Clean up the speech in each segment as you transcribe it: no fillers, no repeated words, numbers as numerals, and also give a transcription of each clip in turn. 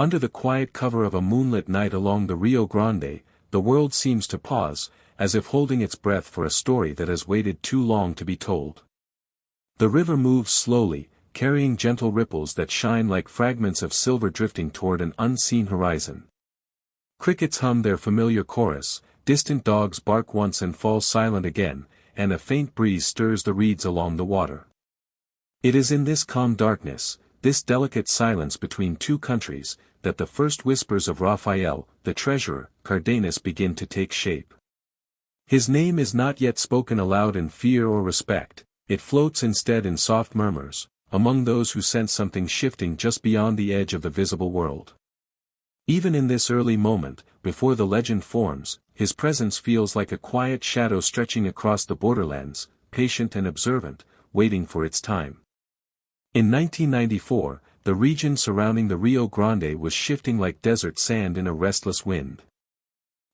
Under the quiet cover of a moonlit night along the Rio Grande, the world seems to pause, as if holding its breath for a story that has waited too long to be told. The river moves slowly, carrying gentle ripples that shine like fragments of silver drifting toward an unseen horizon. Crickets hum their familiar chorus, distant dogs bark once and fall silent again, and a faint breeze stirs the reeds along the water. It is in this calm darkness, this delicate silence between two countries, that the first whispers of Rafael, the treasurer, Cardenas begin to take shape. His name is not yet spoken aloud in fear or respect, it floats instead in soft murmurs, among those who sense something shifting just beyond the edge of the visible world. Even in this early moment, before the legend forms, his presence feels like a quiet shadow stretching across the borderlands, patient and observant, waiting for its time. In 1994, the region surrounding the Rio Grande was shifting like desert sand in a restless wind.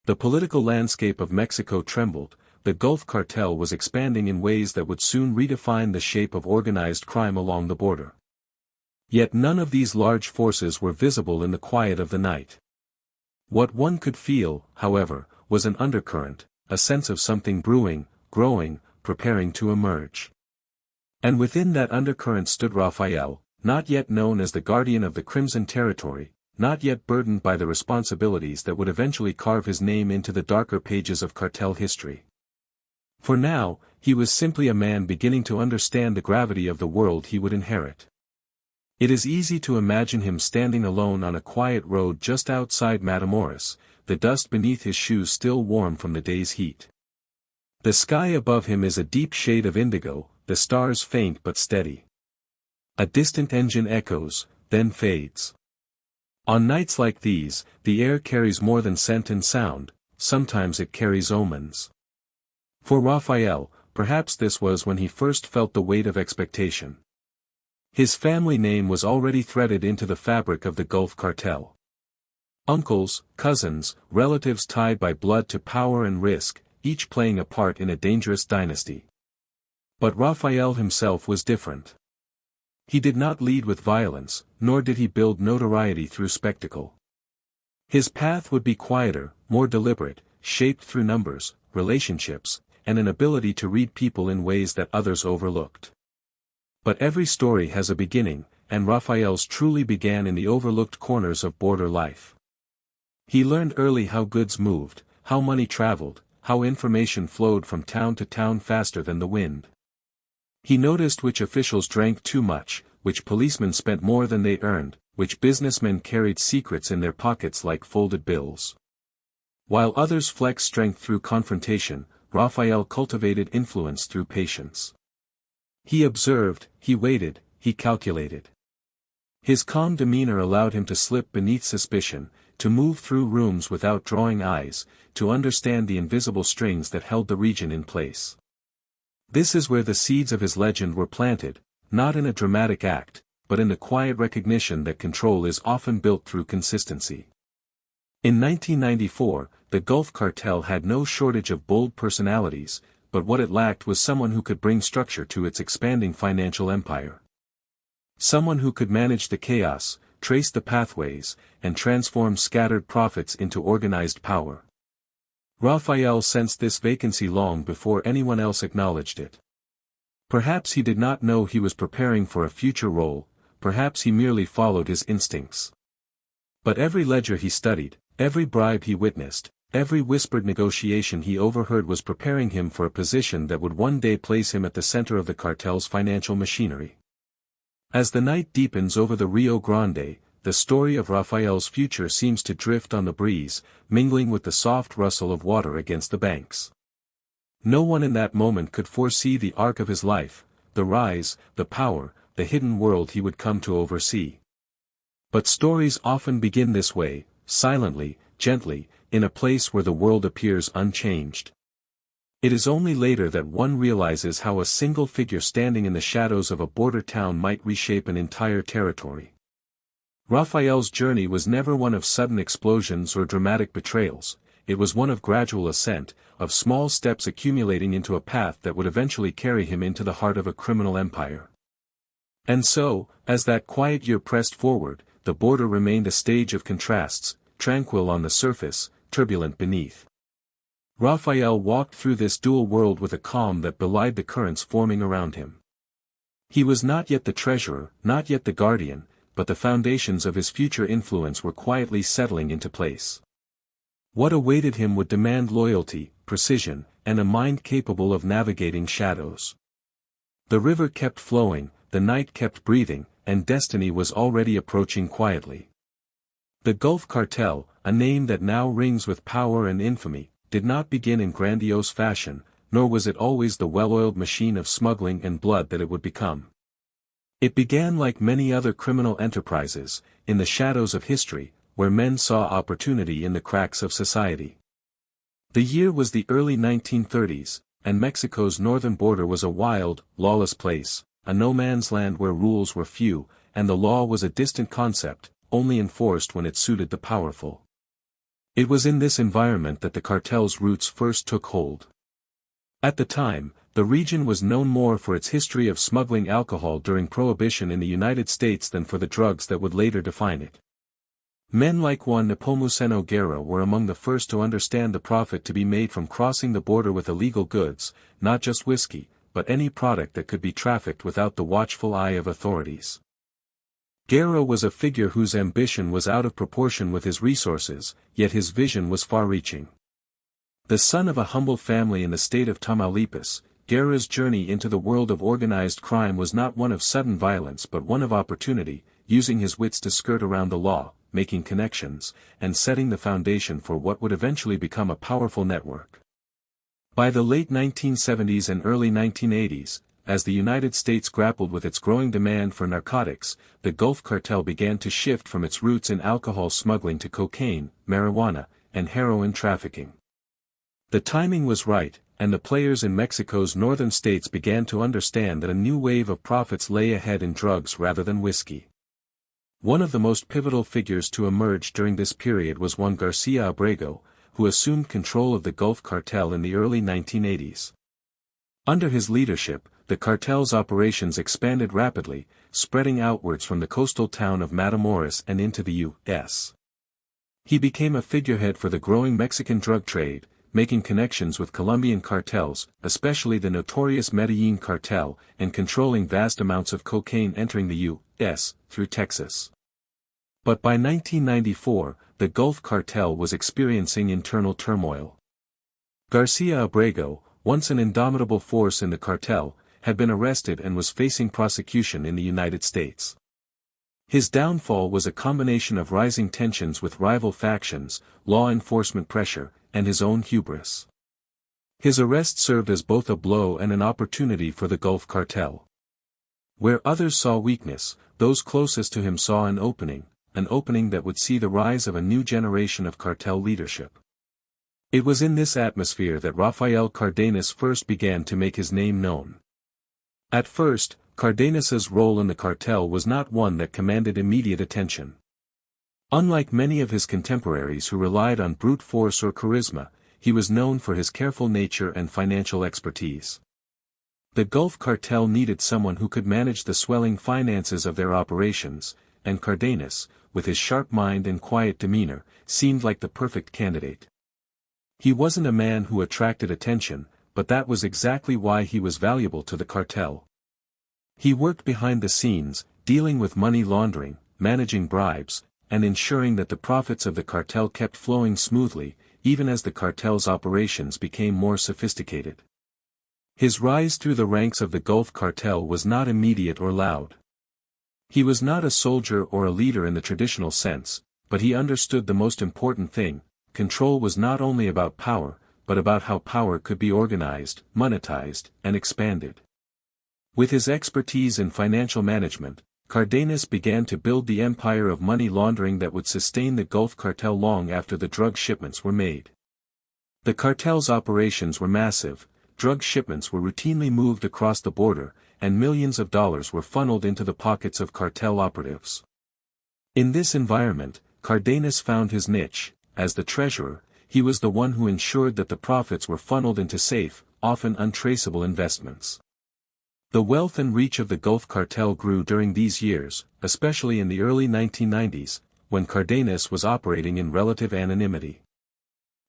The political landscape of Mexico trembled, the Gulf Cartel was expanding in ways that would soon redefine the shape of organized crime along the border. Yet none of these large forces were visible in the quiet of the night. What one could feel, however, was an undercurrent, a sense of something brewing, growing, preparing to emerge. And within that undercurrent stood Rafael, not yet known as the guardian of the Crimson Territory, not yet burdened by the responsibilities that would eventually carve his name into the darker pages of cartel history. For now, he was simply a man beginning to understand the gravity of the world he would inherit. It is easy to imagine him standing alone on a quiet road just outside Matamoros, the dust beneath his shoes still warm from the day's heat. The sky above him is a deep shade of indigo, the stars faint but steady. A distant engine echoes, then fades. On nights like these, the air carries more than scent and sound, sometimes it carries omens. For Rafael, perhaps this was when he first felt the weight of expectation. His family name was already threaded into the fabric of the Gulf Cartel. Uncles, cousins, relatives tied by blood to power and risk, each playing a part in a dangerous dynasty. But Rafael himself was different. He did not lead with violence, nor did he build notoriety through spectacle. His path would be quieter, more deliberate, shaped through numbers, relationships, and an ability to read people in ways that others overlooked. But every story has a beginning, and Rafael's truly began in the overlooked corners of border life. He learned early how goods moved, how money traveled, how information flowed from town to town faster than the wind. He noticed which officials drank too much, which policemen spent more than they earned, which businessmen carried secrets in their pockets like folded bills. While others flexed strength through confrontation, Rafael cultivated influence through patience. He observed, he waited, he calculated. His calm demeanor allowed him to slip beneath suspicion, to move through rooms without drawing eyes, to understand the invisible strings that held the region in place. This is where the seeds of his legend were planted, not in a dramatic act, but in the quiet recognition that control is often built through consistency. In 1994, the Gulf Cartel had no shortage of bold personalities, but what it lacked was someone who could bring structure to its expanding financial empire. Someone who could manage the chaos, trace the pathways, and transform scattered profits into organized power. Rafael sensed this vacancy long before anyone else acknowledged it. Perhaps he did not know he was preparing for a future role, perhaps he merely followed his instincts. But every ledger he studied, every bribe he witnessed, every whispered negotiation he overheard was preparing him for a position that would one day place him at the center of the cartel's financial machinery. As the night deepens over the Rio Grande, the story of Rafael's future seems to drift on the breeze, mingling with the soft rustle of water against the banks. No one in that moment could foresee the arc of his life, the rise, the power, the hidden world he would come to oversee. But stories often begin this way, silently, gently, in a place where the world appears unchanged. It is only later that one realizes how a single figure standing in the shadows of a border town might reshape an entire territory. Rafael's journey was never one of sudden explosions or dramatic betrayals, it was one of gradual ascent, of small steps accumulating into a path that would eventually carry him into the heart of a criminal empire. And so, as that quiet year pressed forward, the border remained a stage of contrasts, tranquil on the surface, turbulent beneath. Rafael walked through this dual world with a calm that belied the currents forming around him. He was not yet the treasurer, not yet the guardian, but the foundations of his future influence were quietly settling into place. What awaited him would demand loyalty, precision, and a mind capable of navigating shadows. The river kept flowing, the night kept breathing, and destiny was already approaching quietly. The Gulf Cartel, a name that now rings with power and infamy, did not begin in grandiose fashion, nor was it always the well-oiled machine of smuggling and blood that it would become. It began like many other criminal enterprises, in the shadows of history, where men saw opportunity in the cracks of society. The year was the early 1930s, and Mexico's northern border was a wild, lawless place, a no-man's land where rules were few, and the law was a distant concept, only enforced when it suited the powerful. It was in this environment that the cartel's roots first took hold. At the time, the region was known more for its history of smuggling alcohol during Prohibition in the United States than for the drugs that would later define it. Men like Juan Nepomuceno Guerra were among the first to understand the profit to be made from crossing the border with illegal goods, not just whiskey, but any product that could be trafficked without the watchful eye of authorities. Guerra was a figure whose ambition was out of proportion with his resources, yet his vision was far-reaching. The son of a humble family in the state of Tamaulipas, Guerra's journey into the world of organized crime was not one of sudden violence but one of opportunity, using his wits to skirt around the law, making connections, and setting the foundation for what would eventually become a powerful network. By the late 1970s and early 1980s, as the United States grappled with its growing demand for narcotics, the Gulf Cartel began to shift from its roots in alcohol smuggling to cocaine, marijuana, and heroin trafficking. The timing was right, and the players in Mexico's northern states began to understand that a new wave of profits lay ahead in drugs rather than whiskey. One of the most pivotal figures to emerge during this period was Juan Garcia Abrego, who assumed control of the Gulf Cartel in the early 1980s. Under his leadership, the cartel's operations expanded rapidly, spreading outwards from the coastal town of Matamoros and into the U.S. He became a figurehead for the growing Mexican drug trade, making connections with Colombian cartels, especially the notorious Medellin cartel, and controlling vast amounts of cocaine entering the U.S. through Texas. But by 1994, the Gulf Cartel was experiencing internal turmoil. Garcia Abrego, once an indomitable force in the cartel, had been arrested and was facing prosecution in the United States. His downfall was a combination of rising tensions with rival factions, law enforcement pressure, and his own hubris. His arrest served as both a blow and an opportunity for the Gulf Cartel. Where others saw weakness, those closest to him saw an opening that would see the rise of a new generation of cartel leadership. It was in this atmosphere that Rafael Cardenas first began to make his name known. At first, Cardenas's role in the cartel was not one that commanded immediate attention. Unlike many of his contemporaries who relied on brute force or charisma, he was known for his careful nature and financial expertise. The Gulf Cartel needed someone who could manage the swelling finances of their operations, and Cardenas, with his sharp mind and quiet demeanor, seemed like the perfect candidate. He wasn't a man who attracted attention, but that was exactly why he was valuable to the cartel. He worked behind the scenes, dealing with money laundering, managing bribes, and ensuring that the profits of the cartel kept flowing smoothly, even as the cartel's operations became more sophisticated. His rise through the ranks of the Gulf Cartel was not immediate or loud. He was not a soldier or a leader in the traditional sense, but he understood the most important thing: control was not only about power, but about how power could be organized, monetized, and expanded. With his expertise in financial management, Cardenas began to build the empire of money laundering that would sustain the Gulf Cartel long after the drug shipments were made. The cartel's operations were massive, drug shipments were routinely moved across the border, and millions of dollars were funneled into the pockets of cartel operatives. In this environment, Cardenas found his niche. As the treasurer, he was the one who ensured that the profits were funneled into safe, often untraceable investments. The wealth and reach of the Gulf Cartel grew during these years, especially in the early 1990s, when Cardenas was operating in relative anonymity.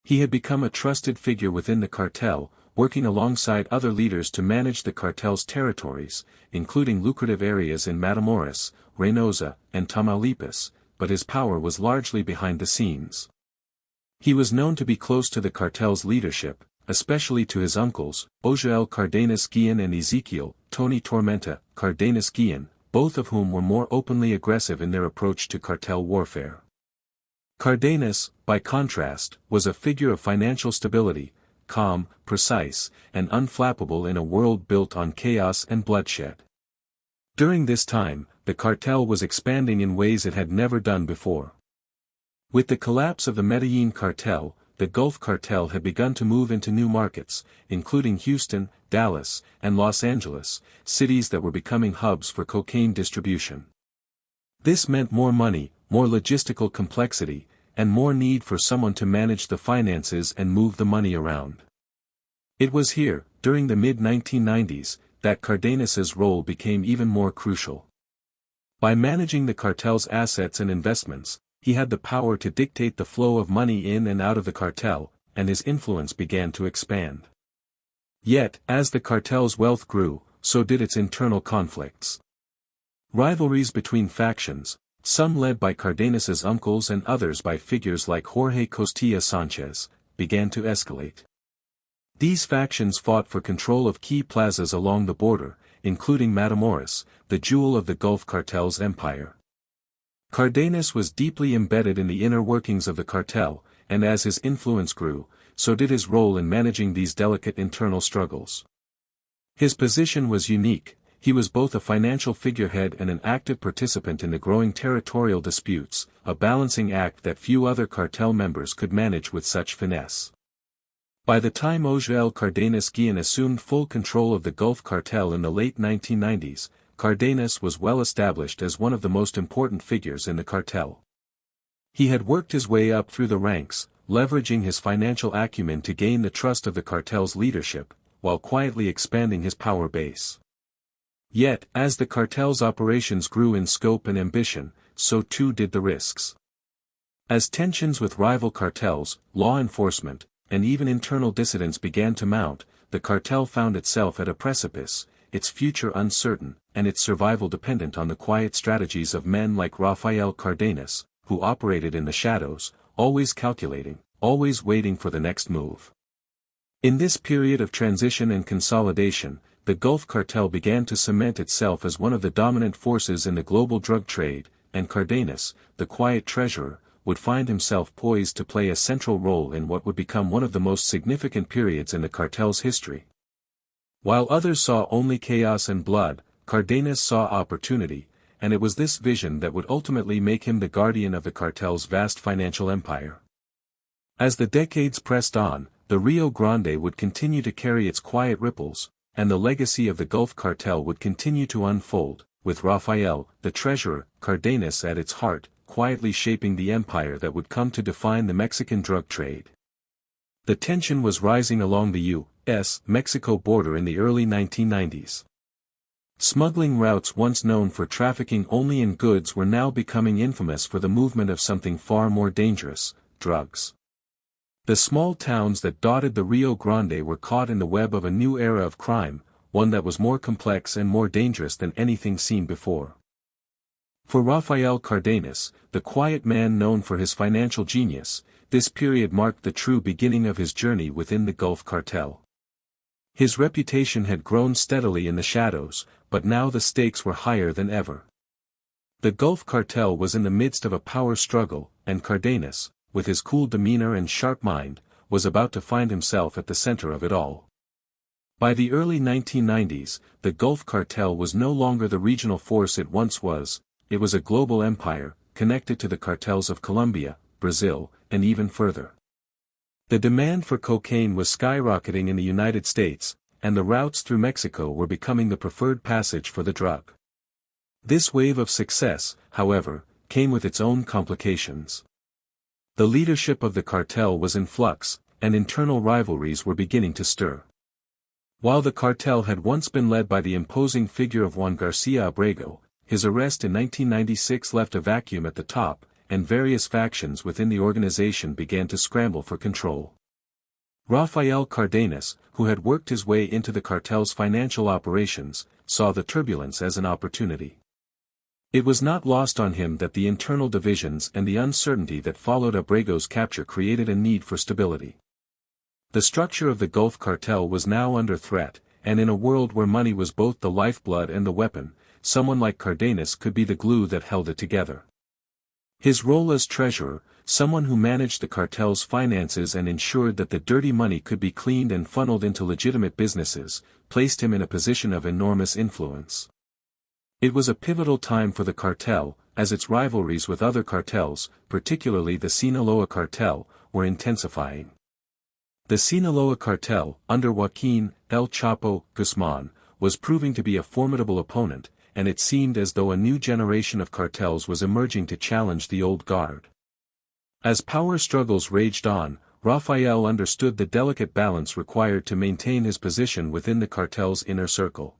He had become a trusted figure within the cartel, working alongside other leaders to manage the cartel's territories, including lucrative areas in Matamoros, Reynosa, and Tamaulipas, but his power was largely behind the scenes. He was known to be close to the cartel's leadership, especially to his uncles, Ojael Cardenas Guillen and Ezequiel, Tony Tormenta, Cardenas Guillen, both of whom were more openly aggressive in their approach to cartel warfare. Cardenas, by contrast, was a figure of financial stability, calm, precise, and unflappable in a world built on chaos and bloodshed. During this time, the cartel was expanding in ways it had never done before. With the collapse of the Medellin cartel, the Gulf Cartel had begun to move into new markets, including Houston, Dallas, and Los Angeles, cities that were becoming hubs for cocaine distribution. This meant more money, more logistical complexity, and more need for someone to manage the finances and move the money around. It was here, during the mid-1990s, that Cardenas's role became even more crucial. By managing the cartel's assets and investments, he had the power to dictate the flow of money in and out of the cartel, and his influence began to expand. Yet, as the cartel's wealth grew, so did its internal conflicts. Rivalries between factions, some led by Cardenas's uncles and others by figures like Jorge Costilla Sanchez, began to escalate. These factions fought for control of key plazas along the border, including Matamoros, the jewel of the Gulf Cartel's empire. Cardenas was deeply embedded in the inner workings of the cartel, and as his influence grew, so did his role in managing these delicate internal struggles. His position was unique. He was both a financial figurehead and an active participant in the growing territorial disputes, a balancing act that few other cartel members could manage with such finesse. By the time Ojael Cardenas Guillen assumed full control of the Gulf Cartel in the late 1990s, Cardenas was well established as one of the most important figures in the cartel. He had worked his way up through the ranks, leveraging his financial acumen to gain the trust of the cartel's leadership, while quietly expanding his power base. Yet, as the cartel's operations grew in scope and ambition, so too did the risks. As tensions with rival cartels, law enforcement, and even internal dissidents began to mount, the cartel found itself at a precipice, its future uncertain, and its survival dependent on the quiet strategies of men like Rafael Cardenas, who operated in the shadows, always calculating, always waiting for the next move. In this period of transition and consolidation, the Gulf Cartel began to cement itself as one of the dominant forces in the global drug trade, and Cardenas, the quiet treasurer, would find himself poised to play a central role in what would become one of the most significant periods in the cartel's history. While others saw only chaos and blood, Cardenas saw opportunity, and it was this vision that would ultimately make him the guardian of the cartel's vast financial empire. As the decades pressed on, the Rio Grande would continue to carry its quiet ripples, and the legacy of the Gulf Cartel would continue to unfold, with Rafael, the treasurer, Cardenas at its heart, quietly shaping the empire that would come to define the Mexican drug trade. The tension was rising along the U.S.-Mexico border in the early 1990s. Smuggling routes once known for trafficking only in goods were now becoming infamous for the movement of something far more dangerous, drugs. The small towns that dotted the Rio Grande were caught in the web of a new era of crime, one that was more complex and more dangerous than anything seen before. For Rafael Cardenas, the quiet man known for his financial genius, this period marked the true beginning of his journey within the Gulf Cartel. His reputation had grown steadily in the shadows, but now the stakes were higher than ever. The Gulf Cartel was in the midst of a power struggle, and Cardenas, with his cool demeanor and sharp mind, was about to find himself at the center of it all. By the early 1990s, the Gulf Cartel was no longer the regional force it once was. It was a global empire, connected to the cartels of Colombia, Brazil, and even further. The demand for cocaine was skyrocketing in the United States, and the routes through Mexico were becoming the preferred passage for the drug. This wave of success, however, came with its own complications. The leadership of the cartel was in flux, and internal rivalries were beginning to stir. While the cartel had once been led by the imposing figure of Juan Garcia Abrego, his arrest in 1996 left a vacuum at the top, and various factions within the organization began to scramble for control. Rafael Cardenas, who had worked his way into the cartel's financial operations, saw the turbulence as an opportunity. It was not lost on him that the internal divisions and the uncertainty that followed Abrego's capture created a need for stability. The structure of the Gulf cartel was now under threat, and in a world where money was both the lifeblood and the weapon, someone like Cardenas could be the glue that held it together. His role as treasurer, someone who managed the cartel's finances and ensured that the dirty money could be cleaned and funneled into legitimate businesses, placed him in a position of enormous influence. It was a pivotal time for the cartel, as its rivalries with other cartels, particularly the Sinaloa cartel, were intensifying. The Sinaloa cartel, under Joaquin El Chapo Guzman, was proving to be a formidable opponent, and it seemed as though a new generation of cartels was emerging to challenge the old guard. As power struggles raged on, Rafael understood the delicate balance required to maintain his position within the cartel's inner circle.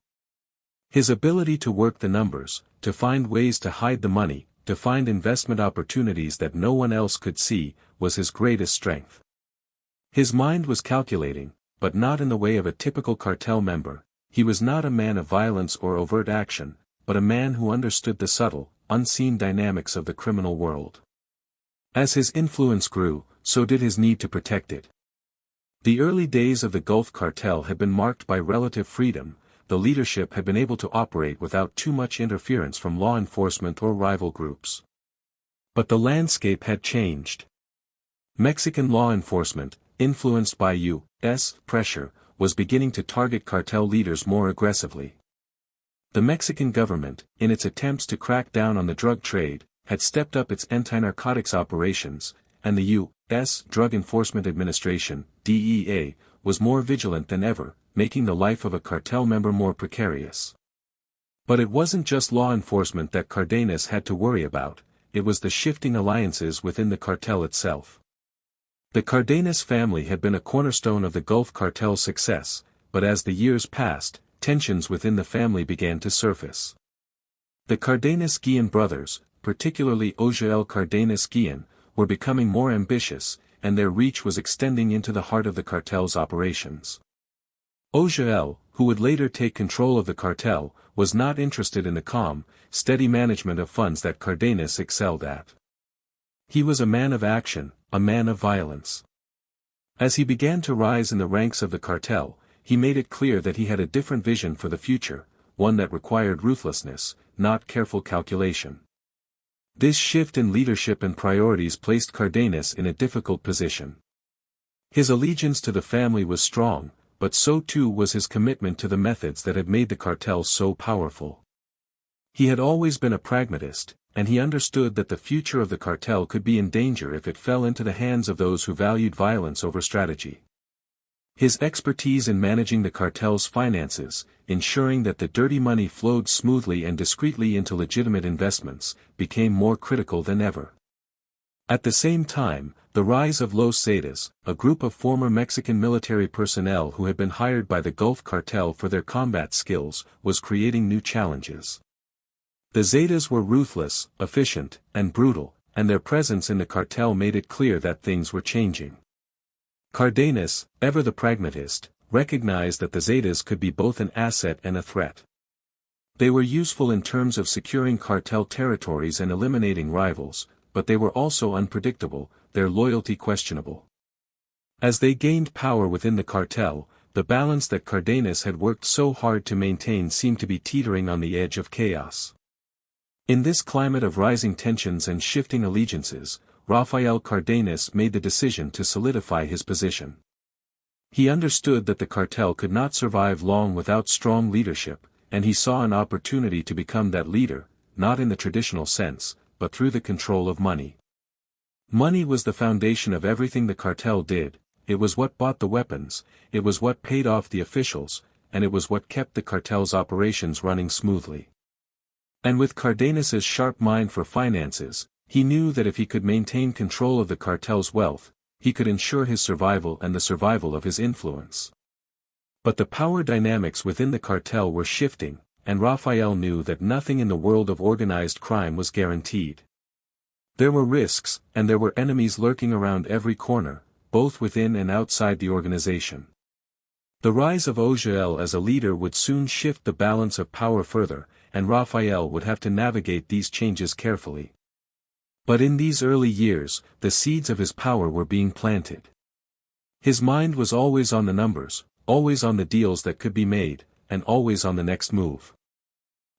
His ability to work the numbers, to find ways to hide the money, to find investment opportunities that no one else could see, was his greatest strength. His mind was calculating, but not in the way of a typical cartel member. He was not a man of violence or overt action, but a man who understood the subtle, unseen dynamics of the criminal world. As his influence grew, so did his need to protect it. The early days of the Gulf cartel had been marked by relative freedom. The leadership had been able to operate without too much interference from law enforcement or rival groups. But the landscape had changed. Mexican law enforcement, influenced by U.S. pressure, was beginning to target cartel leaders more aggressively. The Mexican government, in its attempts to crack down on the drug trade, had stepped up its anti-narcotics operations, and the U.S. Drug Enforcement Administration, DEA, was more vigilant than ever, making the life of a cartel member more precarious. But it wasn't just law enforcement that Cardenas had to worry about, it was the shifting alliances within the cartel itself. The Cardenas family had been a cornerstone of the Gulf cartel's success, but as the years passed, tensions within the family began to surface. The Cardenas Guillen brothers, particularly Ojael Cardenas Guillen, were becoming more ambitious, and their reach was extending into the heart of the cartel's operations. Ojael, who would later take control of the cartel, was not interested in the calm, steady management of funds that Cardenas excelled at. He was a man of action, a man of violence. As he began to rise in the ranks of the cartel, he made it clear that he had a different vision for the future, one that required ruthlessness, not careful calculation. This shift in leadership and priorities placed Cardenas in a difficult position. His allegiance to the family was strong, but so too was his commitment to the methods that had made the cartel so powerful. He had always been a pragmatist, and he understood that the future of the cartel could be in danger if it fell into the hands of those who valued violence over strategy. His expertise in managing the cartel's finances, ensuring that the dirty money flowed smoothly and discreetly into legitimate investments, became more critical than ever. At the same time, the rise of Los Zetas, a group of former Mexican military personnel who had been hired by the Gulf cartel for their combat skills, was creating new challenges. The Zetas were ruthless, efficient, and brutal, and their presence in the cartel made it clear that things were changing. Cardenas, ever the pragmatist, recognized that the Zetas could be both an asset and a threat. They were useful in terms of securing cartel territories and eliminating rivals, but they were also unpredictable, their loyalty questionable. As they gained power within the cartel, the balance that Cardenas had worked so hard to maintain seemed to be teetering on the edge of chaos. In this climate of rising tensions and shifting allegiances, Rafael Cardenas made the decision to solidify his position. He understood that the cartel could not survive long without strong leadership, and he saw an opportunity to become that leader, not in the traditional sense, but through the control of money. Money was the foundation of everything the cartel did, it was what bought the weapons, it was what paid off the officials, and it was what kept the cartel's operations running smoothly. And with Cardenas's sharp mind for finances, he knew that if he could maintain control of the cartel's wealth, he could ensure his survival and the survival of his influence. But the power dynamics within the cartel were shifting, and Rafael knew that nothing in the world of organized crime was guaranteed. There were risks, and there were enemies lurking around every corner, both within and outside the organization. The rise of Ogiel as a leader would soon shift the balance of power further, and Rafael would have to navigate these changes carefully. But in these early years, the seeds of his power were being planted. His mind was always on the numbers, always on the deals that could be made, and always on the next move.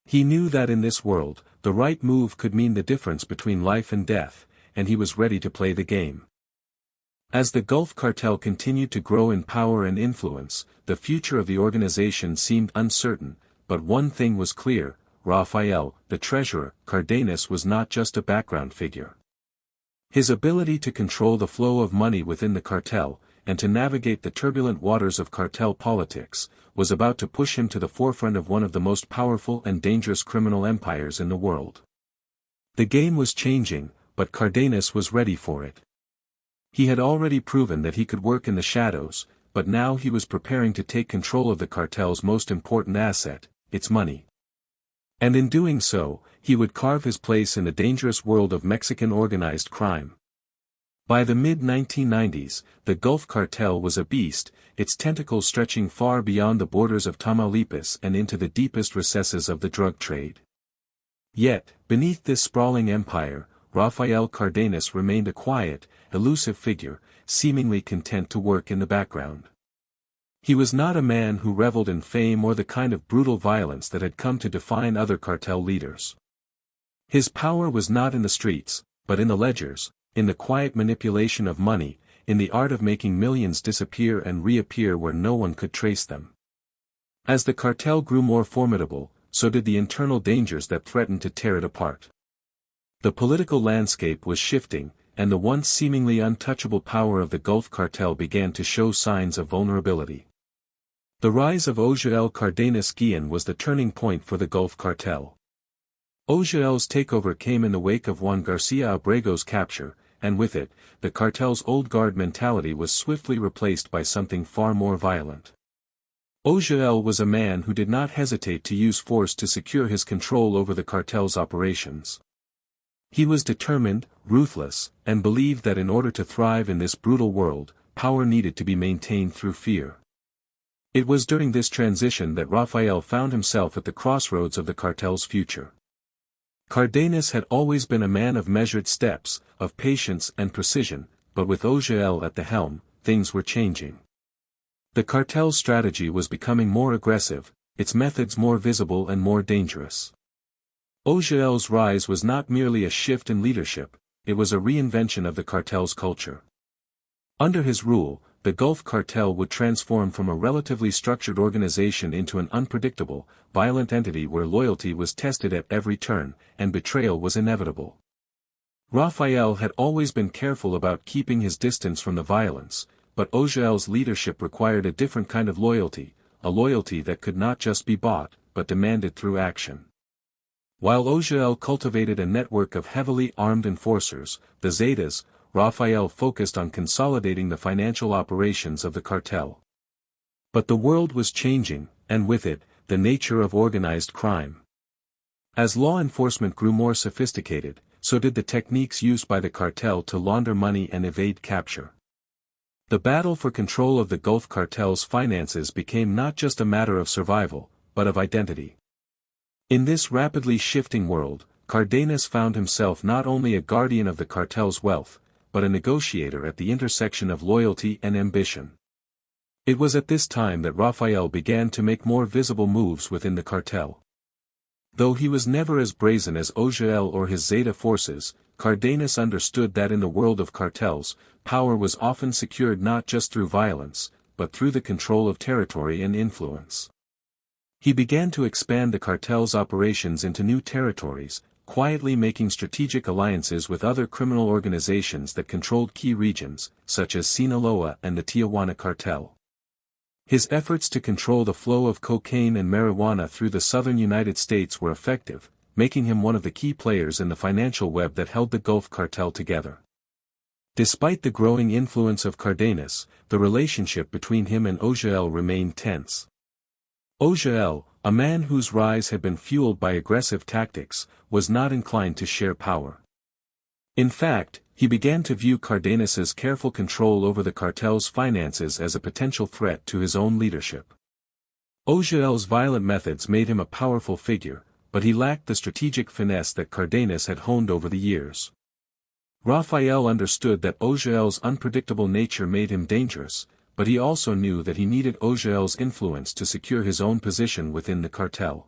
He knew that in this world, the right move could mean the difference between life and death, and he was ready to play the game. As the Gulf Cartel continued to grow in power and influence, the future of the organization seemed uncertain, but one thing was clear: Rafael, the treasurer, Cardenas, was not just a background figure. His ability to control the flow of money within the cartel, and to navigate the turbulent waters of cartel politics, was about to push him to the forefront of one of the most powerful and dangerous criminal empires in the world. The game was changing, but Cardenas was ready for it. He had already proven that he could work in the shadows, but now he was preparing to take control of the cartel's most important asset, its money. And in doing so, he would carve his place in the dangerous world of Mexican organized crime. By the mid-1990s, the Gulf Cartel was a beast, its tentacles stretching far beyond the borders of Tamaulipas and into the deepest recesses of the drug trade. Yet, beneath this sprawling empire, Rafael Cardenas remained a quiet, elusive figure, seemingly content to work in the background. He was not a man who reveled in fame or the kind of brutal violence that had come to define other cartel leaders. His power was not in the streets, but in the ledgers, in the quiet manipulation of money, in the art of making millions disappear and reappear where no one could trace them. As the cartel grew more formidable, so did the internal dangers that threatened to tear it apart. The political landscape was shifting, and the once seemingly untouchable power of the Gulf Cartel began to show signs of vulnerability. The rise of Ogiel Cardenas Guillen was the turning point for the Gulf Cartel. Ogiel's takeover came in the wake of Juan Garcia Abrego's capture, and with it, the cartel's old guard mentality was swiftly replaced by something far more violent. Ogiel was a man who did not hesitate to use force to secure his control over the cartel's operations. He was determined, ruthless, and believed that in order to thrive in this brutal world, power needed to be maintained through fear. It was during this transition that Rafael found himself at the crossroads of the cartel's future. Cardenas had always been a man of measured steps, of patience and precision, but with Ogiel at the helm, things were changing. The cartel's strategy was becoming more aggressive, its methods more visible and more dangerous. Ogiel's rise was not merely a shift in leadership, it was a reinvention of the cartel's culture. Under his rule, the Gulf Cartel would transform from a relatively structured organization into an unpredictable, violent entity where loyalty was tested at every turn, and betrayal was inevitable. Rafael had always been careful about keeping his distance from the violence, but Ogiel's leadership required a different kind of loyalty, a loyalty that could not just be bought, but demanded through action. While Ogiel cultivated a network of heavily armed enforcers, the Zetas, Rafael focused on consolidating the financial operations of the cartel. But the world was changing, and with it, the nature of organized crime. As law enforcement grew more sophisticated, so did the techniques used by the cartel to launder money and evade capture. The battle for control of the Gulf Cartel's finances became not just a matter of survival, but of identity. In this rapidly shifting world, Cardenas found himself not only a guardian of the cartel's wealth, but a negotiator at the intersection of loyalty and ambition. It was at this time that Rafael began to make more visible moves within the cartel. Though he was never as brazen as Ogiel or his Zeta forces, Cardenas understood that in the world of cartels, power was often secured not just through violence, but through the control of territory and influence. He began to expand the cartel's operations into new territories, quietly making strategic alliances with other criminal organizations that controlled key regions, such as Sinaloa and the Tijuana cartel. His efforts to control the flow of cocaine and marijuana through the southern United States were effective, making him one of the key players in the financial web that held the Gulf Cartel together. Despite the growing influence of Cardenas, the relationship between him and Ojael remained tense. Ojael, a man whose rise had been fueled by aggressive tactics, was not inclined to share power. In fact, he began to view Cardenas's careful control over the cartel's finances as a potential threat to his own leadership. Ojael's violent methods made him a powerful figure, but he lacked the strategic finesse that Cardenas had honed over the years. Rafael understood that Ojael's unpredictable nature made him dangerous, but he also knew that he needed Ojael's influence to secure his own position within the cartel.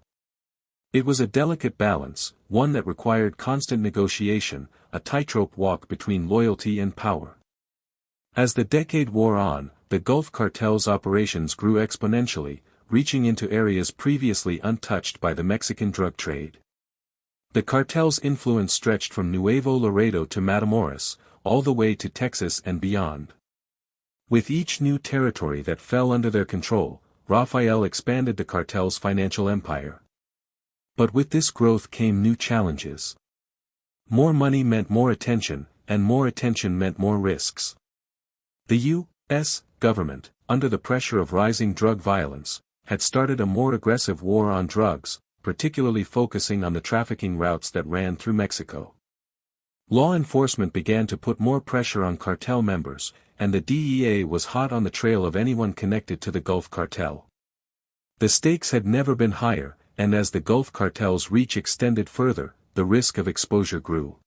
It was a delicate balance, one that required constant negotiation, a tightrope walk between loyalty and power. As the decade wore on, the Gulf Cartel's operations grew exponentially, reaching into areas previously untouched by the Mexican drug trade. The cartel's influence stretched from Nuevo Laredo to Matamoros, all the way to Texas and beyond. With each new territory that fell under their control, Rafael expanded the cartel's financial empire. But with this growth came new challenges. More money meant more attention, and more attention meant more risks. The U.S. government, under the pressure of rising drug violence, had started a more aggressive war on drugs, particularly focusing on the trafficking routes that ran through Mexico. Law enforcement began to put more pressure on cartel members, and the DEA was hot on the trail of anyone connected to the Gulf Cartel. The stakes had never been higher, and as the Gulf Cartel's reach extended further, the risk of exposure grew.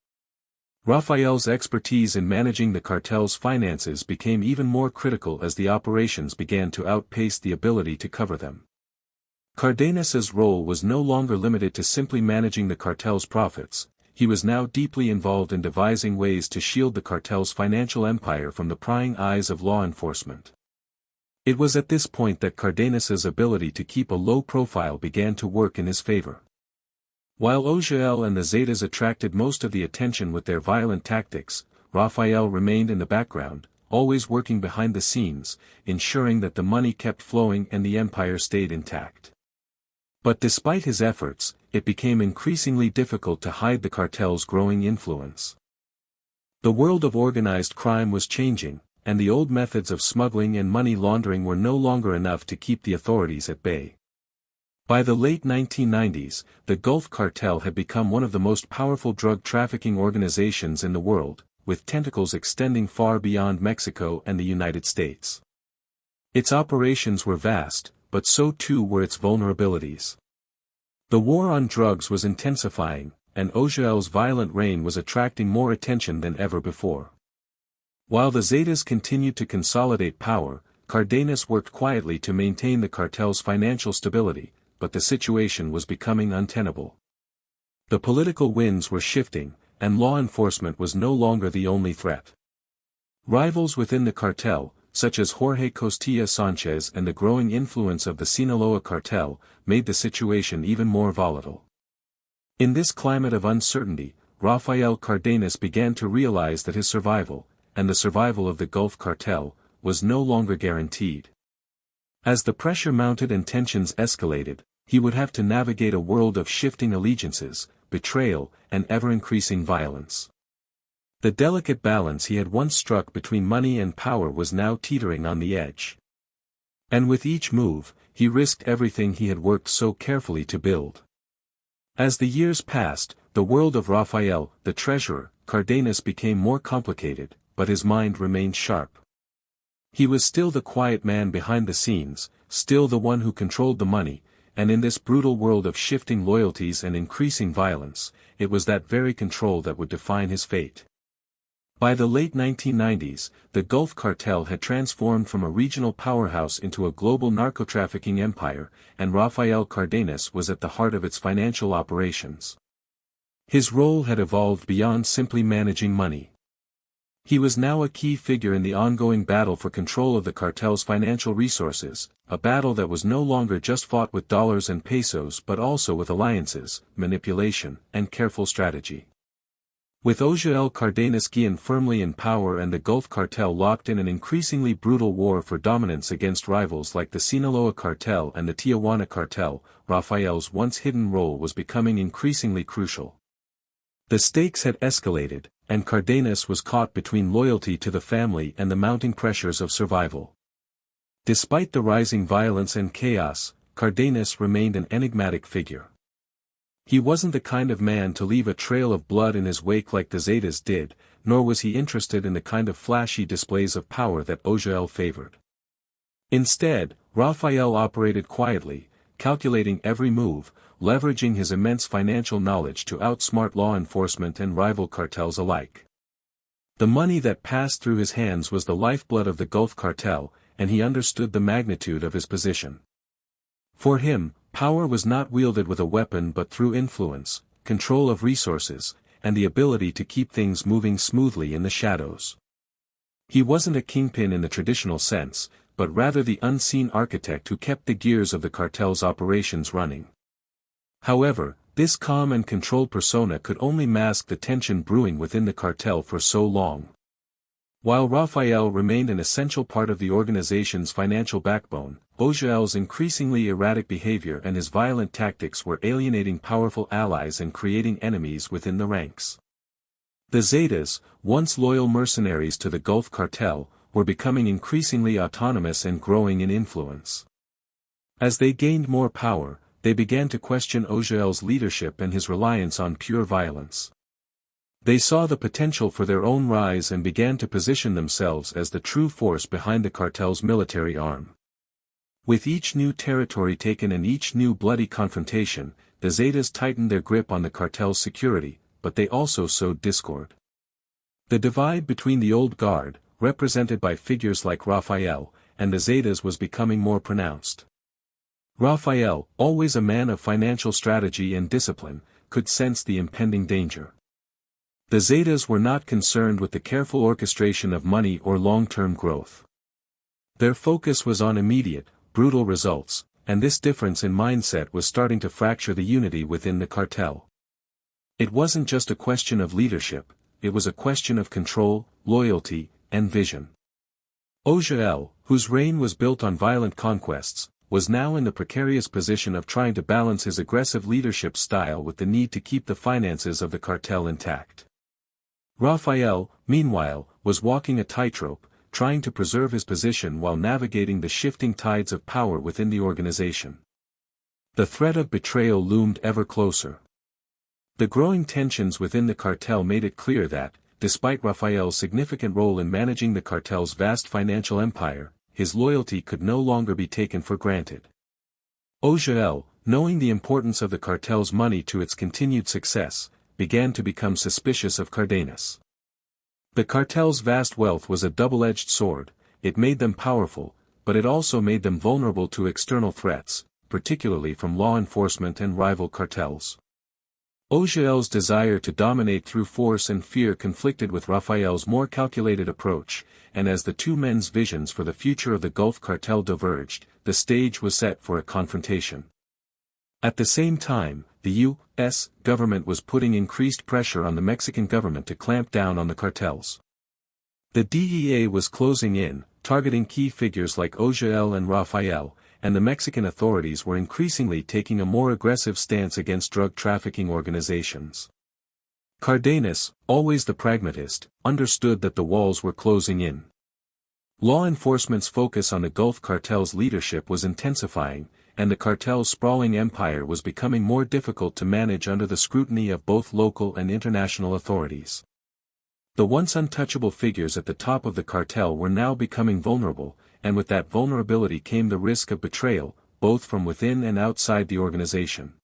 Rafael's expertise in managing the cartel's finances became even more critical as the operations began to outpace the ability to cover them. Cardenas's role was no longer limited to simply managing the cartel's profits, he was now deeply involved in devising ways to shield the cartel's financial empire from the prying eyes of law enforcement. It was at this point that Cardenas's ability to keep a low profile began to work in his favor. While Ojael and the Zetas attracted most of the attention with their violent tactics, Rafael remained in the background, always working behind the scenes, ensuring that the money kept flowing and the empire stayed intact. But despite his efforts, it became increasingly difficult to hide the cartel's growing influence. The world of organized crime was changing, and the old methods of smuggling and money laundering were no longer enough to keep the authorities at bay. By the late 1990s, the Gulf Cartel had become one of the most powerful drug trafficking organizations in the world, with tentacles extending far beyond Mexico and the United States. Its operations were vast, but so too were its vulnerabilities. The war on drugs was intensifying, and Ojael's violent reign was attracting more attention than ever before. While the Zetas continued to consolidate power, Cardenas worked quietly to maintain the cartel's financial stability, but the situation was becoming untenable. The political winds were shifting, and law enforcement was no longer the only threat. Rivals within the cartel, such as Jorge Costilla Sanchez and the growing influence of the Sinaloa cartel, made the situation even more volatile. In this climate of uncertainty, Rafael Cardenas began to realize that his survival, and the survival of the Gulf Cartel, was no longer guaranteed. As the pressure mounted and tensions escalated, he would have to navigate a world of shifting allegiances, betrayal, and ever-increasing violence. The delicate balance he had once struck between money and power was now teetering on the edge. And with each move, he risked everything he had worked so carefully to build. As the years passed, the world of Rafael, the treasurer, Cardenas became more complicated, but his mind remained sharp. He was still the quiet man behind the scenes, still the one who controlled the money, and in this brutal world of shifting loyalties and increasing violence, it was that very control that would define his fate. By the late 1990s, the Gulf Cartel had transformed from a regional powerhouse into a global narcotrafficking empire, and Rafael Cardenas was at the heart of its financial operations. His role had evolved beyond simply managing money. He was now a key figure in the ongoing battle for control of the cartel's financial resources, a battle that was no longer just fought with dollars and pesos but also with alliances, manipulation, and careful strategy. With Ojael Cardenas Guillen firmly in power and the Gulf Cartel locked in an increasingly brutal war for dominance against rivals like the Sinaloa Cartel and the Tijuana Cartel, Rafael's once hidden role was becoming increasingly crucial. The stakes had escalated, and Cardenas was caught between loyalty to the family and the mounting pressures of survival. Despite the rising violence and chaos, Cardenas remained an enigmatic figure. He wasn't the kind of man to leave a trail of blood in his wake like the Zetas did, nor was he interested in the kind of flashy displays of power that Ojael favored. Instead, Rafael operated quietly, calculating every move, leveraging his immense financial knowledge to outsmart law enforcement and rival cartels alike. The money that passed through his hands was the lifeblood of the Gulf Cartel, and he understood the magnitude of his position. For him, power was not wielded with a weapon but through influence, control of resources, and the ability to keep things moving smoothly in the shadows. He wasn't a kingpin in the traditional sense, but rather the unseen architect who kept the gears of the cartel's operations running. However, this calm and controlled persona could only mask the tension brewing within the cartel for so long. While Rafael remained an essential part of the organization's financial backbone, Ojael's increasingly erratic behavior and his violent tactics were alienating powerful allies and creating enemies within the ranks. The Zetas, once loyal mercenaries to the Gulf Cartel, were becoming increasingly autonomous and growing in influence. As they gained more power, they began to question Ojael's leadership and his reliance on pure violence. They saw the potential for their own rise and began to position themselves as the true force behind the cartel's military arm. With each new territory taken and each new bloody confrontation, the Zetas tightened their grip on the cartel's security, but they also sowed discord. The divide between the old guard, represented by figures like Rafael, and the Zetas was becoming more pronounced. Rafael, always a man of financial strategy and discipline, could sense the impending danger. The Zetas were not concerned with the careful orchestration of money or long-term growth. Their focus was on immediate, brutal results, and this difference in mindset was starting to fracture the unity within the cartel. It wasn't just a question of leadership, it was a question of control, loyalty, and vision. Ojael, whose reign was built on violent conquests, was now in the precarious position of trying to balance his aggressive leadership style with the need to keep the finances of the cartel intact. Rafael, meanwhile, was walking a tightrope, trying to preserve his position while navigating the shifting tides of power within the organization. The threat of betrayal loomed ever closer. The growing tensions within the cartel made it clear that, despite Rafael's significant role in managing the cartel's vast financial empire, his loyalty could no longer be taken for granted. Ojael, knowing the importance of the cartel's money to its continued success, began to become suspicious of Cardenas. The cartel's vast wealth was a double-edged sword, it made them powerful, but it also made them vulnerable to external threats, particularly from law enforcement and rival cartels. Ojael's desire to dominate through force and fear conflicted with Rafael's more calculated approach, and as the two men's visions for the future of the Gulf Cartel diverged, the stage was set for a confrontation. At the same time, the U.S. government was putting increased pressure on the Mexican government to clamp down on the cartels. The DEA was closing in, targeting key figures like Ojael and Rafael, and the Mexican authorities were increasingly taking a more aggressive stance against drug trafficking organizations. Cardenas, always the pragmatist, understood that the walls were closing in. Law enforcement's focus on the Gulf Cartel's leadership was intensifying, and the cartel's sprawling empire was becoming more difficult to manage under the scrutiny of both local and international authorities. The once untouchable figures at the top of the cartel were now becoming vulnerable, and with that vulnerability came the risk of betrayal, both from within and outside the organization.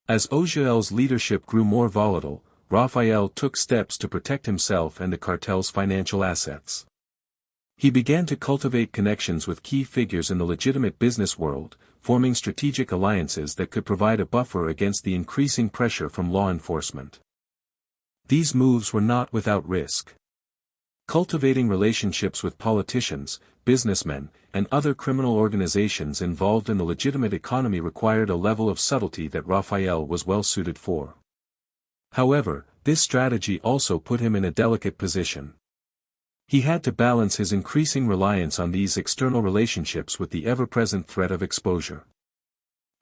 As Ojael's leadership grew more volatile, Rafael took steps to protect himself and the cartel's financial assets. He began to cultivate connections with key figures in the legitimate business world, forming strategic alliances that could provide a buffer against the increasing pressure from law enforcement. These moves were not without risk. Cultivating relationships with politicians, businessmen, and other criminal organizations involved in the legitimate economy required a level of subtlety that Rafael was well suited for. However, this strategy also put him in a delicate position. He had to balance his increasing reliance on these external relationships with the ever-present threat of exposure.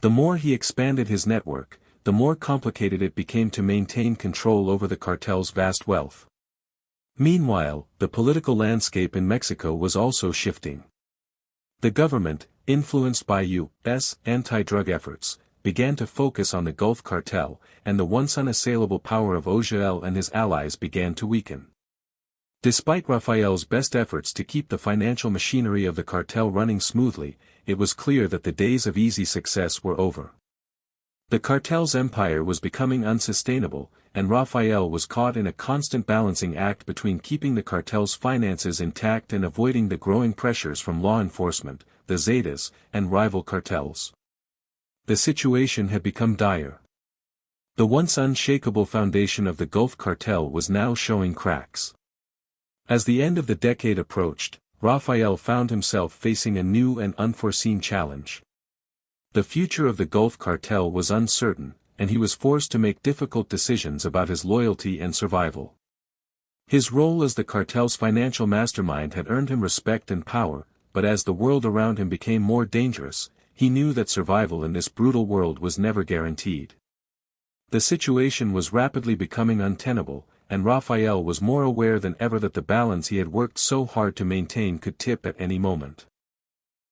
The more he expanded his network, the more complicated it became to maintain control over the cartel's vast wealth. Meanwhile, the political landscape in Mexico was also shifting. The government, influenced by U.S. anti-drug efforts, began to focus on the Gulf Cartel, and the once unassailable power of Ogiel and his allies began to weaken. Despite Rafael's best efforts to keep the financial machinery of the cartel running smoothly, it was clear that the days of easy success were over. The cartel's empire was becoming unsustainable, and Rafael was caught in a constant balancing act between keeping the cartel's finances intact and avoiding the growing pressures from law enforcement, the Zetas, and rival cartels. The situation had become dire. The once unshakable foundation of the Gulf Cartel was now showing cracks. As the end of the decade approached, Rafael found himself facing a new and unforeseen challenge. The future of the Gulf Cartel was uncertain, and he was forced to make difficult decisions about his loyalty and survival. His role as the cartel's financial mastermind had earned him respect and power, but as the world around him became more dangerous, he knew that survival in this brutal world was never guaranteed. The situation was rapidly becoming untenable, and Rafael was more aware than ever that the balance he had worked so hard to maintain could tip at any moment.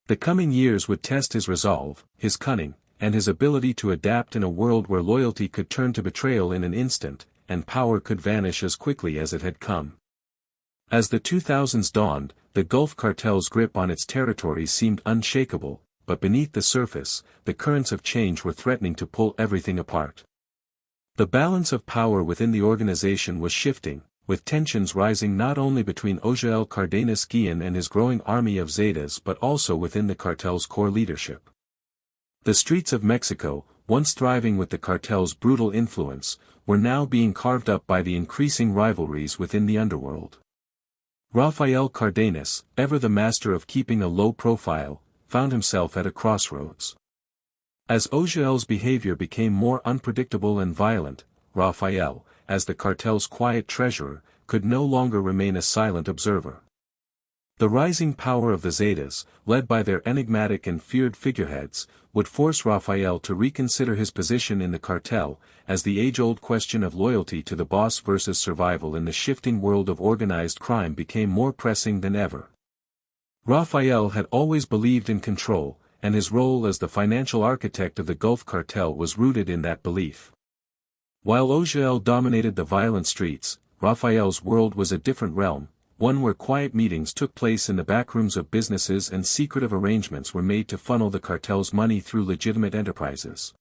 The coming years would test his resolve, his cunning, and his ability to adapt in a world where loyalty could turn to betrayal in an instant, and power could vanish as quickly as it had come. As the 2000s dawned, the Gulf Cartel's grip on its territories seemed unshakable, but beneath the surface, the currents of change were threatening to pull everything apart. The balance of power within the organization was shifting, with tensions rising not only between Ogiel Cardenas and his growing army of Zetas but also within the cartel's core leadership. The streets of Mexico, once thriving with the cartel's brutal influence, were now being carved up by the increasing rivalries within the underworld. Rafael Cardenas, ever the master of keeping a low profile, found himself at a crossroads. As Ogiel's behavior became more unpredictable and violent, Rafael, as the cartel's quiet treasurer, could no longer remain a silent observer. The rising power of the Zetas, led by their enigmatic and feared figureheads, would force Rafael to reconsider his position in the cartel, as the age-old question of loyalty to the boss versus survival in the shifting world of organized crime became more pressing than ever. Rafael had always believed in control, and his role as the financial architect of the Gulf Cartel was rooted in that belief. While Ogiel dominated the violent streets, Rafael's world was a different realm, one where quiet meetings took place in the backrooms of businesses and secretive arrangements were made to funnel the cartel's money through legitimate enterprises.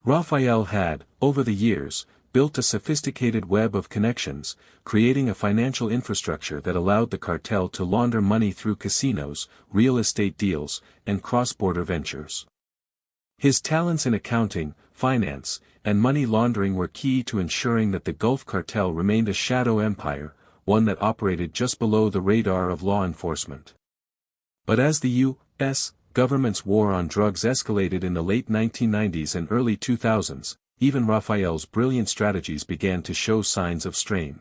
Rafael had, over the years, built a sophisticated web of connections, creating a financial infrastructure that allowed the cartel to launder money through casinos, real estate deals, and cross-border ventures. His talents in accounting, finance, and money laundering were key to ensuring that the Gulf Cartel remained a shadow empire, one that operated just below the radar of law enforcement. But as the U.S. government's war on drugs escalated in the late 1990s and early 2000s, even Rafael's brilliant strategies began to show signs of strain.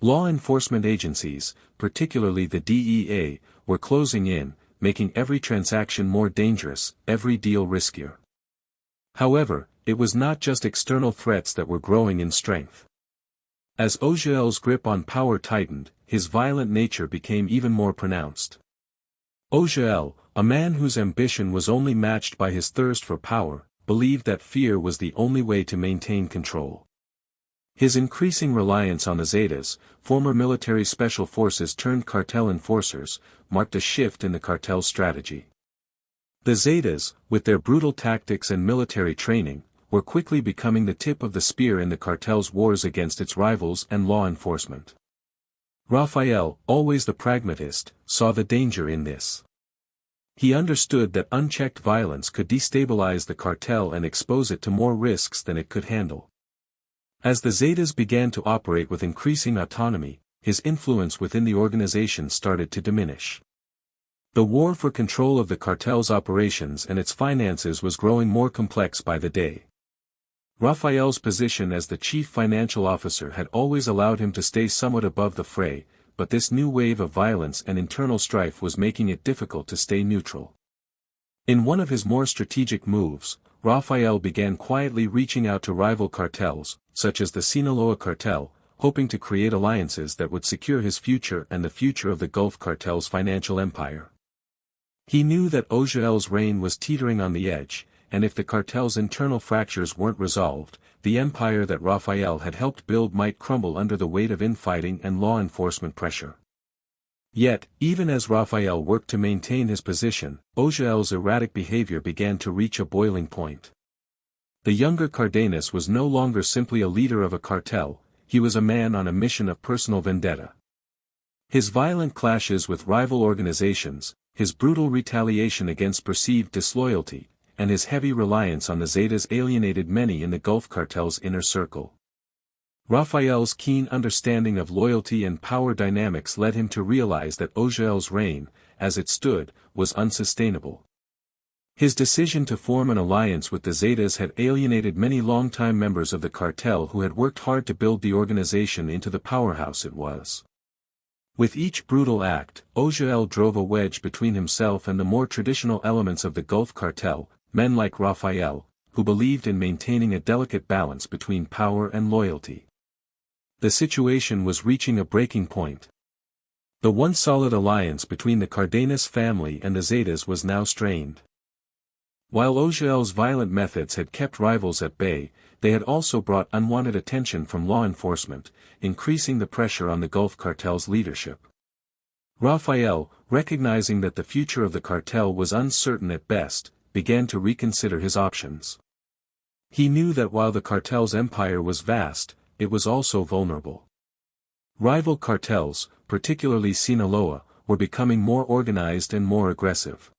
Law enforcement agencies, particularly the DEA, were closing in, making every transaction more dangerous, every deal riskier. However, it was not just external threats that were growing in strength. As Ogiel's grip on power tightened, his violent nature became even more pronounced. Ogiel, a man whose ambition was only matched by his thirst for power, believed that fear was the only way to maintain control. His increasing reliance on the Zetas, former military special forces turned cartel enforcers, marked a shift in the cartel's strategy. The Zetas, with their brutal tactics and military training, were quickly becoming the tip of the spear in the cartel's wars against its rivals and law enforcement. Rafael, always the pragmatist, saw the danger in this. He understood that unchecked violence could destabilize the cartel and expose it to more risks than it could handle. As the Zetas began to operate with increasing autonomy, his influence within the organization started to diminish. The war for control of the cartel's operations and its finances was growing more complex by the day. Rafael's position as the chief financial officer had always allowed him to stay somewhat above the fray, but this new wave of violence and internal strife was making it difficult to stay neutral. In one of his more strategic moves, Rafael began quietly reaching out to rival cartels, such as the Sinaloa cartel, hoping to create alliances that would secure his future and the future of the Gulf cartel's financial empire. He knew that Ojael's reign was teetering on the edge, and if the cartel's internal fractures weren't resolved, the empire that Rafael had helped build might crumble under the weight of infighting and law enforcement pressure. Yet, even as Rafael worked to maintain his position, Ojael's erratic behavior began to reach a boiling point. The younger Cardenas was no longer simply a leader of a cartel, he was a man on a mission of personal vendetta. His violent clashes with rival organizations, his brutal retaliation against perceived disloyalty, and his heavy reliance on the Zetas alienated many in the Gulf cartel's inner circle. Rafael's keen understanding of loyalty and power dynamics led him to realize that Ojael's reign, as it stood, was unsustainable. His decision to form an alliance with the Zetas had alienated many longtime members of the cartel who had worked hard to build the organization into the powerhouse it was. With each brutal act, Ojael drove a wedge between himself and the more traditional elements of the Gulf cartel, men like Rafael, who believed in maintaining a delicate balance between power and loyalty. The situation was reaching a breaking point. The once solid alliance between the Cardenas family and the Zetas was now strained. While Ojael's violent methods had kept rivals at bay, they had also brought unwanted attention from law enforcement, increasing the pressure on the Gulf cartel's leadership. Rafael, recognizing that the future of the cartel was uncertain at best, began to reconsider his options. He knew that while the cartel's empire was vast, it was also vulnerable. Rival cartels, particularly Sinaloa, were becoming more organized and more aggressive.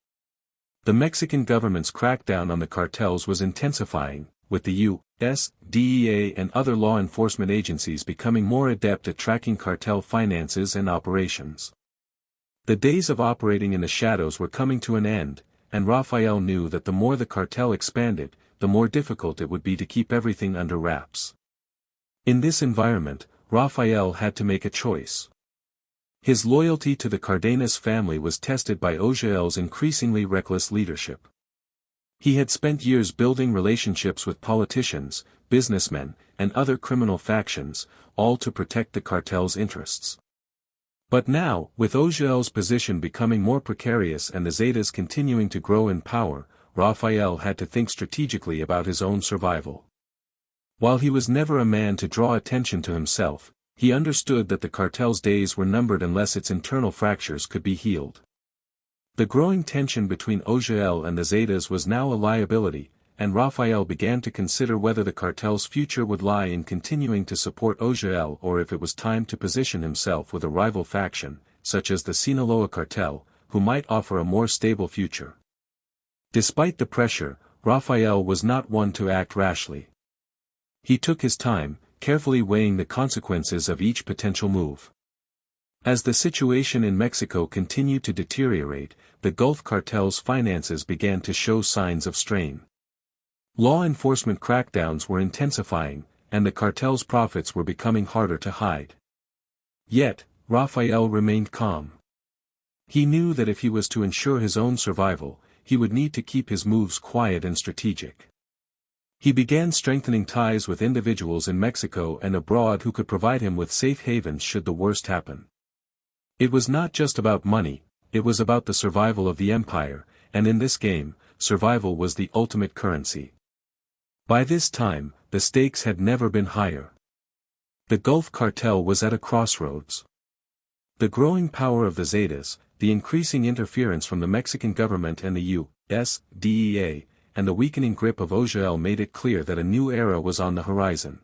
The Mexican government's crackdown on the cartels was intensifying, with the U.S., DEA and other law enforcement agencies becoming more adept at tracking cartel finances and operations. The days of operating in the shadows were coming to an end, and Rafael knew that the more the cartel expanded, the more difficult it would be to keep everything under wraps. In this environment, Rafael had to make a choice. His loyalty to the Cardenas family was tested by Ojael's increasingly reckless leadership. He had spent years building relationships with politicians, businessmen, and other criminal factions, all to protect the cartel's interests. But now, with Ojael's position becoming more precarious and the Zetas continuing to grow in power, Rafael had to think strategically about his own survival. While he was never a man to draw attention to himself, he understood that the cartel's days were numbered unless its internal fractures could be healed. The growing tension between Ojael and the Zetas was now a liability, and Rafael began to consider whether the cartel's future would lie in continuing to support Ojael or if it was time to position himself with a rival faction, such as the Sinaloa cartel, who might offer a more stable future. Despite the pressure, Rafael was not one to act rashly. He took his time, carefully weighing the consequences of each potential move. As the situation in Mexico continued to deteriorate, the Gulf cartel's finances began to show signs of strain. Law enforcement crackdowns were intensifying, and the cartel's profits were becoming harder to hide. Yet, Rafael remained calm. He knew that if he was to ensure his own survival, he would need to keep his moves quiet and strategic. He began strengthening ties with individuals in Mexico and abroad who could provide him with safe havens should the worst happen. It was not just about money, it was about the survival of the empire, and in this game, survival was the ultimate currency. By this time, the stakes had never been higher. The Gulf cartel was at a crossroads. The growing power of the Zetas, the increasing interference from the Mexican government and the U.S. DEA, and the weakening grip of Ojael made it clear that a new era was on the horizon.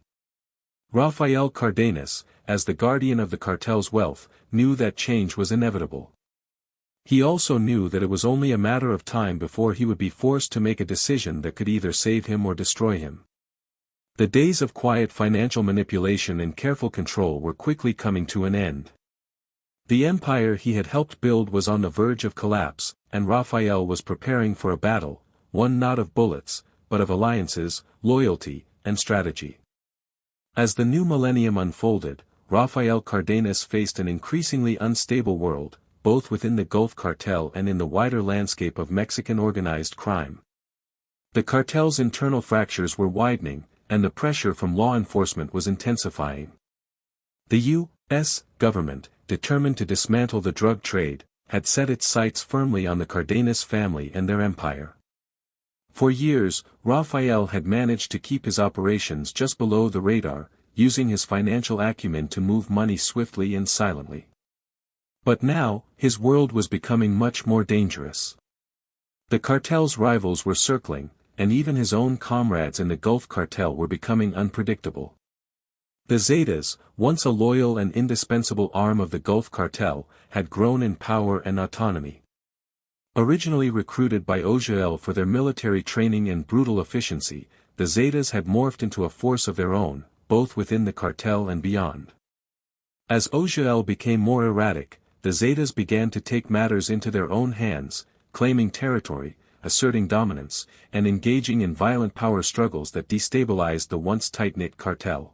Rafael Cardenas, as the guardian of the cartel's wealth, knew that change was inevitable. He also knew that it was only a matter of time before he would be forced to make a decision that could either save him or destroy him. The days of quiet financial manipulation and careful control were quickly coming to an end. The empire he had helped build was on the verge of collapse, and Rafael was preparing for a battle, one not of bullets, but of alliances, loyalty, and strategy. As the new millennium unfolded, Rafael Cardenas faced an increasingly unstable world, both within the Gulf cartel and in the wider landscape of Mexican organized crime. The cartel's internal fractures were widening, and the pressure from law enforcement was intensifying. The U.S. government, determined to dismantle the drug trade, had set its sights firmly on the Cardenas family and their empire. For years, Rafael had managed to keep his operations just below the radar, using his financial acumen to move money swiftly and silently. But now, his world was becoming much more dangerous. The cartel's rivals were circling, and even his own comrades in the Gulf cartel were becoming unpredictable. The Zetas, once a loyal and indispensable arm of the Gulf cartel, had grown in power and autonomy. Originally recruited by Ojael for their military training and brutal efficiency, the Zetas had morphed into a force of their own, both within the cartel and beyond. As Ojael became more erratic, the Zetas began to take matters into their own hands, claiming territory, asserting dominance, and engaging in violent power struggles that destabilized the once tight-knit cartel.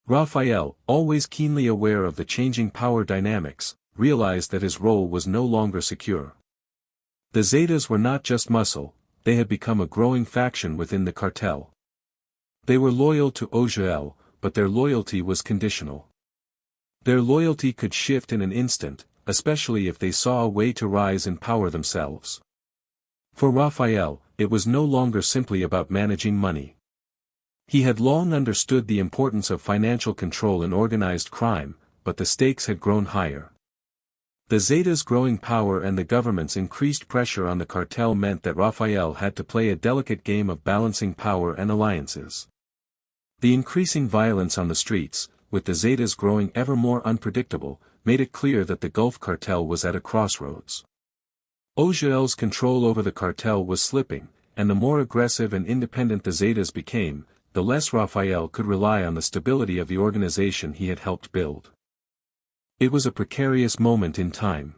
Rafael, always keenly aware of the changing power dynamics, realized that his role was no longer secure. The Zetas were not just muscle, they had become a growing faction within the cartel. They were loyal to Ojael, but their loyalty was conditional. Their loyalty could shift in an instant, especially if they saw a way to rise in power themselves. For Rafael, it was no longer simply about managing money. He had long understood the importance of financial control in organized crime, but the stakes had grown higher. The Zetas' growing power and the government's increased pressure on the cartel meant that Rafael had to play a delicate game of balancing power and alliances. The increasing violence on the streets, with the Zetas growing ever more unpredictable, made it clear that the Gulf cartel was at a crossroads. Ojael's control over the cartel was slipping, and the more aggressive and independent the Zetas became, the less Rafael could rely on the stability of the organization he had helped build. It was a precarious moment in time.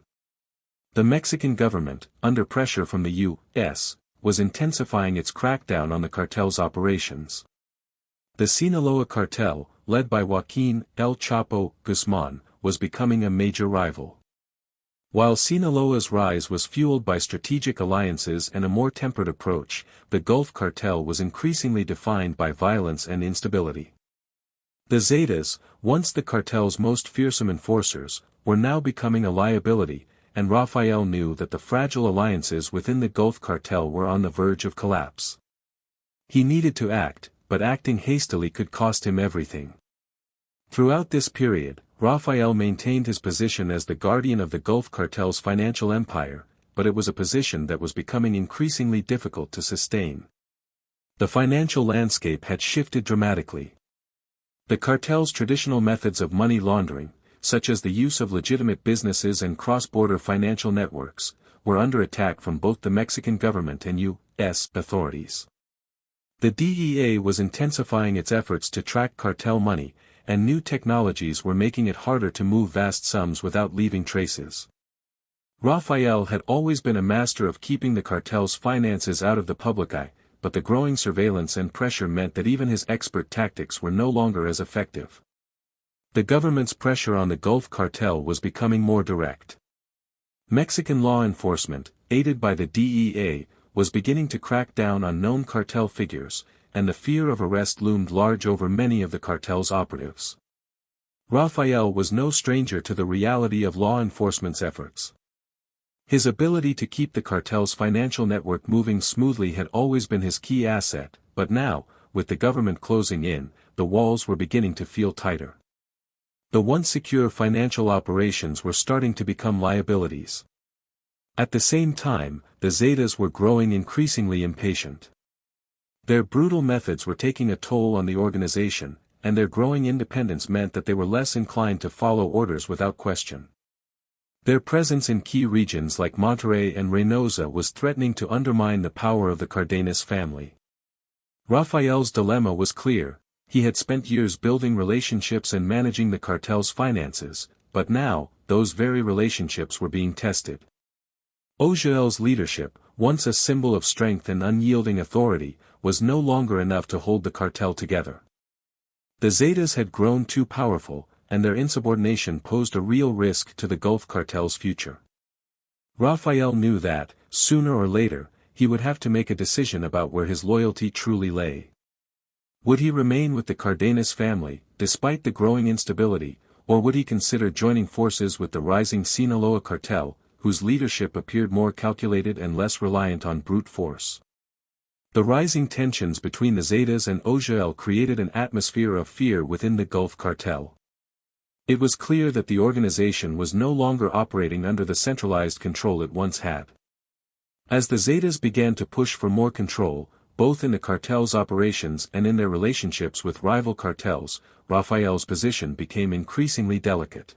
The Mexican government, under pressure from the U.S., was intensifying its crackdown on the cartel's operations. The Sinaloa cartel, led by Joaquin El Chapo Guzman, was becoming a major rival. While Sinaloa's rise was fueled by strategic alliances and a more tempered approach, the Gulf cartel was increasingly defined by violence and instability. The Zetas, once the cartel's most fearsome enforcers, were now becoming a liability, and Rafael knew that the fragile alliances within the Gulf cartel were on the verge of collapse. He needed to act, but acting hastily could cost him everything. Throughout this period, Rafael maintained his position as the guardian of the Gulf cartel's financial empire, but it was a position that was becoming increasingly difficult to sustain. The financial landscape had shifted dramatically. The cartel's traditional methods of money laundering, such as the use of legitimate businesses and cross-border financial networks, were under attack from both the Mexican government and U.S. authorities. The DEA was intensifying its efforts to track cartel money, and new technologies were making it harder to move vast sums without leaving traces. Rafael had always been a master of keeping the cartel's finances out of the public eye, but the growing surveillance and pressure meant that even his expert tactics were no longer as effective. The government's pressure on the Gulf cartel was becoming more direct. Mexican law enforcement, aided by the DEA, was beginning to crack down on known cartel figures, and the fear of arrest loomed large over many of the cartel's operatives. Rafael was no stranger to the reality of law enforcement's efforts. His ability to keep the cartel's financial network moving smoothly had always been his key asset, but now, with the government closing in, the walls were beginning to feel tighter. The once secure financial operations were starting to become liabilities. At the same time, the Zetas were growing increasingly impatient. Their brutal methods were taking a toll on the organization, and their growing independence meant that they were less inclined to follow orders without question. Their presence in key regions like Monterrey and Reynosa was threatening to undermine the power of the Cardenas family. Rafael's dilemma was clear: he had spent years building relationships and managing the cartel's finances, but now, those very relationships were being tested. Ojael's leadership, once a symbol of strength and unyielding authority, was no longer enough to hold the cartel together. The Zetas had grown too powerful, and their insubordination posed a real risk to the Gulf cartel's future. Rafael knew that, sooner or later, he would have to make a decision about where his loyalty truly lay. Would he remain with the Cardenas family, despite the growing instability, or would he consider joining forces with the rising Sinaloa cartel, whose leadership appeared more calculated and less reliant on brute force? The rising tensions between the Zetas and Ojael created an atmosphere of fear within the Gulf cartel. It was clear that the organization was no longer operating under the centralized control it once had. As the Zetas began to push for more control, both in the cartel's operations and in their relationships with rival cartels, Rafael's position became increasingly delicate.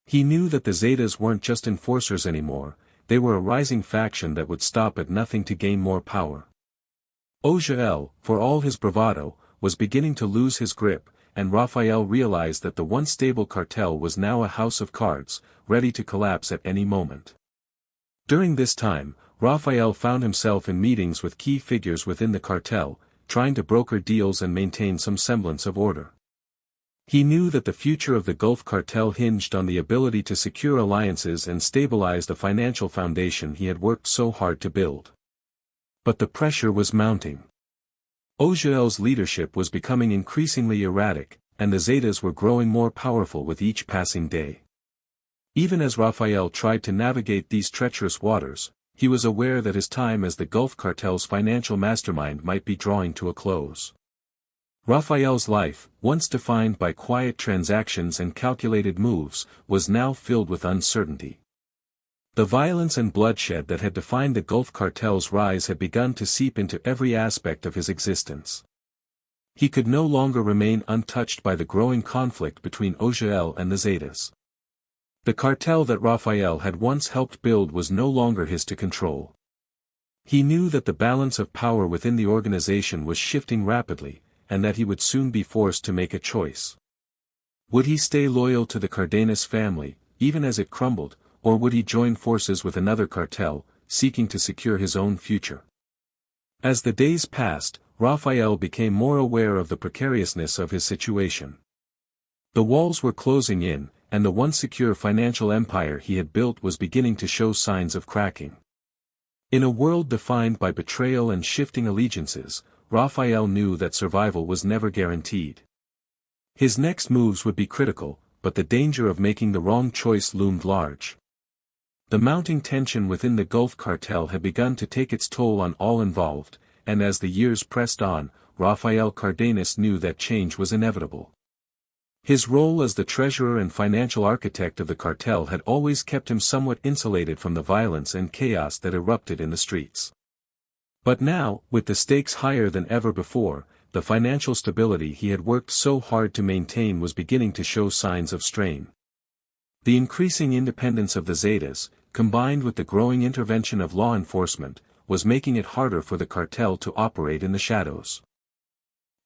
He knew that the Zetas weren't just enforcers anymore, they were a rising faction that would stop at nothing to gain more power. Ojael, for all his bravado, was beginning to lose his grip, and Rafael realized that the once stable cartel was now a house of cards, ready to collapse at any moment. During this time, Rafael found himself in meetings with key figures within the cartel, trying to broker deals and maintain some semblance of order. He knew that the future of the Gulf cartel hinged on the ability to secure alliances and stabilize the financial foundation he had worked so hard to build. But the pressure was mounting. Ojael's leadership was becoming increasingly erratic, and the Zetas were growing more powerful with each passing day. Even as Rafael tried to navigate these treacherous waters, he was aware that his time as the Gulf cartel's financial mastermind might be drawing to a close. Rafael's life, once defined by quiet transactions and calculated moves, was now filled with uncertainty. The violence and bloodshed that had defined the Gulf cartel's rise had begun to seep into every aspect of his existence. He could no longer remain untouched by the growing conflict between Ojael and the Zetas. The cartel that Rafael had once helped build was no longer his to control. He knew that the balance of power within the organization was shifting rapidly, and that he would soon be forced to make a choice. Would he stay loyal to the Cardenas family, even as it crumbled, or would he join forces with another cartel, seeking to secure his own future? As the days passed, Rafael became more aware of the precariousness of his situation. The walls were closing in, and the once secure financial empire he had built was beginning to show signs of cracking. In a world defined by betrayal and shifting allegiances, Rafael knew that survival was never guaranteed. His next moves would be critical, but the danger of making the wrong choice loomed large. The mounting tension within the Gulf cartel had begun to take its toll on all involved, and as the years pressed on, Rafael Cardenas knew that change was inevitable. His role as the treasurer and financial architect of the cartel had always kept him somewhat insulated from the violence and chaos that erupted in the streets. But now, with the stakes higher than ever before, the financial stability he had worked so hard to maintain was beginning to show signs of strain. The increasing independence of the Zetas, combined with the growing intervention of law enforcement, was making it harder for the cartel to operate in the shadows.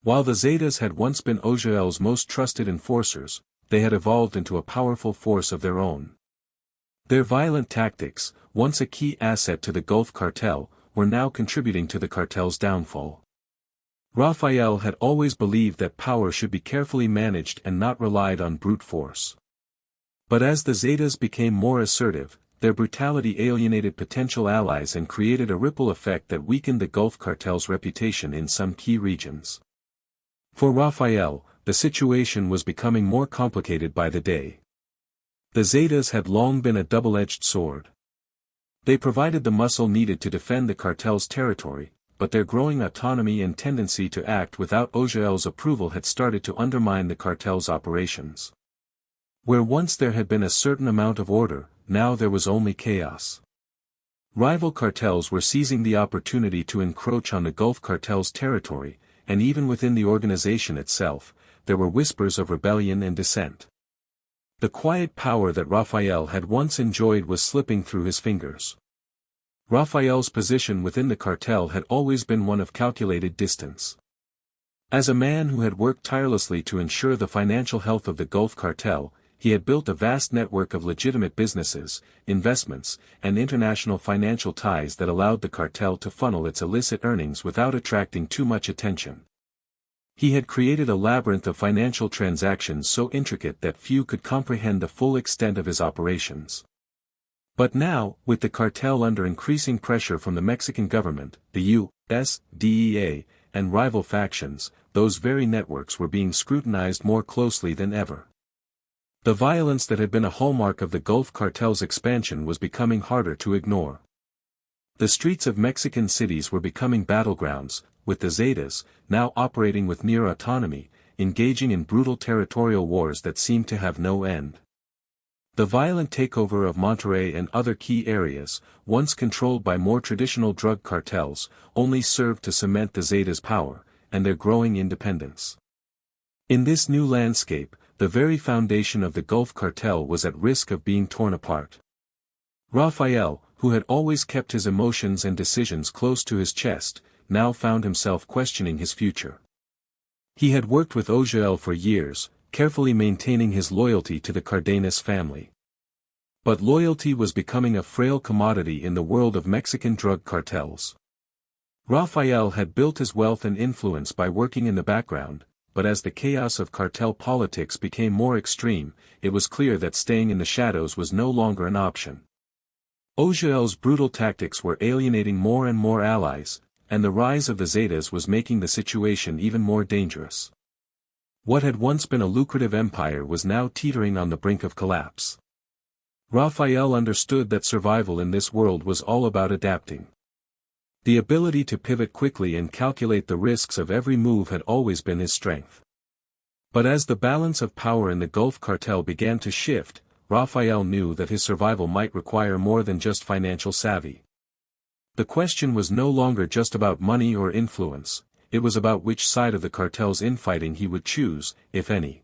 While the Zetas had once been Ojael's most trusted enforcers, they had evolved into a powerful force of their own. Their violent tactics, once a key asset to the Gulf cartel, were now contributing to the cartel's downfall. Rafael had always believed that power should be carefully managed and not relied on brute force. But as the Zetas became more assertive, their brutality alienated potential allies and created a ripple effect that weakened the Gulf cartel's reputation in some key regions. For Rafael, the situation was becoming more complicated by the day. The Zetas had long been a double-edged sword. They provided the muscle needed to defend the cartel's territory, but their growing autonomy and tendency to act without Ojael's approval had started to undermine the cartel's operations. Where once there had been a certain amount of order, now there was only chaos. Rival cartels were seizing the opportunity to encroach on the Gulf cartel's territory, and even within the organization itself, there were whispers of rebellion and dissent. The quiet power that Rafael had once enjoyed was slipping through his fingers. Rafael's position within the cartel had always been one of calculated distance. As a man who had worked tirelessly to ensure the financial health of the Gulf cartel, he had built a vast network of legitimate businesses, investments, and international financial ties that allowed the cartel to funnel its illicit earnings without attracting too much attention. He had created a labyrinth of financial transactions so intricate that few could comprehend the full extent of his operations. But now, with the cartel under increasing pressure from the Mexican government, the U.S., DEA, and rival factions, those very networks were being scrutinized more closely than ever. The violence that had been a hallmark of the Gulf Cartel's expansion was becoming harder to ignore. The streets of Mexican cities were becoming battlegrounds, with the Zetas, now operating with near autonomy, engaging in brutal territorial wars that seemed to have no end. The violent takeover of Monterrey and other key areas, once controlled by more traditional drug cartels, only served to cement the Zetas' power, and their growing independence. In this new landscape, the very foundation of the Gulf Cartel was at risk of being torn apart. Rafael, who had always kept his emotions and decisions close to his chest, now found himself questioning his future. He had worked with Ojael for years, carefully maintaining his loyalty to the Cardenas family. But loyalty was becoming a frail commodity in the world of Mexican drug cartels. Rafael had built his wealth and influence by working in the background, but as the chaos of cartel politics became more extreme, it was clear that staying in the shadows was no longer an option. Ojael's brutal tactics were alienating more and more allies, and the rise of the Zetas was making the situation even more dangerous. What had once been a lucrative empire was now teetering on the brink of collapse. Rafael understood that survival in this world was all about adapting. The ability to pivot quickly and calculate the risks of every move had always been his strength. But as the balance of power in the Gulf Cartel began to shift, Rafael knew that his survival might require more than just financial savvy. The question was no longer just about money or influence, it was about which side of the cartel's infighting he would choose, if any.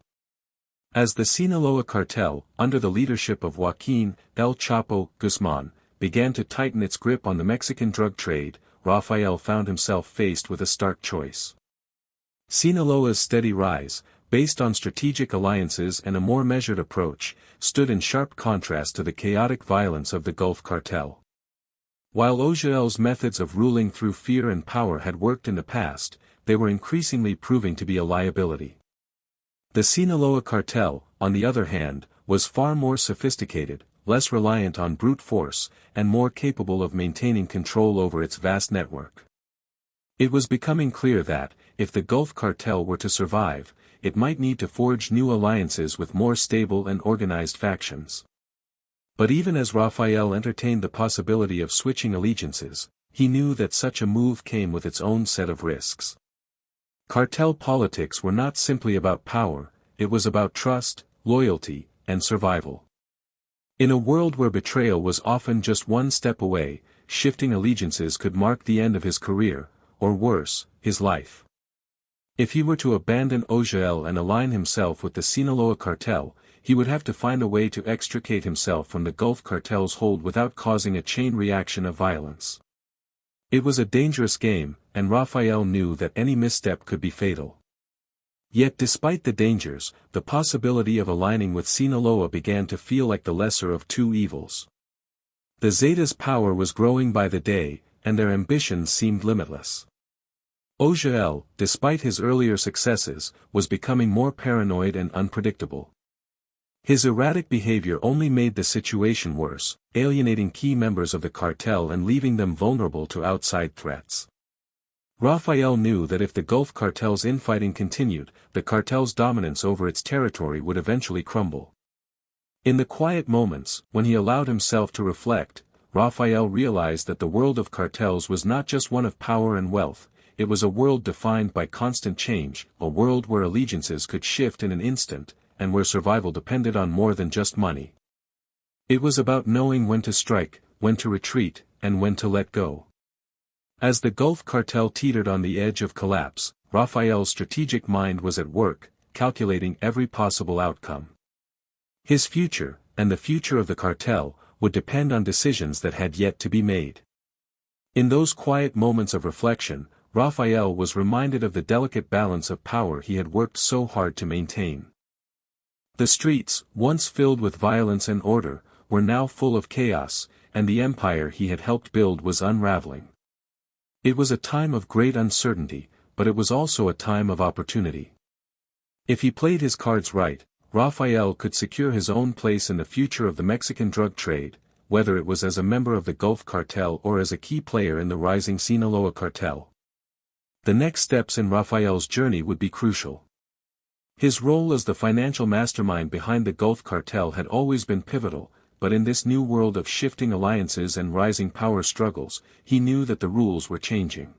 As the Sinaloa cartel, under the leadership of Joaquin El Chapo Guzman, began to tighten its grip on the Mexican drug trade, Rafael found himself faced with a stark choice. Sinaloa's steady rise, based on strategic alliances and a more measured approach, stood in sharp contrast to the chaotic violence of the Gulf Cartel. While Ojael's methods of ruling through fear and power had worked in the past, they were increasingly proving to be a liability. The Sinaloa cartel, on the other hand, was far more sophisticated, less reliant on brute force, and more capable of maintaining control over its vast network. It was becoming clear that, if the Gulf Cartel were to survive, it might need to forge new alliances with more stable and organized factions. But even as Rafael entertained the possibility of switching allegiances, he knew that such a move came with its own set of risks. Cartel politics were not simply about power, it was about trust, loyalty, and survival. In a world where betrayal was often just one step away, shifting allegiances could mark the end of his career, or worse, his life. If he were to abandon Ojael and align himself with the Sinaloa cartel, he would have to find a way to extricate himself from the Gulf Cartel's hold without causing a chain reaction of violence. It was a dangerous game, and Rafael knew that any misstep could be fatal. Yet despite the dangers, the possibility of aligning with Sinaloa began to feel like the lesser of two evils. The Zetas' power was growing by the day, and their ambitions seemed limitless. Ojael, despite his earlier successes, was becoming more paranoid and unpredictable. His erratic behavior only made the situation worse, alienating key members of the cartel and leaving them vulnerable to outside threats. Rafael knew that if the Gulf Cartel's infighting continued, the cartel's dominance over its territory would eventually crumble. In the quiet moments, when he allowed himself to reflect, Rafael realized that the world of cartels was not just one of power and wealth, it was a world defined by constant change, a world where allegiances could shift in an instant, and where survival depended on more than just money. It was about knowing when to strike, when to retreat, and when to let go. As the Gulf Cartel teetered on the edge of collapse, Rafael's strategic mind was at work, calculating every possible outcome. His future, and the future of the cartel, would depend on decisions that had yet to be made. In those quiet moments of reflection, Rafael was reminded of the delicate balance of power he had worked so hard to maintain. The streets, once filled with violence and order, were now full of chaos, and the empire he had helped build was unraveling. It was a time of great uncertainty, but it was also a time of opportunity. If he played his cards right, Rafael could secure his own place in the future of the Mexican drug trade, whether it was as a member of the Gulf Cartel or as a key player in the rising Sinaloa cartel. The next steps in Rafael's journey would be crucial. His role as the financial mastermind behind the Gulf Cartel had always been pivotal, but in this new world of shifting alliances and rising power struggles, he knew that the rules were changing.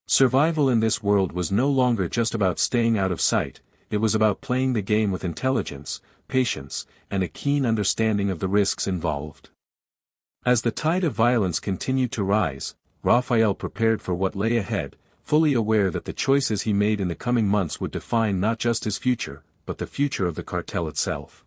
Survival in this world was no longer just about staying out of sight, it was about playing the game with intelligence, patience, and a keen understanding of the risks involved. As the tide of violence continued to rise, Rafael prepared for what lay ahead, fully aware that the choices he made in the coming months would define not just his future, but the future of the cartel itself.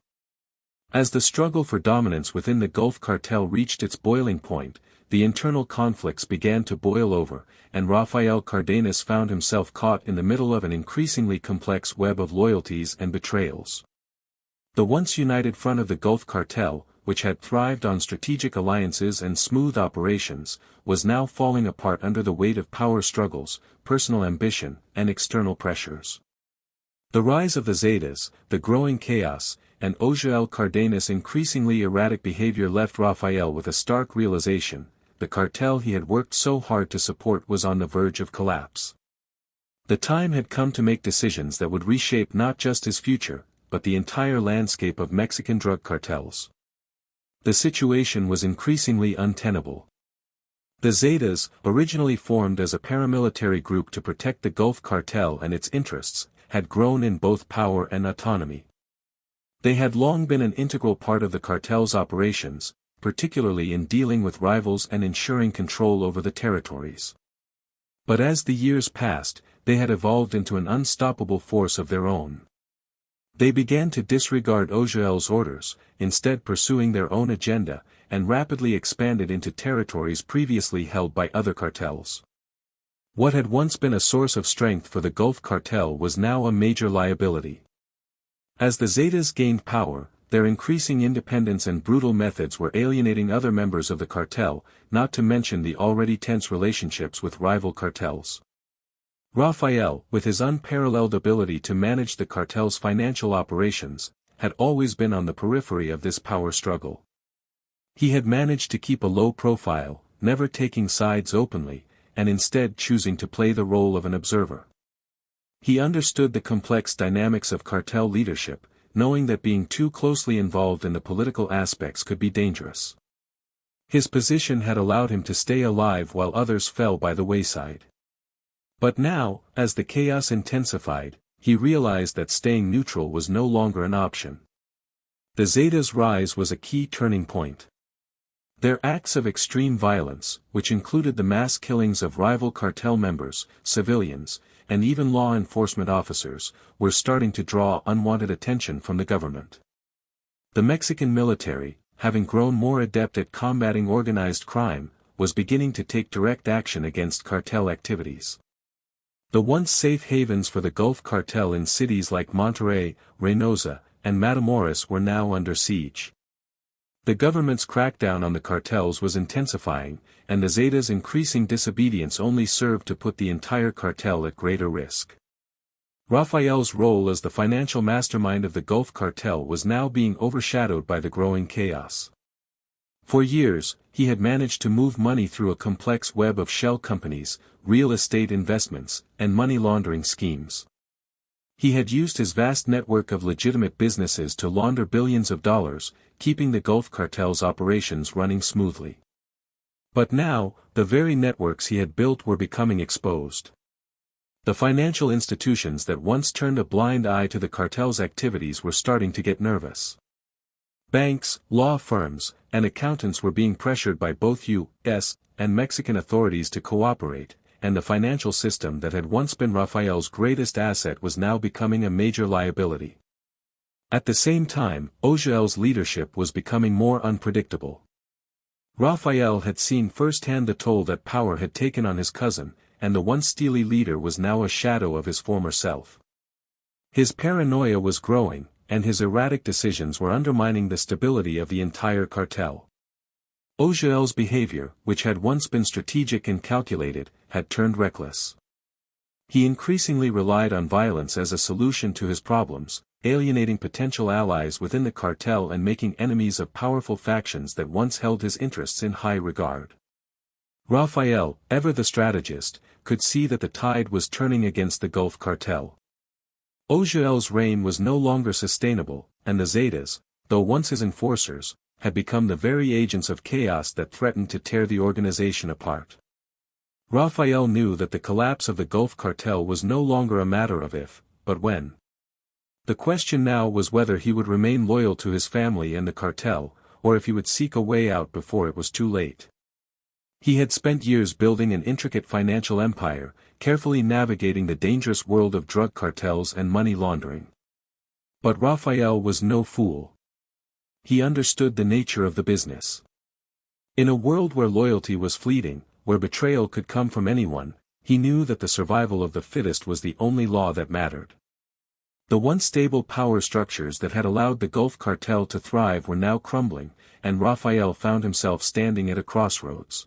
As the struggle for dominance within the Gulf Cartel reached its boiling point, the internal conflicts began to boil over, and Rafael Cardenas found himself caught in the middle of an increasingly complex web of loyalties and betrayals. The once united front of the Gulf Cartel, which had thrived on strategic alliances and smooth operations, was now falling apart under the weight of power struggles, personal ambition, and external pressures. The rise of the Zetas, the growing chaos, and Rafael Cardenas' increasingly erratic behavior left Rafael with a stark realization: the cartel he had worked so hard to support was on the verge of collapse. The time had come to make decisions that would reshape not just his future, but the entire landscape of Mexican drug cartels. The situation was increasingly untenable. The Zetas, originally formed as a paramilitary group to protect the Gulf Cartel and its interests, had grown in both power and autonomy. They had long been an integral part of the cartel's operations, particularly in dealing with rivals and ensuring control over the territories. But as the years passed, they had evolved into an unstoppable force of their own. They began to disregard Rafael's orders, instead pursuing their own agenda, and rapidly expanded into territories previously held by other cartels. What had once been a source of strength for the Gulf Cartel was now a major liability. As the Zetas gained power, their increasing independence and brutal methods were alienating other members of the cartel, not to mention the already tense relationships with rival cartels. Rafael, with his unparalleled ability to manage the cartel's financial operations, had always been on the periphery of this power struggle. He had managed to keep a low profile, never taking sides openly, and instead choosing to play the role of an observer. He understood the complex dynamics of cartel leadership, knowing that being too closely involved in the political aspects could be dangerous. His position had allowed him to stay alive while others fell by the wayside. But now, as the chaos intensified, he realized that staying neutral was no longer an option. The Zetas' rise was a key turning point. Their acts of extreme violence, which included the mass killings of rival cartel members, civilians, and even law enforcement officers, were starting to draw unwanted attention from the government. The Mexican military, having grown more adept at combating organized crime, was beginning to take direct action against cartel activities. The once safe havens for the Gulf Cartel in cities like Monterrey, Reynosa, and Matamoros were now under siege. The government's crackdown on the cartels was intensifying, and the Zetas' increasing disobedience only served to put the entire cartel at greater risk. Rafael's role as the financial mastermind of the Gulf Cartel was now being overshadowed by the growing chaos. For years, he had managed to move money through a complex web of shell companies, real estate investments, and money laundering schemes. He had used his vast network of legitimate businesses to launder billions of dollars, keeping the Gulf Cartel's operations running smoothly. But now, the very networks he had built were becoming exposed. The financial institutions that once turned a blind eye to the cartel's activities were starting to get nervous. Banks, law firms, and accountants were being pressured by both U.S. and Mexican authorities to cooperate, and the financial system that had once been Rafael's greatest asset was now becoming a major liability. At the same time, Rafael's leadership was becoming more unpredictable. Rafael had seen firsthand the toll that power had taken on his cousin, and the once steely leader was now a shadow of his former self. His paranoia was growing, and his erratic decisions were undermining the stability of the entire cartel. Rafael's behavior, which had once been strategic and calculated, had turned reckless. He increasingly relied on violence as a solution to his problems, alienating potential allies within the cartel and making enemies of powerful factions that once held his interests in high regard. Rafael, ever the strategist, could see that the tide was turning against the Gulf Cartel. Ogiel's reign was no longer sustainable, and the Zetas, though once his enforcers, had become the very agents of chaos that threatened to tear the organization apart. Rafael knew that the collapse of the Gulf Cartel was no longer a matter of if, but when. The question now was whether he would remain loyal to his family and the cartel, or if he would seek a way out before it was too late. He had spent years building an intricate financial empire, carefully navigating the dangerous world of drug cartels and money laundering. But Rafael was no fool. He understood the nature of the business. In a world where loyalty was fleeting, where betrayal could come from anyone, he knew that the survival of the fittest was the only law that mattered. The once stable power structures that had allowed the Gulf Cartel to thrive were now crumbling, and Rafael found himself standing at a crossroads.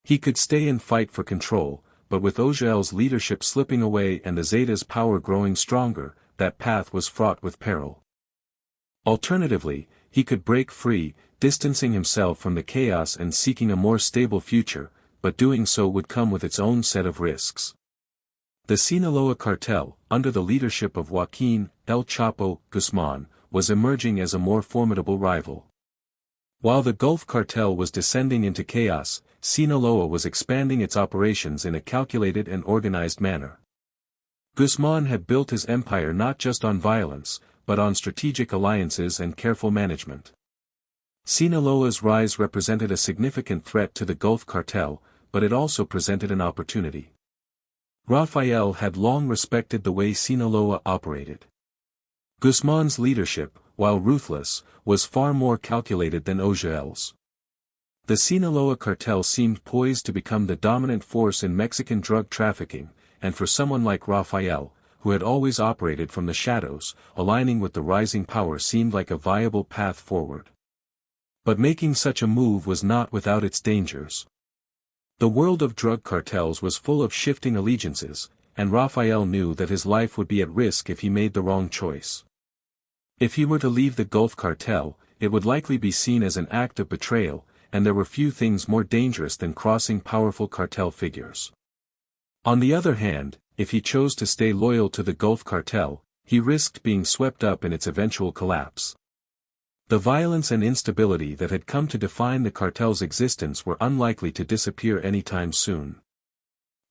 He could stay and fight for control, but with Ogiel's leadership slipping away and the Zetas' power growing stronger, that path was fraught with peril. Alternatively, he could break free, distancing himself from the chaos and seeking a more stable future, but doing so would come with its own set of risks. The Sinaloa cartel, under the leadership of Joaquin El Chapo Guzman, was emerging as a more formidable rival. While the Gulf cartel was descending into chaos, Sinaloa was expanding its operations in a calculated and organized manner. Guzman had built his empire not just on violence, but on strategic alliances and careful management. Sinaloa's rise represented a significant threat to the Gulf cartel, but it also presented an opportunity. Rafael had long respected the way Sinaloa operated. Guzman's leadership, while ruthless, was far more calculated than Ogiel's. The Sinaloa cartel seemed poised to become the dominant force in Mexican drug trafficking, and for someone like Rafael, who had always operated from the shadows, aligning with the rising power seemed like a viable path forward. But making such a move was not without its dangers. The world of drug cartels was full of shifting allegiances, and Rafael knew that his life would be at risk if he made the wrong choice. If he were to leave the Gulf cartel, it would likely be seen as an act of betrayal, and there were few things more dangerous than crossing powerful cartel figures. On the other hand, if he chose to stay loyal to the Gulf cartel, he risked being swept up in its eventual collapse. The violence and instability that had come to define the cartel's existence were unlikely to disappear anytime soon.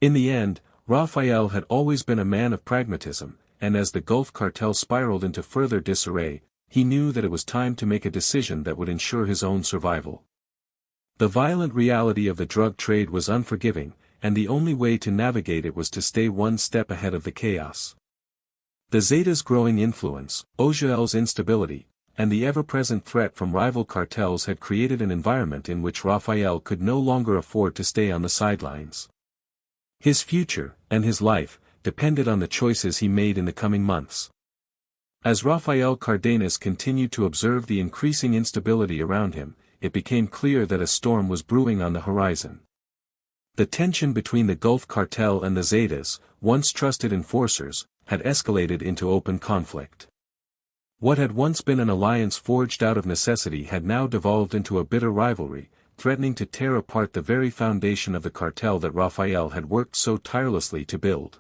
In the end, Rafael had always been a man of pragmatism, and as the Gulf cartel spiraled into further disarray, he knew that it was time to make a decision that would ensure his own survival. The violent reality of the drug trade was unforgiving, and the only way to navigate it was to stay one step ahead of the chaos. The Zetas' growing influence, Ogiel's instability, and the ever-present threat from rival cartels had created an environment in which Rafael could no longer afford to stay on the sidelines. His future, and his life, depended on the choices he made in the coming months. As Rafael Cardenas continued to observe the increasing instability around him, it became clear that a storm was brewing on the horizon. The tension between the Gulf cartel and the Zetas, once trusted enforcers, had escalated into open conflict. What had once been an alliance forged out of necessity had now devolved into a bitter rivalry, threatening to tear apart the very foundation of the cartel that Rafael had worked so tirelessly to build.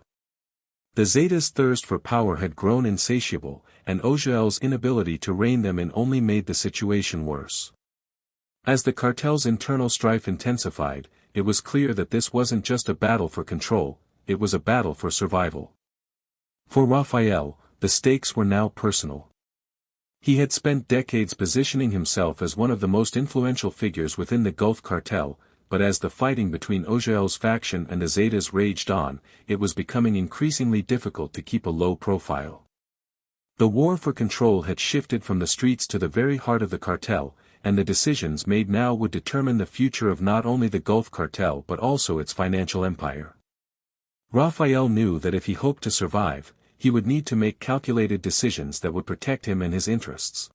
The Zetas' thirst for power had grown insatiable, and Ogiel's inability to rein them in only made the situation worse. As the cartel's internal strife intensified, it was clear that this wasn't just a battle for control, it was a battle for survival. For Rafael, the stakes were now personal. He had spent decades positioning himself as one of the most influential figures within the Gulf cartel, but as the fighting between Ogiel's faction and the Zetas raged on, it was becoming increasingly difficult to keep a low profile. The war for control had shifted from the streets to the very heart of the cartel, and the decisions made now would determine the future of not only the Gulf cartel but also its financial empire. Rafael knew that if he hoped to survive, he would need to make calculated decisions that would protect him and his interests.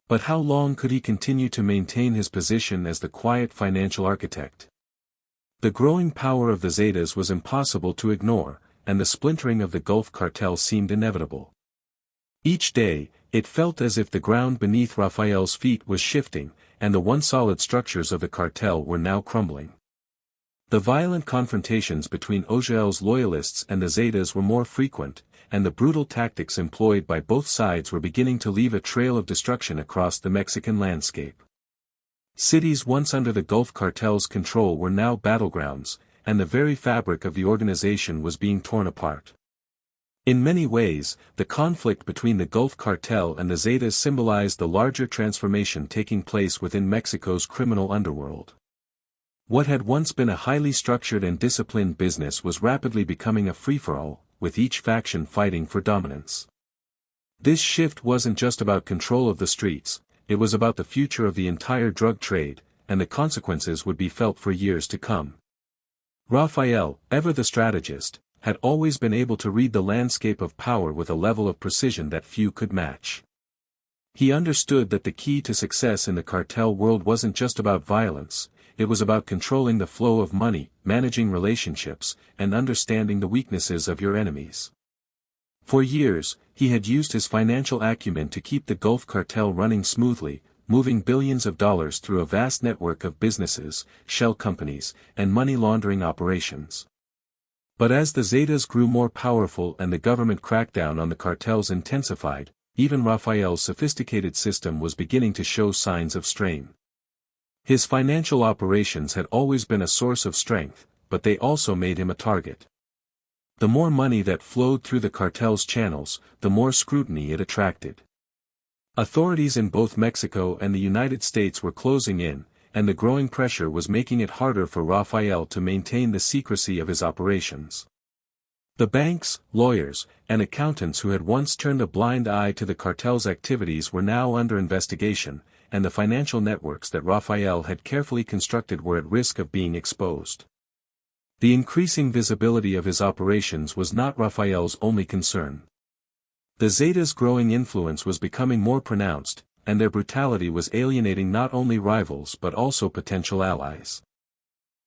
But how long could he continue to maintain his position as the quiet financial architect? The growing power of the Zetas was impossible to ignore, and the splintering of the Gulf cartel seemed inevitable. Each day, it felt as if the ground beneath Rafael's feet was shifting, and the once solid structures of the cartel were now crumbling. The violent confrontations between OGL's loyalists and the Zetas were more frequent, and the brutal tactics employed by both sides were beginning to leave a trail of destruction across the Mexican landscape. Cities once under the Gulf Cartel's control were now battlegrounds, and the very fabric of the organization was being torn apart. In many ways, the conflict between the Gulf Cartel and the Zetas symbolized the larger transformation taking place within Mexico's criminal underworld. What had once been a highly structured and disciplined business was rapidly becoming a free-for-all, with each faction fighting for dominance. This shift wasn't just about control of the streets, it was about the future of the entire drug trade, and the consequences would be felt for years to come. Rafael, ever the strategist, had always been able to read the landscape of power with a level of precision that few could match. He understood that the key to success in the cartel world wasn't just about violence, it was about controlling the flow of money, managing relationships, and understanding the weaknesses of your enemies. For years, he had used his financial acumen to keep the Gulf Cartel running smoothly, moving billions of dollars through a vast network of businesses, shell companies, and money laundering operations. But as the Zetas grew more powerful and the government crackdown on the cartels intensified, even Rafael's sophisticated system was beginning to show signs of strain. His financial operations had always been a source of strength, but they also made him a target. The more money that flowed through the cartel's channels, the more scrutiny it attracted. Authorities in both Mexico and the United States were closing in, and the growing pressure was making it harder for Rafael to maintain the secrecy of his operations. The banks, lawyers, and accountants who had once turned a blind eye to the cartel's activities were now under investigation, and the financial networks that Rafael had carefully constructed were at risk of being exposed. The increasing visibility of his operations was not Rafael's only concern. The Zetas' growing influence was becoming more pronounced, and their brutality was alienating not only rivals but also potential allies.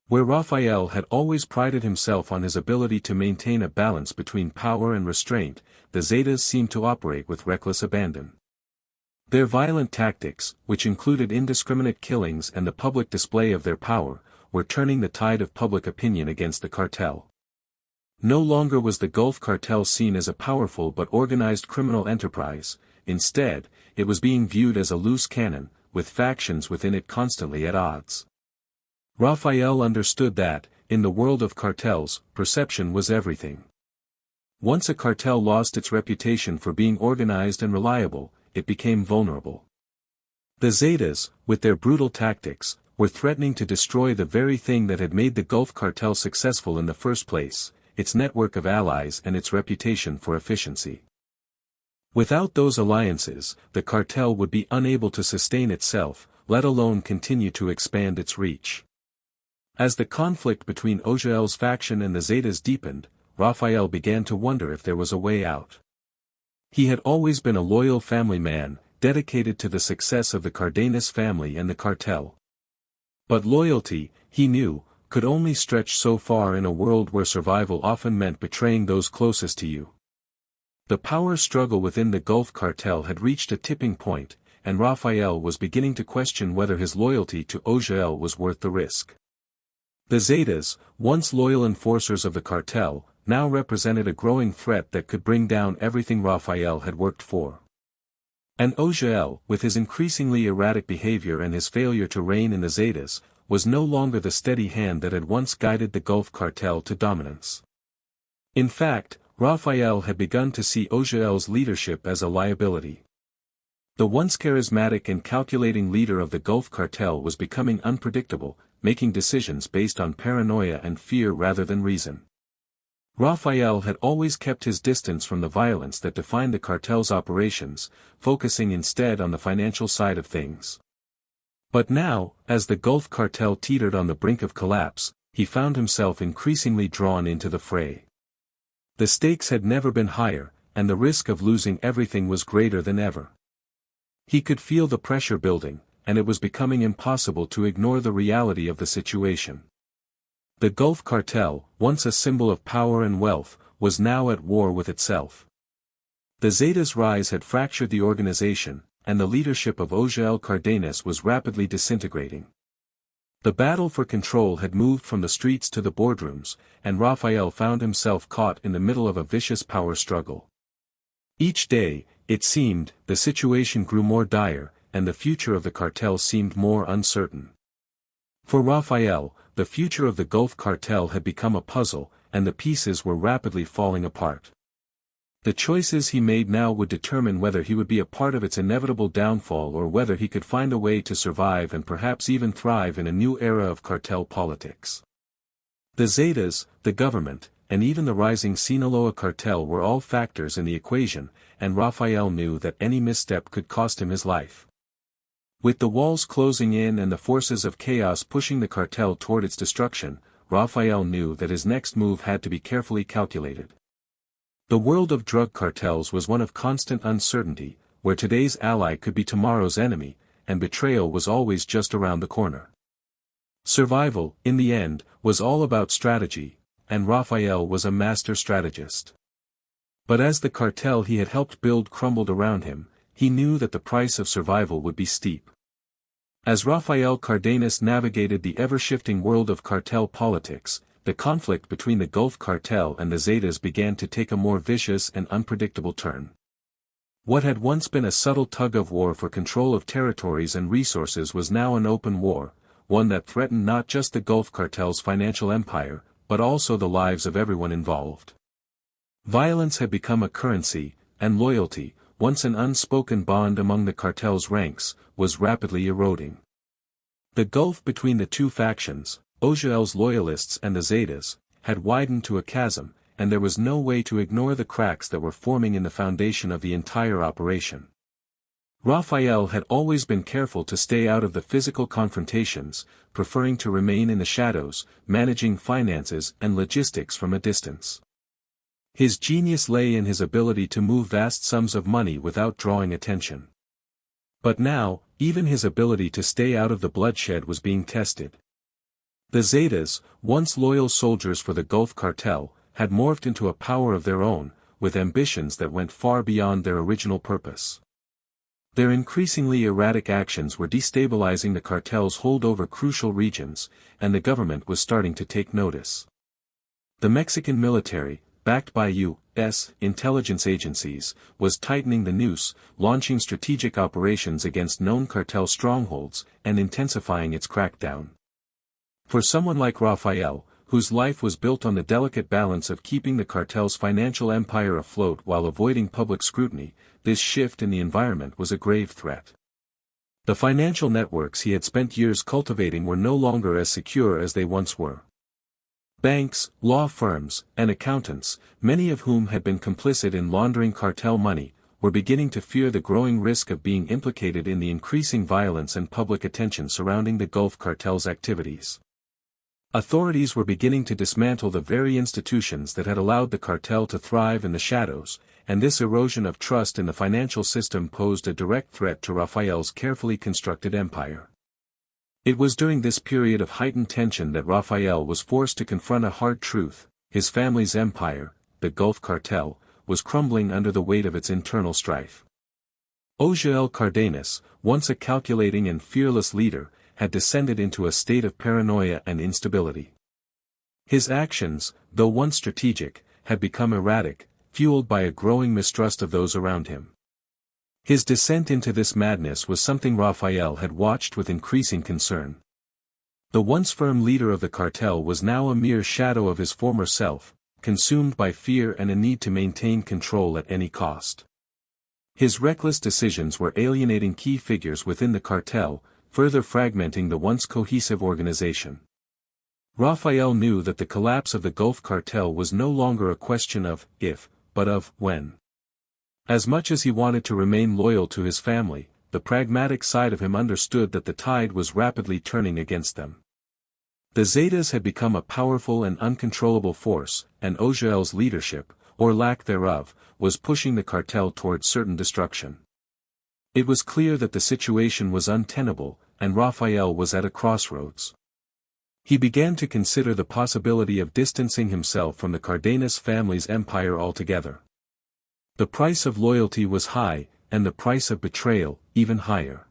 Where Rafael had always prided himself on his ability to maintain a balance between power and restraint, the Zetas seemed to operate with reckless abandon. Their violent tactics, which included indiscriminate killings and the public display of their power, were turning the tide of public opinion against the cartel. No longer was the Gulf Cartel seen as a powerful but organized criminal enterprise, instead, it was being viewed as a loose cannon, with factions within it constantly at odds. Rafael understood that, in the world of cartels, perception was everything. Once a cartel lost its reputation for being organized and reliable, it became vulnerable. The Zetas, with their brutal tactics, were threatening to destroy the very thing that had made the Gulf Cartel successful in the first place, its network of allies and its reputation for efficiency. Without those alliances, the cartel would be unable to sustain itself, let alone continue to expand its reach. As the conflict between OGL's faction and the Zetas deepened, Rafael began to wonder if there was a way out. He had always been a loyal family man, dedicated to the success of the Cardenas family and the cartel. But loyalty, he knew, could only stretch so far in a world where survival often meant betraying those closest to you. The power struggle within the Gulf Cartel had reached a tipping point, and Rafael was beginning to question whether his loyalty to OGL was worth the risk. The Zetas, once loyal enforcers of the cartel, now represented a growing threat that could bring down everything Rafael had worked for. And OGL, with his increasingly erratic behavior and his failure to rein in the Zetas, was no longer the steady hand that had once guided the Gulf Cartel to dominance. In fact, Rafael had begun to see OGL's leadership as a liability. The once charismatic and calculating leader of the Gulf Cartel was becoming unpredictable, making decisions based on paranoia and fear rather than reason. Rafael had always kept his distance from the violence that defined the cartel's operations, focusing instead on the financial side of things. But now, as the Gulf Cartel teetered on the brink of collapse, he found himself increasingly drawn into the fray. The stakes had never been higher, and the risk of losing everything was greater than ever. He could feel the pressure building, and it was becoming impossible to ignore the reality of the situation. The Gulf Cartel, once a symbol of power and wealth, was now at war with itself. The Zetas' rise had fractured the organization, and the leadership of Cardenas was rapidly disintegrating. The battle for control had moved from the streets to the boardrooms, and Rafael found himself caught in the middle of a vicious power struggle. Each day, it seemed, the situation grew more dire, and the future of the cartel seemed more uncertain. For Rafael, the future of the Gulf Cartel had become a puzzle, and the pieces were rapidly falling apart. The choices he made now would determine whether he would be a part of its inevitable downfall or whether he could find a way to survive and perhaps even thrive in a new era of cartel politics. The Zetas, the government, and even the rising Sinaloa cartel were all factors in the equation, and Rafael knew that any misstep could cost him his life. With the walls closing in and the forces of chaos pushing the cartel toward its destruction, Rafael knew that his next move had to be carefully calculated. The world of drug cartels was one of constant uncertainty, where today's ally could be tomorrow's enemy, and betrayal was always just around the corner. Survival, in the end, was all about strategy, and Rafael was a master strategist. But as the cartel he had helped build crumbled around him, he knew that the price of survival would be steep. As Rafael Cardenas navigated the ever-shifting world of cartel politics, the conflict between the Gulf Cartel and the Zetas began to take a more vicious and unpredictable turn. What had once been a subtle tug-of-war for control of territories and resources was now an open war, one that threatened not just the Gulf Cartel's financial empire, but also the lives of everyone involved. Violence had become a currency, and loyalty, once an unspoken bond among the cartel's ranks, was rapidly eroding. The gulf between the two factions, OJL's loyalists and the Zetas, had widened to a chasm, and there was no way to ignore the cracks that were forming in the foundation of the entire operation. Rafael had always been careful to stay out of the physical confrontations, preferring to remain in the shadows, managing finances and logistics from a distance. His genius lay in his ability to move vast sums of money without drawing attention. But now, even his ability to stay out of the bloodshed was being tested. The Zetas, once loyal soldiers for the Gulf Cartel, had morphed into a power of their own, with ambitions that went far beyond their original purpose. Their increasingly erratic actions were destabilizing the cartel's hold over crucial regions, and the government was starting to take notice. The Mexican military, backed by U.S. intelligence agencies, was tightening the noose, launching strategic operations against known cartel strongholds, and intensifying its crackdown. For someone like Rafael, whose life was built on the delicate balance of keeping the cartel's financial empire afloat while avoiding public scrutiny, this shift in the environment was a grave threat. The financial networks he had spent years cultivating were no longer as secure as they once were. Banks, law firms, and accountants, many of whom had been complicit in laundering cartel money, were beginning to fear the growing risk of being implicated in the increasing violence and public attention surrounding the Gulf Cartel's activities. Authorities were beginning to dismantle the very institutions that had allowed the cartel to thrive in the shadows, and this erosion of trust in the financial system posed a direct threat to Rafael's carefully constructed empire. It was during this period of heightened tension that Rafael was forced to confront a hard truth: his family's empire, the Gulf Cartel, was crumbling under the weight of its internal strife. Cardenas, once a calculating and fearless leader, had descended into a state of paranoia and instability. His actions, though once strategic, had become erratic, fueled by a growing mistrust of those around him. His descent into this madness was something Rafael had watched with increasing concern. The once firm leader of the cartel was now a mere shadow of his former self, consumed by fear and a need to maintain control at any cost. His reckless decisions were alienating key figures within the cartel, further fragmenting the once cohesive organization. Rafael knew that the collapse of the Gulf Cartel was no longer a question of if, but of when. As much as he wanted to remain loyal to his family, the pragmatic side of him understood that the tide was rapidly turning against them. The Zetas had become a powerful and uncontrollable force, and OJL's leadership, or lack thereof, was pushing the cartel towards certain destruction. It was clear that the situation was untenable, and Rafael was at a crossroads. He began to consider the possibility of distancing himself from the Cardenas family's empire altogether. The price of loyalty was high, and the price of betrayal, even higher.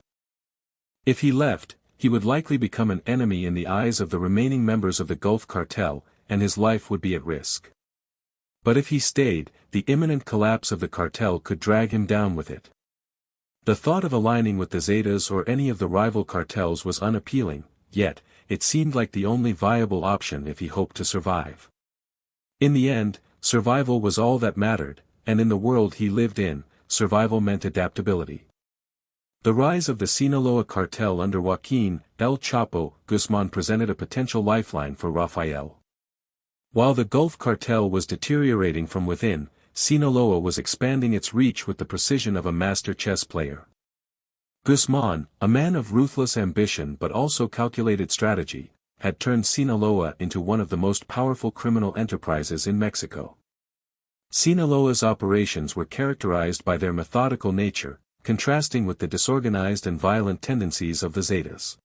If he left, he would likely become an enemy in the eyes of the remaining members of the Gulf Cartel, and his life would be at risk. But if he stayed, the imminent collapse of the cartel could drag him down with it. The thought of aligning with the Zetas or any of the rival cartels was unappealing, yet, it seemed like the only viable option if he hoped to survive. In the end, survival was all that mattered, and in the world he lived in, survival meant adaptability. The rise of the Sinaloa cartel under Joaquin El Chapo Guzman presented a potential lifeline for Rafael. While the Gulf cartel was deteriorating from within, Sinaloa was expanding its reach with the precision of a master chess player. Guzman, a man of ruthless ambition but also calculated strategy, had turned Sinaloa into one of the most powerful criminal enterprises in Mexico. Sinaloa's operations were characterized by their methodical nature, contrasting with the disorganized and violent tendencies of the Zetas.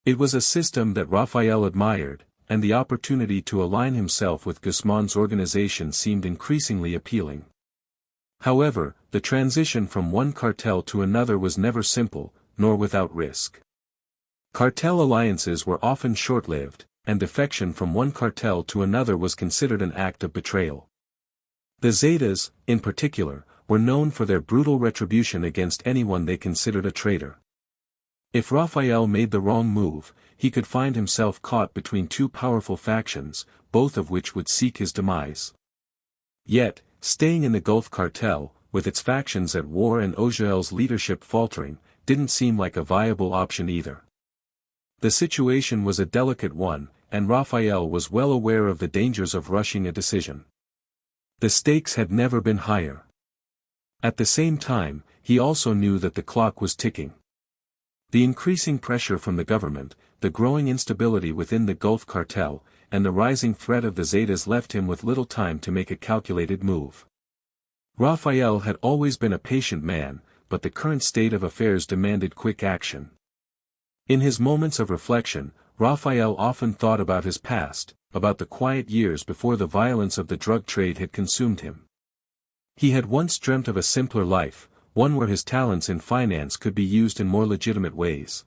It was a system that Rafael admired, and the opportunity to align himself with Guzman's organization seemed increasingly appealing. However, the transition from one cartel to another was never simple, nor without risk. Cartel alliances were often short-lived, and defection from one cartel to another was considered an act of betrayal. The Zetas, in particular, were known for their brutal retribution against anyone they considered a traitor. If Rafael made the wrong move, he could find himself caught between two powerful factions, both of which would seek his demise. Yet, staying in the Gulf cartel, with its factions at war and Ojael's leadership faltering, didn't seem like a viable option either. The situation was a delicate one, and Rafael was well aware of the dangers of rushing a decision. The stakes had never been higher. At the same time, he also knew that the clock was ticking. The increasing pressure from the government, the growing instability within the Gulf cartel, and the rising threat of the Zetas left him with little time to make a calculated move. Rafael had always been a patient man, but the current state of affairs demanded quick action. In his moments of reflection, Rafael often thought about his past, about the quiet years before the violence of the drug trade had consumed him. He had once dreamt of a simpler life, one where his talents in finance could be used in more legitimate ways.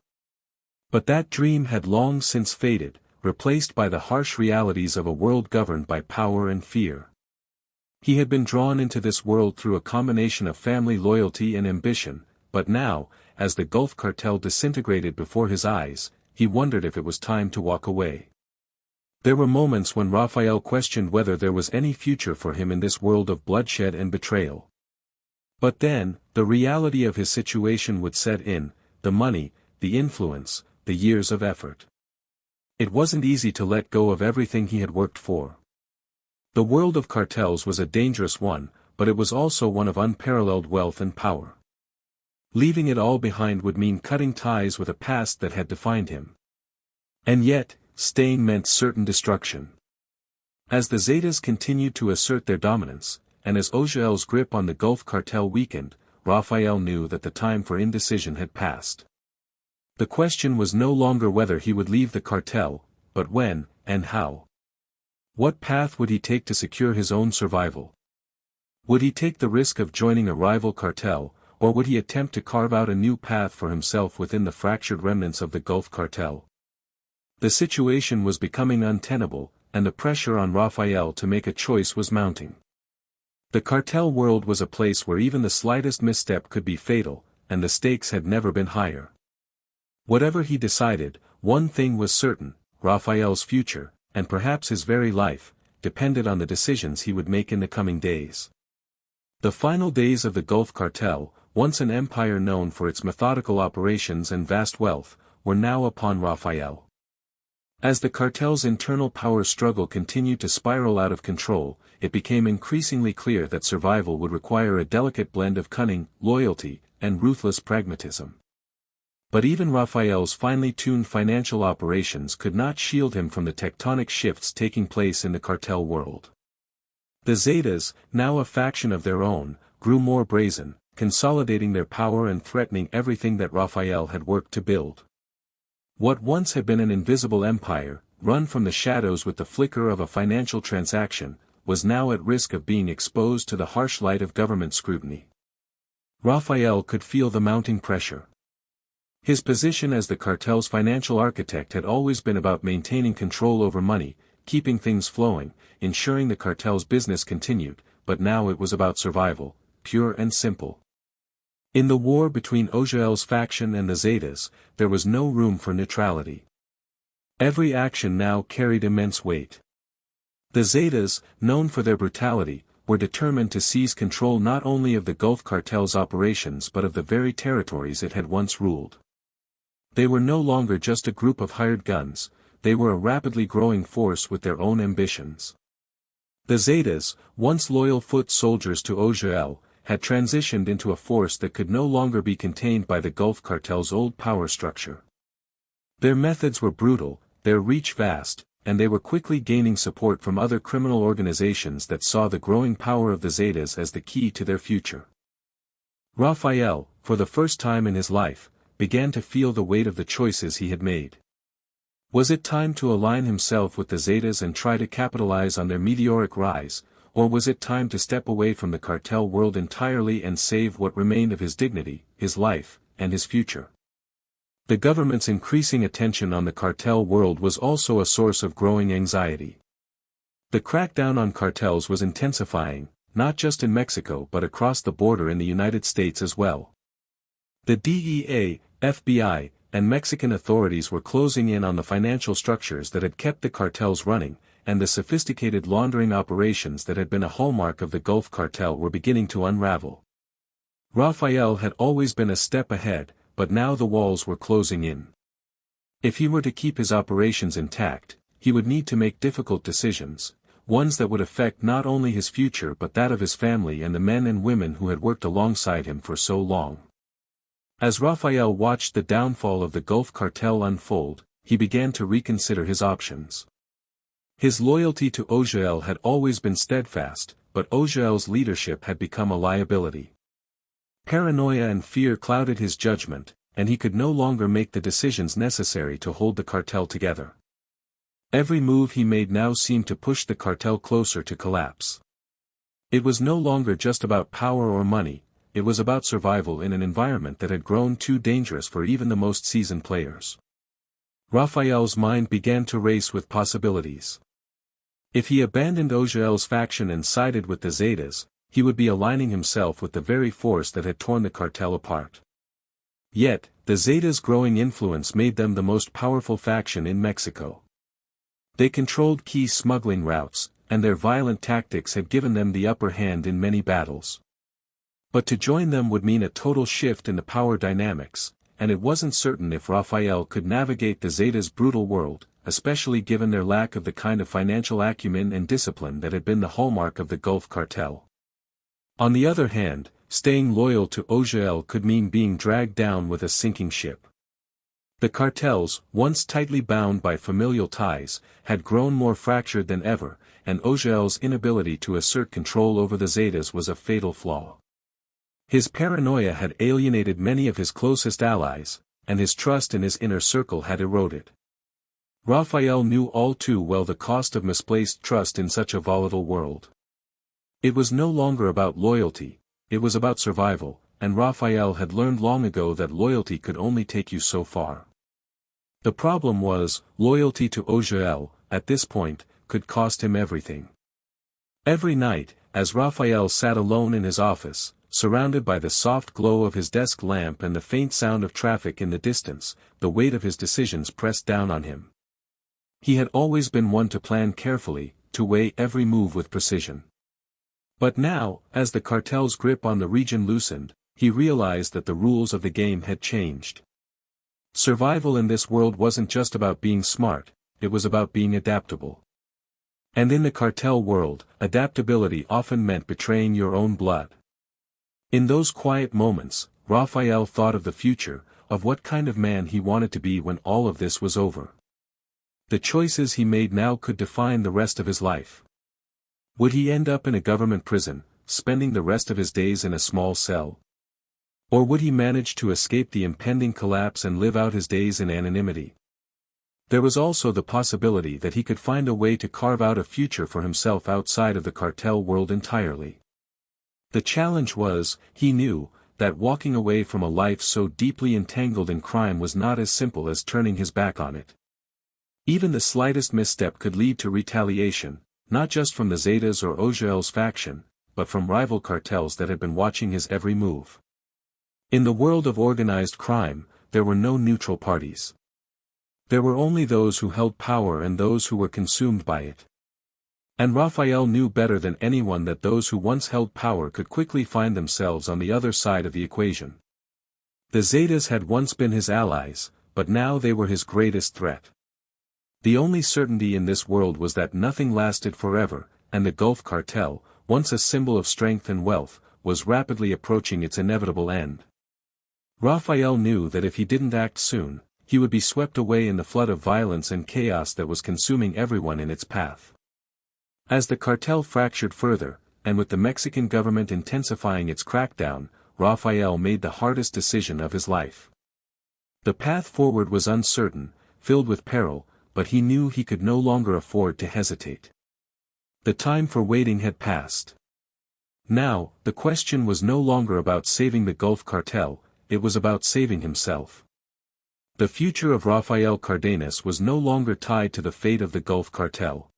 But that dream had long since faded, replaced by the harsh realities of a world governed by power and fear. He had been drawn into this world through a combination of family loyalty and ambition, but now, as the Gulf cartel disintegrated before his eyes, he wondered if it was time to walk away. There were moments when Rafael questioned whether there was any future for him in this world of bloodshed and betrayal. But then, the reality of his situation would set in, the money, the influence, the years of effort. It wasn't easy to let go of everything he had worked for. The world of cartels was a dangerous one, but it was also one of unparalleled wealth and power. Leaving it all behind would mean cutting ties with a past that had defined him. And yet, staying meant certain destruction. As the Zetas continued to assert their dominance, and as Ojael's grip on the Gulf cartel weakened, Rafael knew that the time for indecision had passed. The question was no longer whether he would leave the cartel, but when, and how. What path would he take to secure his own survival? Would he take the risk of joining a rival cartel, or would he attempt to carve out a new path for himself within the fractured remnants of the Gulf cartel? The situation was becoming untenable, and the pressure on Rafael to make a choice was mounting. The cartel world was a place where even the slightest misstep could be fatal, and the stakes had never been higher. Whatever he decided, one thing was certain: Rafael's future, and perhaps his very life, depended on the decisions he would make in the coming days. The final days of the Gulf cartel, once an empire known for its methodical operations and vast wealth, were now upon Rafael. As the cartel's internal power struggle continued to spiral out of control, it became increasingly clear that survival would require a delicate blend of cunning, loyalty, and ruthless pragmatism. But even Rafael's finely tuned financial operations could not shield him from the tectonic shifts taking place in the cartel world. The Zetas, now a faction of their own, grew more brazen, consolidating their power and threatening everything that Rafael had worked to build. What once had been an invisible empire, run from the shadows with the flicker of a financial transaction, was now at risk of being exposed to the harsh light of government scrutiny. Rafael could feel the mounting pressure. His position as the cartel's financial architect had always been about maintaining control over money, keeping things flowing, ensuring the cartel's business continued, but now it was about survival, pure and simple. In the war between Ojael's faction and the Zetas, there was no room for neutrality. Every action now carried immense weight. The Zetas, known for their brutality, were determined to seize control not only of the Gulf Cartel's operations but of the very territories it had once ruled. They were no longer just a group of hired guns, they were a rapidly growing force with their own ambitions. The Zetas, once loyal foot soldiers to Ojael, had transitioned into a force that could no longer be contained by the Gulf Cartel's old power structure. Their methods were brutal, their reach vast, and they were quickly gaining support from other criminal organizations that saw the growing power of the Zetas as the key to their future. Rafael, for the first time in his life, began to feel the weight of the choices he had made. Was it time to align himself with the Zetas and try to capitalize on their meteoric rise, or was it time to step away from the cartel world entirely and save what remained of his dignity, his life, and his future? The government's increasing attention on the cartel world was also a source of growing anxiety. The crackdown on cartels was intensifying, not just in Mexico but across the border in the United States as well. The DEA, FBI, and Mexican authorities were closing in on the financial structures that had kept the cartels running, and the sophisticated laundering operations that had been a hallmark of the Gulf Cartel were beginning to unravel. Rafael had always been a step ahead, but now the walls were closing in. If he were to keep his operations intact, he would need to make difficult decisions, ones that would affect not only his future but that of his family and the men and women who had worked alongside him for so long. As Rafael watched the downfall of the Gulf Cartel unfold, he began to reconsider his options. His loyalty to Ojael had always been steadfast, but Ojael's leadership had become a liability. Paranoia and fear clouded his judgment, and he could no longer make the decisions necessary to hold the cartel together. Every move he made now seemed to push the cartel closer to collapse. It was no longer just about power or money, it was about survival in an environment that had grown too dangerous for even the most seasoned players. Rafael's mind began to race with possibilities. If he abandoned Ojael's faction and sided with the Zetas, he would be aligning himself with the very force that had torn the cartel apart. Yet, the Zetas' growing influence made them the most powerful faction in Mexico. They controlled key smuggling routes, and their violent tactics had given them the upper hand in many battles. But to join them would mean a total shift in the power dynamics, and it wasn't certain if Rafael could navigate the Zetas' brutal world, especially given their lack of the kind of financial acumen and discipline that had been the hallmark of the Gulf Cartel. On the other hand, staying loyal to Ojael could mean being dragged down with a sinking ship. The cartels, once tightly bound by familial ties, had grown more fractured than ever, and Ojael's inability to assert control over the Zetas was a fatal flaw. His paranoia had alienated many of his closest allies, and his trust in his inner circle had eroded. Rafael knew all too well the cost of misplaced trust in such a volatile world. It was no longer about loyalty, it was about survival, and Rafael had learned long ago that loyalty could only take you so far. The problem was, loyalty to Ojael, at this point, could cost him everything. Every night, as Rafael sat alone in his office, surrounded by the soft glow of his desk lamp and the faint sound of traffic in the distance, the weight of his decisions pressed down on him. He had always been one to plan carefully, to weigh every move with precision. But now, as the cartel's grip on the region loosened, he realized that the rules of the game had changed. Survival in this world wasn't just about being smart, it was about being adaptable. And in the cartel world, adaptability often meant betraying your own blood. In those quiet moments, Rafael thought of the future, of what kind of man he wanted to be when all of this was over. The choices he made now could define the rest of his life. Would he end up in a government prison, spending the rest of his days in a small cell? Or would he manage to escape the impending collapse and live out his days in anonymity? There was also the possibility that he could find a way to carve out a future for himself outside of the cartel world entirely. The challenge was, he knew, that walking away from a life so deeply entangled in crime was not as simple as turning his back on it. Even the slightest misstep could lead to retaliation, not just from the Zetas or Ojel's faction, but from rival cartels that had been watching his every move. In the world of organized crime, there were no neutral parties. There were only those who held power and those who were consumed by it. And Rafael knew better than anyone that those who once held power could quickly find themselves on the other side of the equation. The Zetas had once been his allies, but now they were his greatest threat. The only certainty in this world was that nothing lasted forever, and the Gulf Cartel, once a symbol of strength and wealth, was rapidly approaching its inevitable end. Rafael knew that if he didn't act soon, he would be swept away in the flood of violence and chaos that was consuming everyone in its path. As the cartel fractured further, and with the Mexican government intensifying its crackdown, Rafael made the hardest decision of his life. The path forward was uncertain, filled with peril, but he knew he could no longer afford to hesitate. The time for waiting had passed. Now, the question was no longer about saving the Gulf Cartel, it was about saving himself. The future of Rafael Cardenas was no longer tied to the fate of the Gulf Cartel.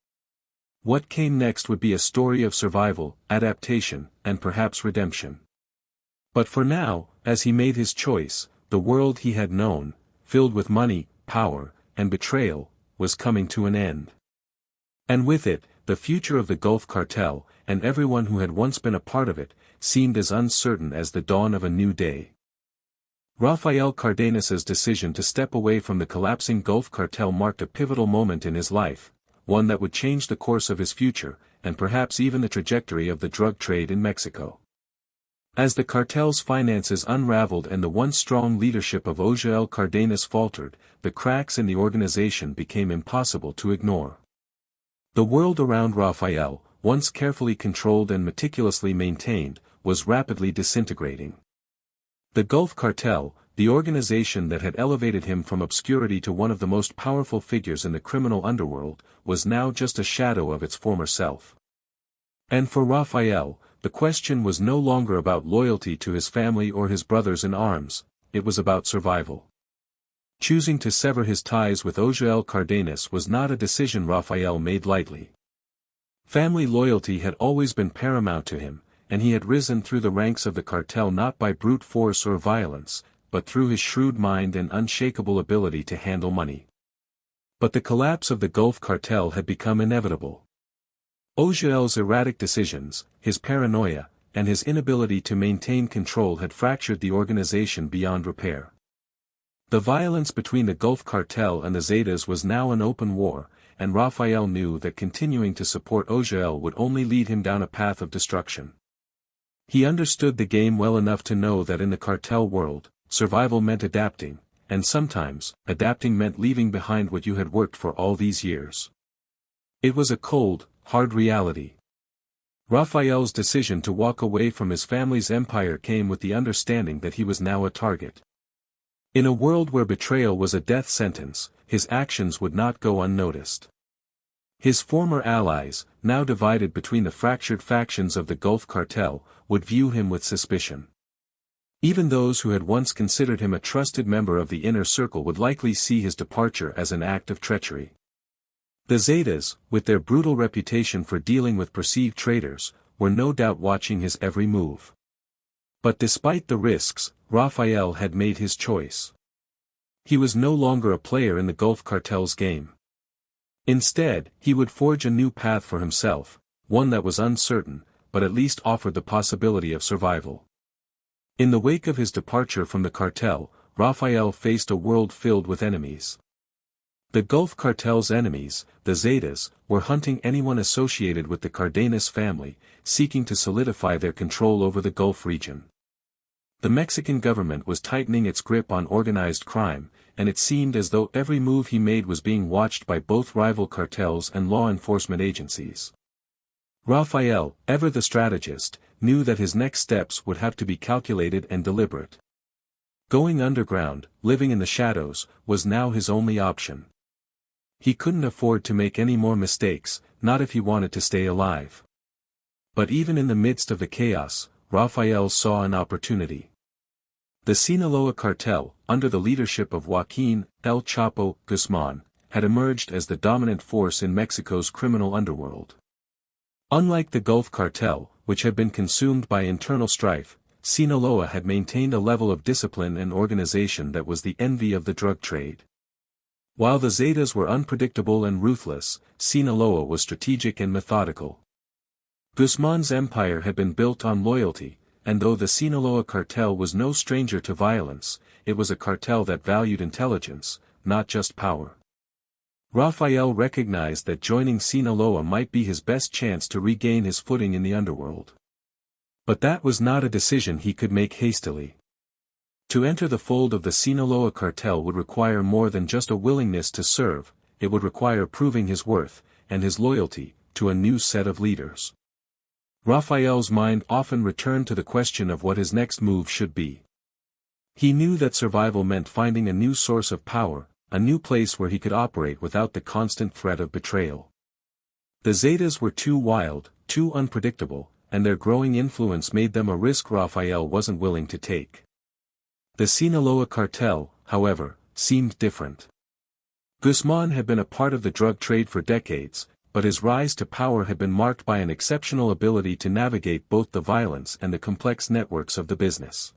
What came next would be a story of survival, adaptation, and perhaps redemption. But for now, as he made his choice, the world he had known, filled with money, power, and betrayal, was coming to an end. And with it, the future of the Gulf Cartel, and everyone who had once been a part of it, seemed as uncertain as the dawn of a new day. Rafael Cardenas's decision to step away from the collapsing Gulf Cartel marked a pivotal moment in his life, one that would change the course of his future, and perhaps even the trajectory of the drug trade in Mexico. As the cartel's finances unraveled and the once strong leadership of Ojel Cardenas faltered, the cracks in the organization became impossible to ignore. The world around Rafael, once carefully controlled and meticulously maintained, was rapidly disintegrating. The Gulf Cartel, the organization that had elevated him from obscurity to one of the most powerful figures in the criminal underworld, was now just a shadow of its former self. And for Rafael, the question was no longer about loyalty to his family or his brothers in arms, it was about survival. Choosing to sever his ties with Ojel Cardenas was not a decision Rafael made lightly. Family loyalty had always been paramount to him, and he had risen through the ranks of the cartel not by brute force or violence, but through his shrewd mind and unshakable ability to handle money. But the collapse of the Gulf Cartel had become inevitable. Ojel's erratic decisions, his paranoia, and his inability to maintain control had fractured the organization beyond repair. The violence between the Gulf Cartel and the Zetas was now an open war, and Rafael knew that continuing to support Ojel would only lead him down a path of destruction. He understood the game well enough to know that in the cartel world, survival meant adapting, and sometimes, adapting meant leaving behind what you had worked for all these years. It was a cold, hard reality. Rafael's decision to walk away from his family's empire came with the understanding that he was now a target. In a world where betrayal was a death sentence, his actions would not go unnoticed. His former allies, now divided between the fractured factions of the Gulf Cartel, would view him with suspicion. Even those who had once considered him a trusted member of the inner circle would likely see his departure as an act of treachery. The Zetas, with their brutal reputation for dealing with perceived traitors, were no doubt watching his every move. But despite the risks, Rafael had made his choice. He was no longer a player in the Gulf Cartel's game. Instead, he would forge a new path for himself, one that was uncertain, but at least offered the possibility of survival. In the wake of his departure from the cartel, Rafael faced a world filled with enemies. The Gulf Cartel's enemies, the Zetas, were hunting anyone associated with the Cardenas family, seeking to solidify their control over the Gulf region. The Mexican government was tightening its grip on organized crime, and it seemed as though every move he made was being watched by both rival cartels and law enforcement agencies. Rafael, ever the strategist, knew that his next steps would have to be calculated and deliberate. Going underground, living in the shadows, was now his only option. He couldn't afford to make any more mistakes, not if he wanted to stay alive. But even in the midst of the chaos, Rafael saw an opportunity. The Sinaloa cartel, under the leadership of Joaquin El Chapo Guzman, had emerged as the dominant force in Mexico's criminal underworld. Unlike the Gulf cartel, which had been consumed by internal strife, Sinaloa had maintained a level of discipline and organization that was the envy of the drug trade. While the Zetas were unpredictable and ruthless, Sinaloa was strategic and methodical. Guzman's empire had been built on loyalty, and though the Sinaloa cartel was no stranger to violence, it was a cartel that valued intelligence, not just power. Rafael recognized that joining Sinaloa might be his best chance to regain his footing in the underworld. But that was not a decision he could make hastily. To enter the fold of the Sinaloa cartel would require more than just a willingness to serve, it would require proving his worth, and his loyalty, to a new set of leaders. Rafael's mind often returned to the question of what his next move should be. He knew that survival meant finding a new source of power, a new place where he could operate without the constant threat of betrayal. The Zetas were too wild, too unpredictable, and their growing influence made them a risk Rafael wasn't willing to take. The Sinaloa cartel, however, seemed different. Guzman had been a part of the drug trade for decades, but his rise to power had been marked by an exceptional ability to navigate both the violence and the complex networks of the business.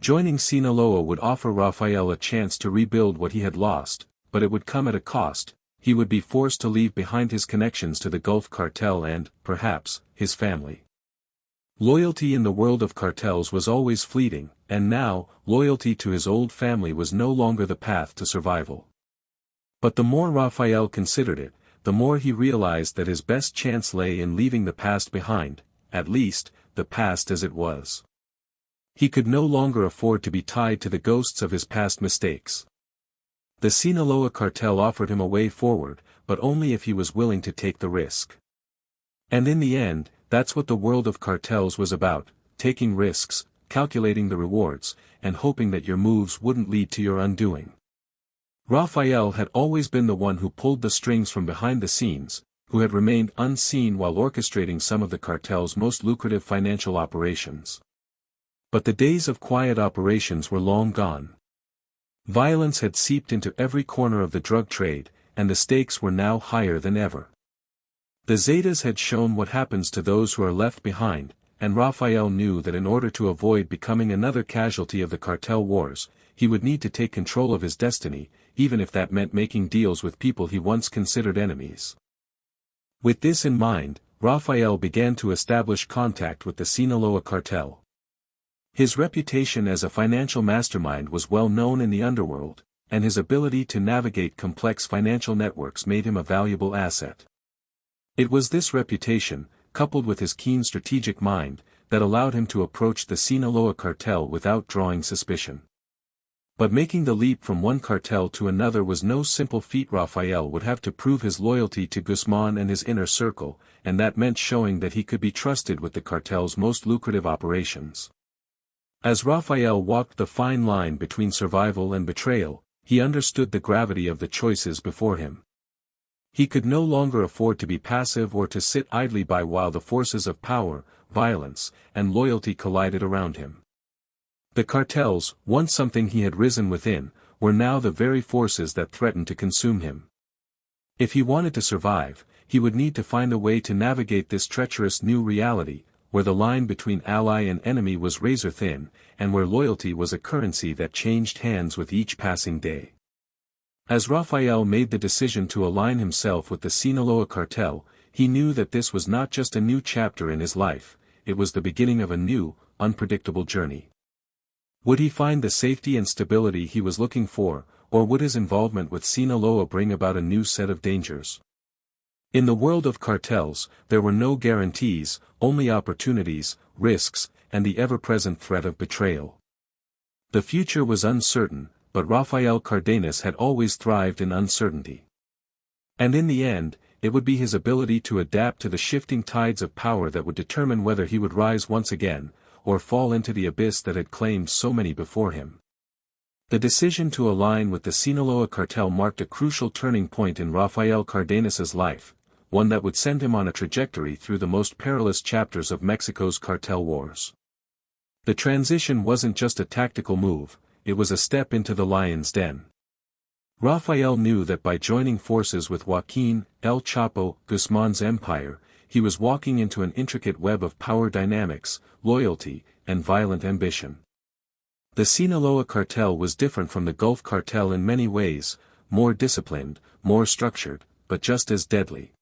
Joining Sinaloa would offer Rafael a chance to rebuild what he had lost, but it would come at a cost. He would be forced to leave behind his connections to the Gulf cartel and, perhaps, his family. Loyalty in the world of cartels was always fleeting, and now, loyalty to his old family was no longer the path to survival. But the more Rafael considered it, the more he realized that his best chance lay in leaving the past behind, at least, the past as it was. He could no longer afford to be tied to the ghosts of his past mistakes. The Sinaloa cartel offered him a way forward, but only if he was willing to take the risk. And in the end, that's what the world of cartels was about, taking risks, calculating the rewards, and hoping that your moves wouldn't lead to your undoing. Rafael had always been the one who pulled the strings from behind the scenes, who had remained unseen while orchestrating some of the cartel's most lucrative financial operations. But the days of quiet operations were long gone. Violence had seeped into every corner of the drug trade, and the stakes were now higher than ever. The Zetas had shown what happens to those who are left behind, and Rafael knew that in order to avoid becoming another casualty of the cartel wars, he would need to take control of his destiny, even if that meant making deals with people he once considered enemies. With this in mind, Rafael began to establish contact with the Sinaloa cartel. His reputation as a financial mastermind was well known in the underworld, and his ability to navigate complex financial networks made him a valuable asset. It was this reputation, coupled with his keen strategic mind, that allowed him to approach the Sinaloa cartel without drawing suspicion. But making the leap from one cartel to another was no simple feat. Rafael would have to prove his loyalty to Guzman and his inner circle, and that meant showing that he could be trusted with the cartel's most lucrative operations. As Rafael walked the fine line between survival and betrayal, he understood the gravity of the choices before him. He could no longer afford to be passive or to sit idly by while the forces of power, violence, and loyalty collided around him. The cartels, once something he had risen within, were now the very forces that threatened to consume him. If he wanted to survive, he would need to find a way to navigate this treacherous new reality, where the line between ally and enemy was razor-thin, and where loyalty was a currency that changed hands with each passing day. As Rafael made the decision to align himself with the Sinaloa cartel, he knew that this was not just a new chapter in his life, it was the beginning of a new, unpredictable journey. Would he find the safety and stability he was looking for, or would his involvement with Sinaloa bring about a new set of dangers? In the world of cartels, there were no guarantees, only opportunities, risks, and the ever-present threat of betrayal. The future was uncertain, but Rafael Cardenas had always thrived in uncertainty. And in the end, it would be his ability to adapt to the shifting tides of power that would determine whether he would rise once again, or fall into the abyss that had claimed so many before him. The decision to align with the Sinaloa cartel marked a crucial turning point in Rafael Cardenas's life, one that would send him on a trajectory through the most perilous chapters of Mexico's cartel wars. The transition wasn't just a tactical move, it was a step into the lion's den. Rafael knew that by joining forces with Joaquin El Chapo Guzman's empire, he was walking into an intricate web of power dynamics, loyalty, and violent ambition. The Sinaloa cartel was different from the Gulf cartel in many ways, more disciplined, more structured, but just as deadly.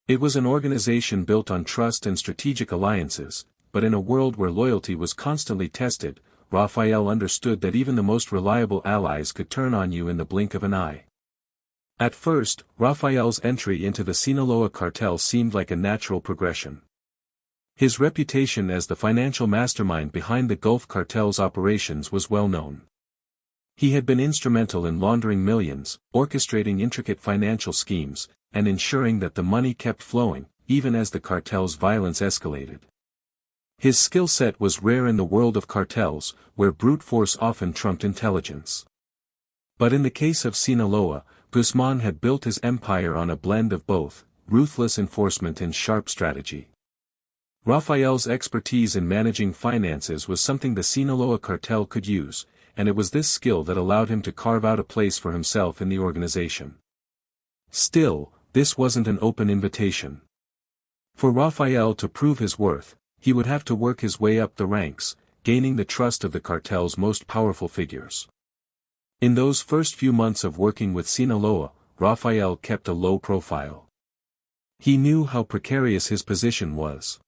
It was an organization built on trust and strategic alliances, but in a world where loyalty was constantly tested, Rafael understood that even the most reliable allies could turn on you in the blink of an eye. At first, Rafael's entry into the Sinaloa cartel seemed like a natural progression. His reputation as the financial mastermind behind the Gulf cartel's operations was well known. He had been instrumental in laundering millions, orchestrating intricate financial schemes, and ensuring that the money kept flowing, even as the cartel's violence escalated. His skill set was rare in the world of cartels, where brute force often trumped intelligence. But in the case of Sinaloa, Guzman had built his empire on a blend of both, ruthless enforcement and sharp strategy. Rafael's expertise in managing finances was something the Sinaloa cartel could use, and it was this skill that allowed him to carve out a place for himself in the organization. Still, this wasn't an open invitation. For Rafael to prove his worth, he would have to work his way up the ranks, gaining the trust of the cartel's most powerful figures. In those first few months of working with Sinaloa, Rafael kept a low profile. He knew how precarious his position was.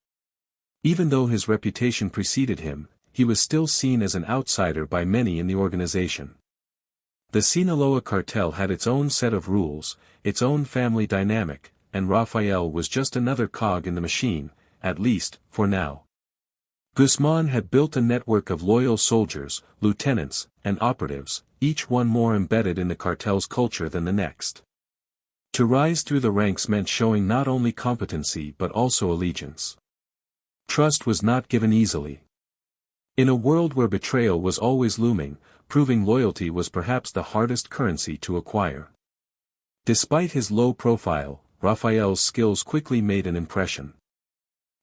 Even though his reputation preceded him, he was still seen as an outsider by many in the organization. The Sinaloa cartel had its own set of rules, its own family dynamic, and Rafael was just another cog in the machine, at least, for now. Guzman had built a network of loyal soldiers, lieutenants, and operatives, each one more embedded in the cartel's culture than the next. To rise through the ranks meant showing not only competency but also allegiance. Trust was not given easily. In a world where betrayal was always looming, proving loyalty was perhaps the hardest currency to acquire. Despite his low profile, Rafael's skills quickly made an impression.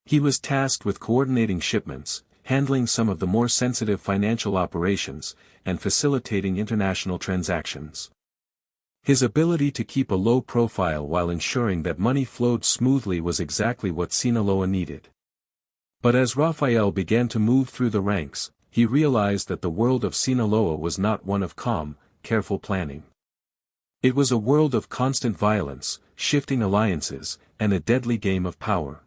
He was tasked with coordinating shipments, handling some of the more sensitive financial operations, and facilitating international transactions. His ability to keep a low profile while ensuring that money flowed smoothly was exactly what Sinaloa needed. But as Rafael began to move through the ranks, he realized that the world of Sinaloa was not one of calm, careful planning. It was a world of constant violence, shifting alliances, and a deadly game of power.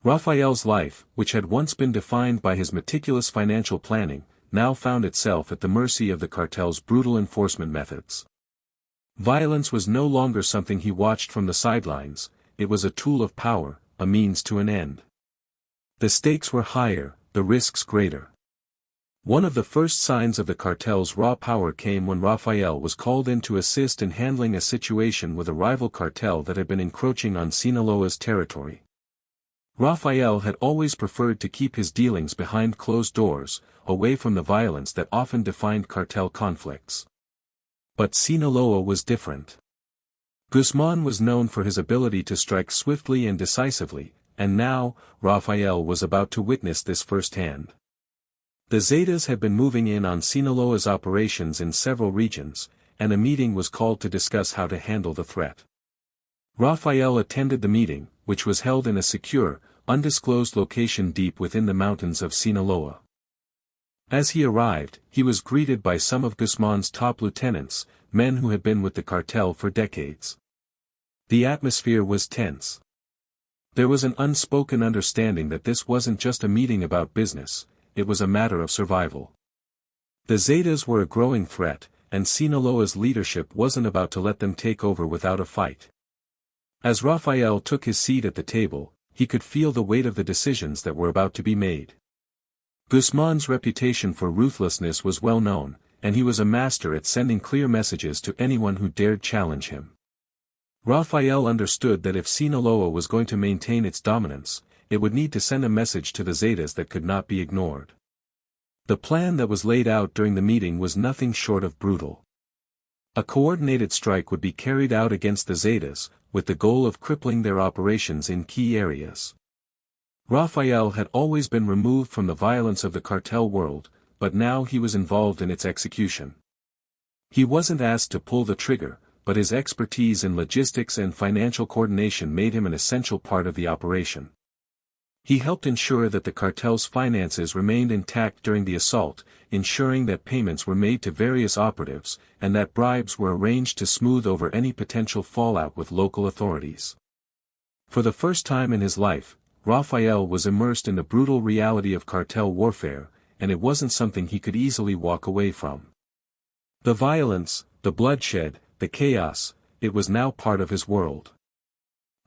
Rafael's life, which had once been defined by his meticulous financial planning, now found itself at the mercy of the cartel's brutal enforcement methods. Violence was no longer something he watched from the sidelines, it was a tool of power, a means to an end. The stakes were higher, the risks greater. One of the first signs of the cartel's raw power came when Rafael was called in to assist in handling a situation with a rival cartel that had been encroaching on Sinaloa's territory. Rafael had always preferred to keep his dealings behind closed doors, away from the violence that often defined cartel conflicts. But Sinaloa was different. Guzman was known for his ability to strike swiftly and decisively, and now, Rafael was about to witness this firsthand. The Zetas had been moving in on Sinaloa's operations in several regions, and a meeting was called to discuss how to handle the threat. Rafael attended the meeting, which was held in a secure, undisclosed location deep within the mountains of Sinaloa. As he arrived, he was greeted by some of Guzman's top lieutenants, men who had been with the cartel for decades. The atmosphere was tense. There was an unspoken understanding that this wasn't just a meeting about business, it was a matter of survival. The Zetas were a growing threat, and Sinaloa's leadership wasn't about to let them take over without a fight. As Rafael took his seat at the table, he could feel the weight of the decisions that were about to be made. Guzman's reputation for ruthlessness was well known, and he was a master at sending clear messages to anyone who dared challenge him. Rafael understood that if Sinaloa was going to maintain its dominance, it would need to send a message to the Zetas that could not be ignored. The plan that was laid out during the meeting was nothing short of brutal. A coordinated strike would be carried out against the Zetas, with the goal of crippling their operations in key areas. Rafael had always been removed from the violence of the cartel world, but now he was involved in its execution. He wasn't asked to pull the trigger, but his expertise in logistics and financial coordination made him an essential part of the operation. He helped ensure that the cartel's finances remained intact during the assault, ensuring that payments were made to various operatives, and that bribes were arranged to smooth over any potential fallout with local authorities. For the first time in his life, Rafael was immersed in the brutal reality of cartel warfare, and it wasn't something he could easily walk away from. The violence, the bloodshed, the chaos, it was now part of his world.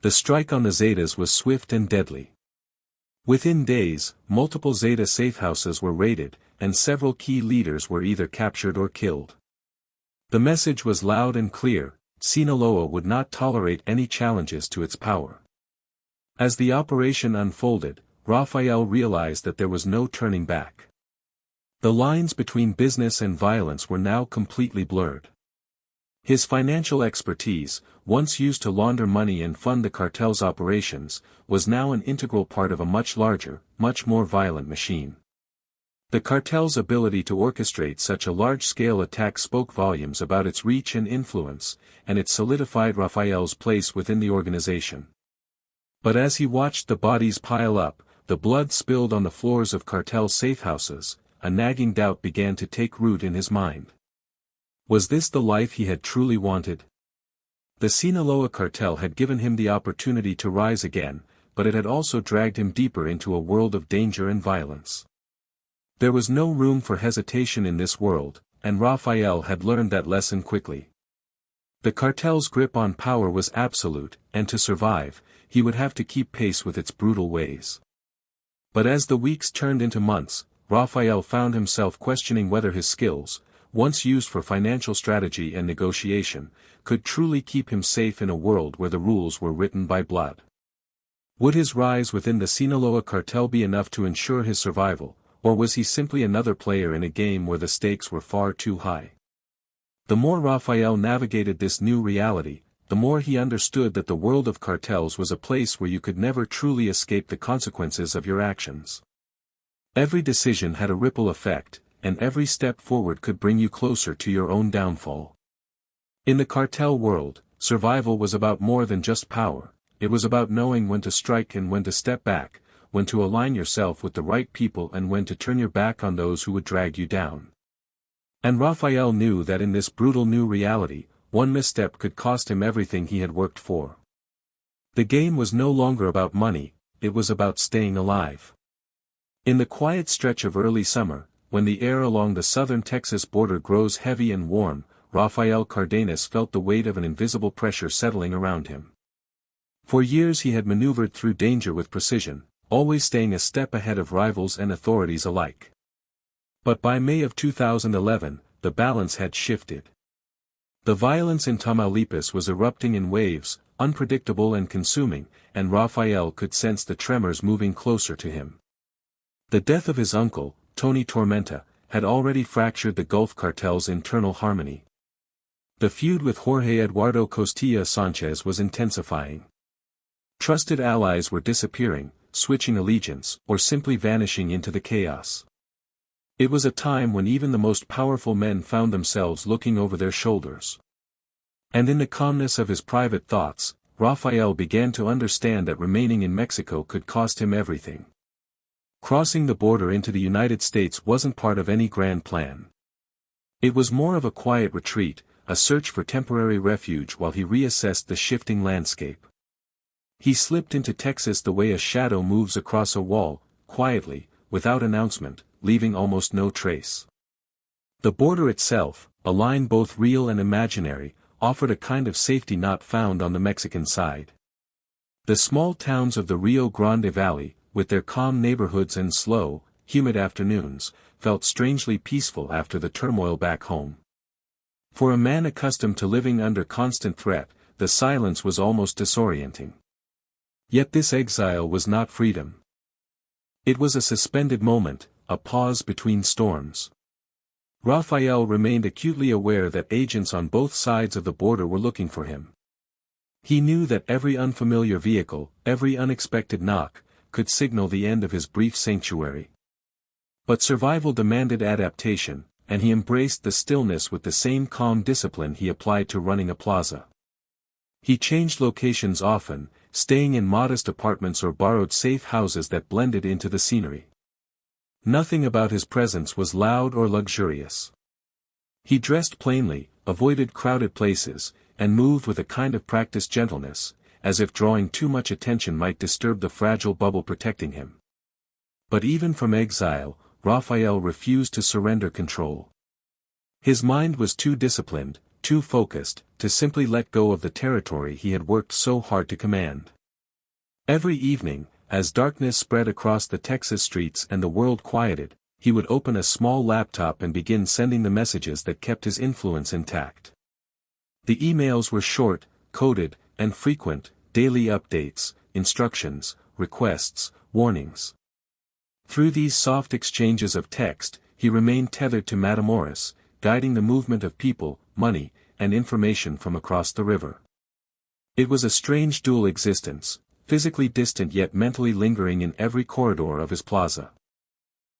The strike on the Zetas was swift and deadly. Within days, multiple Zeta safehouses were raided, and several key leaders were either captured or killed. The message was loud and clear: Sinaloa would not tolerate any challenges to its power. As the operation unfolded, Rafael realized that there was no turning back. The lines between business and violence were now completely blurred. His financial expertise, once used to launder money and fund the cartel's operations, was now an integral part of a much larger, much more violent machine. The cartel's ability to orchestrate such a large-scale attack spoke volumes about its reach and influence, and it solidified Rafael's place within the organization. But as he watched the bodies pile up, the blood spilled on the floors of cartel safehouses, a nagging doubt began to take root in his mind. Was this the life he had truly wanted? The Sinaloa cartel had given him the opportunity to rise again, but it had also dragged him deeper into a world of danger and violence. There was no room for hesitation in this world, and Rafael had learned that lesson quickly. The cartel's grip on power was absolute, and to survive, he would have to keep pace with its brutal ways. But as the weeks turned into months, Rafael found himself questioning whether his skills, once used for financial strategy and negotiation, could truly keep him safe in a world where the rules were written by blood. Would his rise within the Sinaloa cartel be enough to ensure his survival, or was he simply another player in a game where the stakes were far too high? The more Rafael navigated this new reality, the more he understood that the world of cartels was a place where you could never truly escape the consequences of your actions. Every decision had a ripple effect, and every step forward could bring you closer to your own downfall. In the cartel world, survival was about more than just power. It was about knowing when to strike and when to step back, when to align yourself with the right people and when to turn your back on those who would drag you down. And Rafael knew that in this brutal new reality, one misstep could cost him everything he had worked for. The game was no longer about money, it was about staying alive. In the quiet stretch of early summer, when the air along the southern Texas border grows heavy and warm, Rafael Cardenas felt the weight of an invisible pressure settling around him. For years he had maneuvered through danger with precision, always staying a step ahead of rivals and authorities alike. But by May of 2011, the balance had shifted. The violence in Tamaulipas was erupting in waves, unpredictable and consuming, and Rafael could sense the tremors moving closer to him. The death of his uncle, Tony Tormenta, had already fractured the Gulf cartel's internal harmony. The feud with Jorge Eduardo Costilla Sanchez was intensifying. Trusted allies were disappearing, switching allegiance, or simply vanishing into the chaos. It was a time when even the most powerful men found themselves looking over their shoulders. And in the calmness of his private thoughts, Rafael began to understand that remaining in Mexico could cost him everything. Crossing the border into the United States wasn't part of any grand plan. It was more of a quiet retreat, a search for temporary refuge while he reassessed the shifting landscape. He slipped into Texas the way a shadow moves across a wall, quietly, without announcement, leaving almost no trace. The border itself, a line both real and imaginary, offered a kind of safety not found on the Mexican side. The small towns of the Rio Grande Valley, with their calm neighborhoods and slow, humid afternoons, felt strangely peaceful after the turmoil back home. For a man accustomed to living under constant threat, the silence was almost disorienting. Yet this exile was not freedom. It was a suspended moment, a pause between storms. Rafael remained acutely aware that agents on both sides of the border were looking for him. He knew that every unfamiliar vehicle, every unexpected knock, could signal the end of his brief sanctuary. But survival demanded adaptation, and he embraced the stillness with the same calm discipline he applied to running a plaza. He changed locations often, staying in modest apartments or borrowed safe houses that blended into the scenery. Nothing about his presence was loud or luxurious. He dressed plainly, avoided crowded places, and moved with a kind of practiced gentleness, as if drawing too much attention might disturb the fragile bubble protecting him. But even from exile, Rafael refused to surrender control. His mind was too disciplined, too focused, to simply let go of the territory he had worked so hard to command. Every evening, as darkness spread across the Texas streets and the world quieted, he would open a small laptop and begin sending the messages that kept his influence intact. The emails were short, coded, and frequent, daily updates, instructions, requests, warnings. Through these soft exchanges of text, he remained tethered to Matamoros, guiding the movement of people, money, and information from across the river. It was a strange dual existence, physically distant yet mentally lingering in every corridor of his plaza.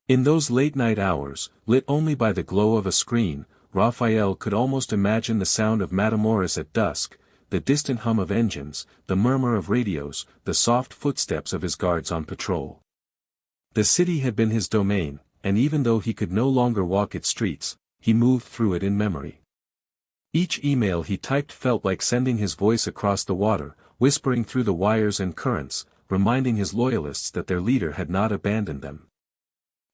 In those late-night hours, lit only by the glow of a screen, Rafael could almost imagine the sound of Matamoros at dusk, the distant hum of engines, the murmur of radios, the soft footsteps of his guards on patrol. The city had been his domain, and even though he could no longer walk its streets, he moved through it in memory. Each email he typed felt like sending his voice across the water, whispering through the wires and currents, reminding his loyalists that their leader had not abandoned them.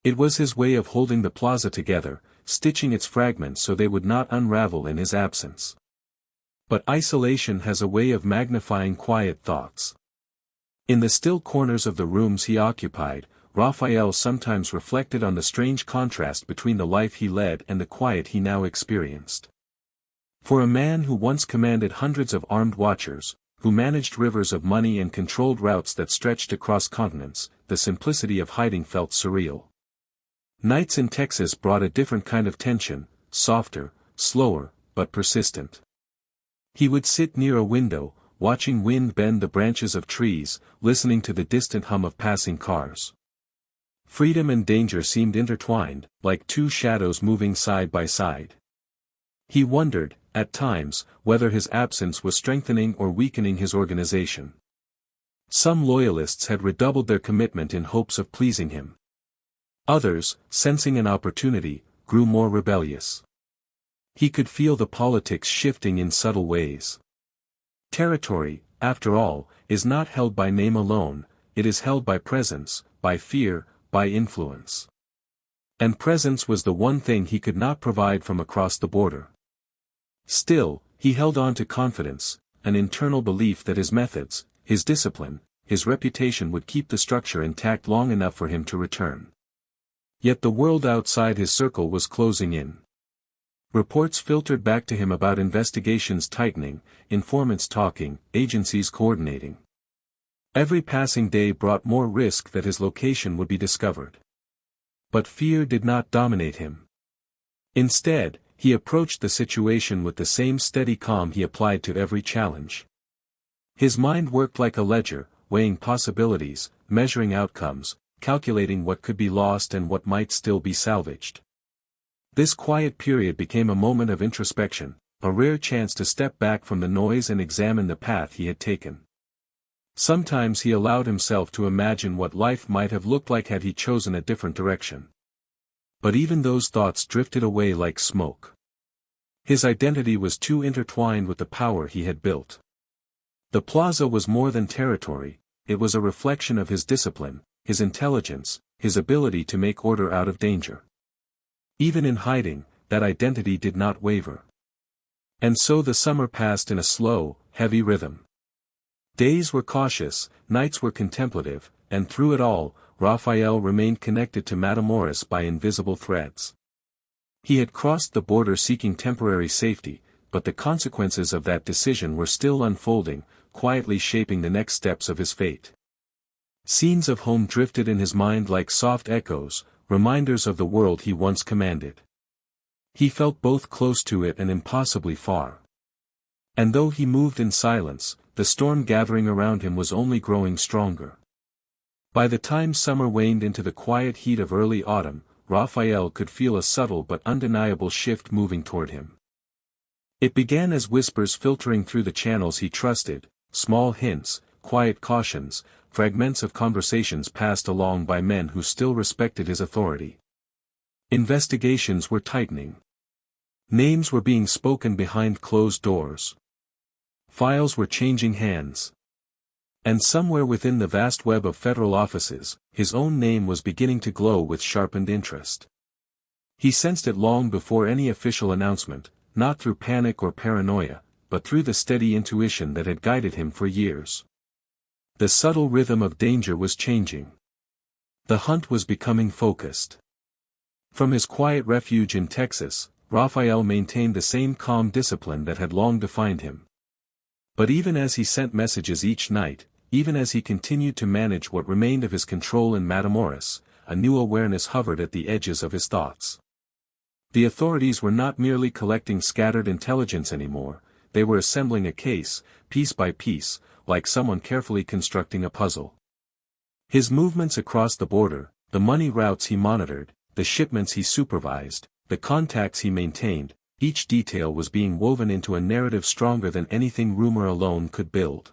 It was his way of holding the plaza together, stitching its fragments so they would not unravel in his absence. But isolation has a way of magnifying quiet thoughts. In the still corners of the rooms he occupied, Rafael sometimes reflected on the strange contrast between the life he led and the quiet he now experienced. For a man who once commanded hundreds of armed watchers, who managed rivers of money and controlled routes that stretched across continents, the simplicity of hiding felt surreal. Nights in Texas brought a different kind of tension, softer, slower, but persistent. He would sit near a window, watching wind bend the branches of trees, listening to the distant hum of passing cars. Freedom and danger seemed intertwined, like two shadows moving side by side. He wondered, at times, whether his absence was strengthening or weakening his organization. Some loyalists had redoubled their commitment in hopes of pleasing him. Others, sensing an opportunity, grew more rebellious. He could feel the politics shifting in subtle ways. Territory, after all, is not held by name alone, it is held by presence, by fear, by influence. And presence was the one thing he could not provide from across the border. Still, he held on to confidence, an internal belief that his methods, his discipline, his reputation would keep the structure intact long enough for him to return. Yet the world outside his circle was closing in. Reports filtered back to him about investigations tightening, informants talking, agencies coordinating. Every passing day brought more risk that his location would be discovered. But fear did not dominate him. Instead, he approached the situation with the same steady calm he applied to every challenge. His mind worked like a ledger, weighing possibilities, measuring outcomes, calculating what could be lost and what might still be salvaged. This quiet period became a moment of introspection, a rare chance to step back from the noise and examine the path he had taken. Sometimes he allowed himself to imagine what life might have looked like had he chosen a different direction. But even those thoughts drifted away like smoke. His identity was too intertwined with the power he had built. The plaza was more than territory, it was a reflection of his discipline, his intelligence, his ability to make order out of danger. Even in hiding, that identity did not waver. And so the summer passed in a slow, heavy rhythm. Days were cautious, nights were contemplative, and through it all, Rafael remained connected to Matamoros by invisible threads. He had crossed the border seeking temporary safety, but the consequences of that decision were still unfolding, quietly shaping the next steps of his fate. Scenes of home drifted in his mind like soft echoes, reminders of the world he once commanded. He felt both close to it and impossibly far. And though he moved in silence, the storm gathering around him was only growing stronger. By the time summer waned into the quiet heat of early autumn, Rafael could feel a subtle but undeniable shift moving toward him. It began as whispers filtering through the channels he trusted, small hints, quiet cautions, fragments of conversations passed along by men who still respected his authority. Investigations were tightening. Names were being spoken behind closed doors. Files were changing hands. And somewhere within the vast web of federal offices, his own name was beginning to glow with sharpened interest. He sensed it long before any official announcement, not through panic or paranoia, but through the steady intuition that had guided him for years. The subtle rhythm of danger was changing. The hunt was becoming focused. From his quiet refuge in Texas, Rafael maintained the same calm discipline that had long defined him. But even as he sent messages each night, even as he continued to manage what remained of his control in Matamoros, a new awareness hovered at the edges of his thoughts. The authorities were not merely collecting scattered intelligence anymore, they were assembling a case, piece by piece, like someone carefully constructing a puzzle. His movements across the border, the money routes he monitored, the shipments he supervised, the contacts he maintained, each detail was being woven into a narrative stronger than anything rumor alone could build.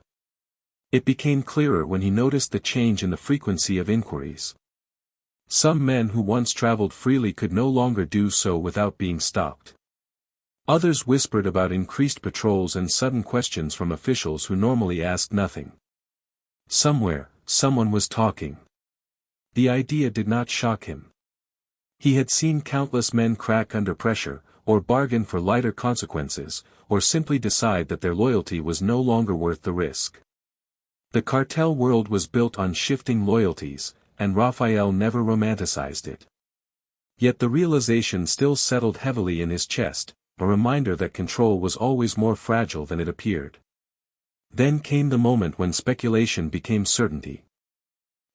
It became clearer when he noticed the change in the frequency of inquiries. Some men who once traveled freely could no longer do so without being stopped. Others whispered about increased patrols and sudden questions from officials who normally asked nothing. Somewhere, someone was talking. The idea did not shock him. He had seen countless men crack under pressure, or bargain for lighter consequences, or simply decide that their loyalty was no longer worth the risk. The cartel world was built on shifting loyalties, and Rafael never romanticized it. Yet the realization still settled heavily in his chest, a reminder that control was always more fragile than it appeared. Then came the moment when speculation became certainty.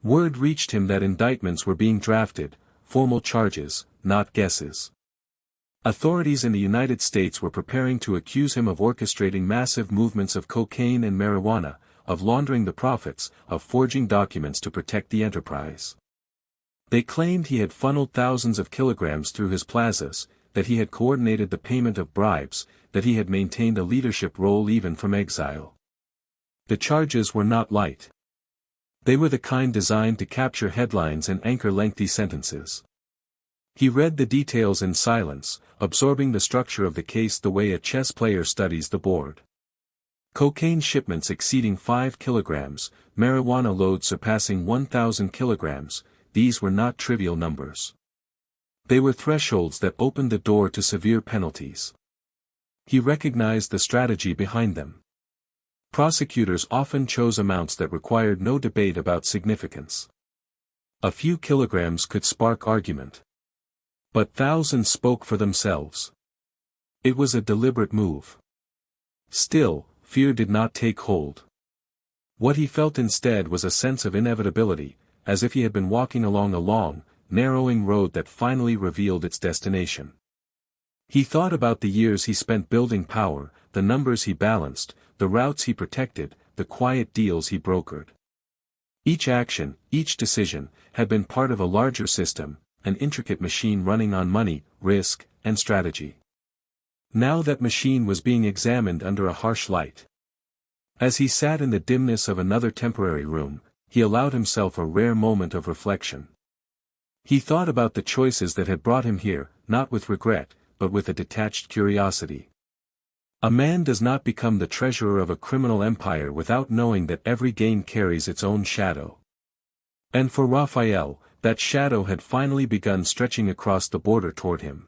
Word reached him that indictments were being drafted, formal charges, not guesses. Authorities in the United States were preparing to accuse him of orchestrating massive movements of cocaine and marijuana, of laundering the profits, of forging documents to protect the enterprise. They claimed he had funneled thousands of kilograms through his plazas, that he had coordinated the payment of bribes, that he had maintained a leadership role even from exile. The charges were not light. They were the kind designed to capture headlines and anchor lengthy sentences. He read the details in silence, absorbing the structure of the case the way a chess player studies the board. Cocaine shipments exceeding 5 kilograms, marijuana loads surpassing 1,000 kilograms, these were not trivial numbers. They were thresholds that opened the door to severe penalties. He recognized the strategy behind them. Prosecutors often chose amounts that required no debate about significance. A few kilograms could spark argument. But thousands spoke for themselves. It was a deliberate move. Still, fear did not take hold. What he felt instead was a sense of inevitability, as if he had been walking along a long, narrowing road that finally revealed its destination. He thought about the years he spent building power, the numbers he balanced, the routes he protected, the quiet deals he brokered. Each action, each decision, had been part of a larger system, an intricate machine running on money, risk, and strategy. Now that machine was being examined under a harsh light. As he sat in the dimness of another temporary room, he allowed himself a rare moment of reflection. He thought about the choices that had brought him here, not with regret, but with a detached curiosity. A man does not become the treasurer of a criminal empire without knowing that every gain carries its own shadow. And for Rafael, that shadow had finally begun stretching across the border toward him.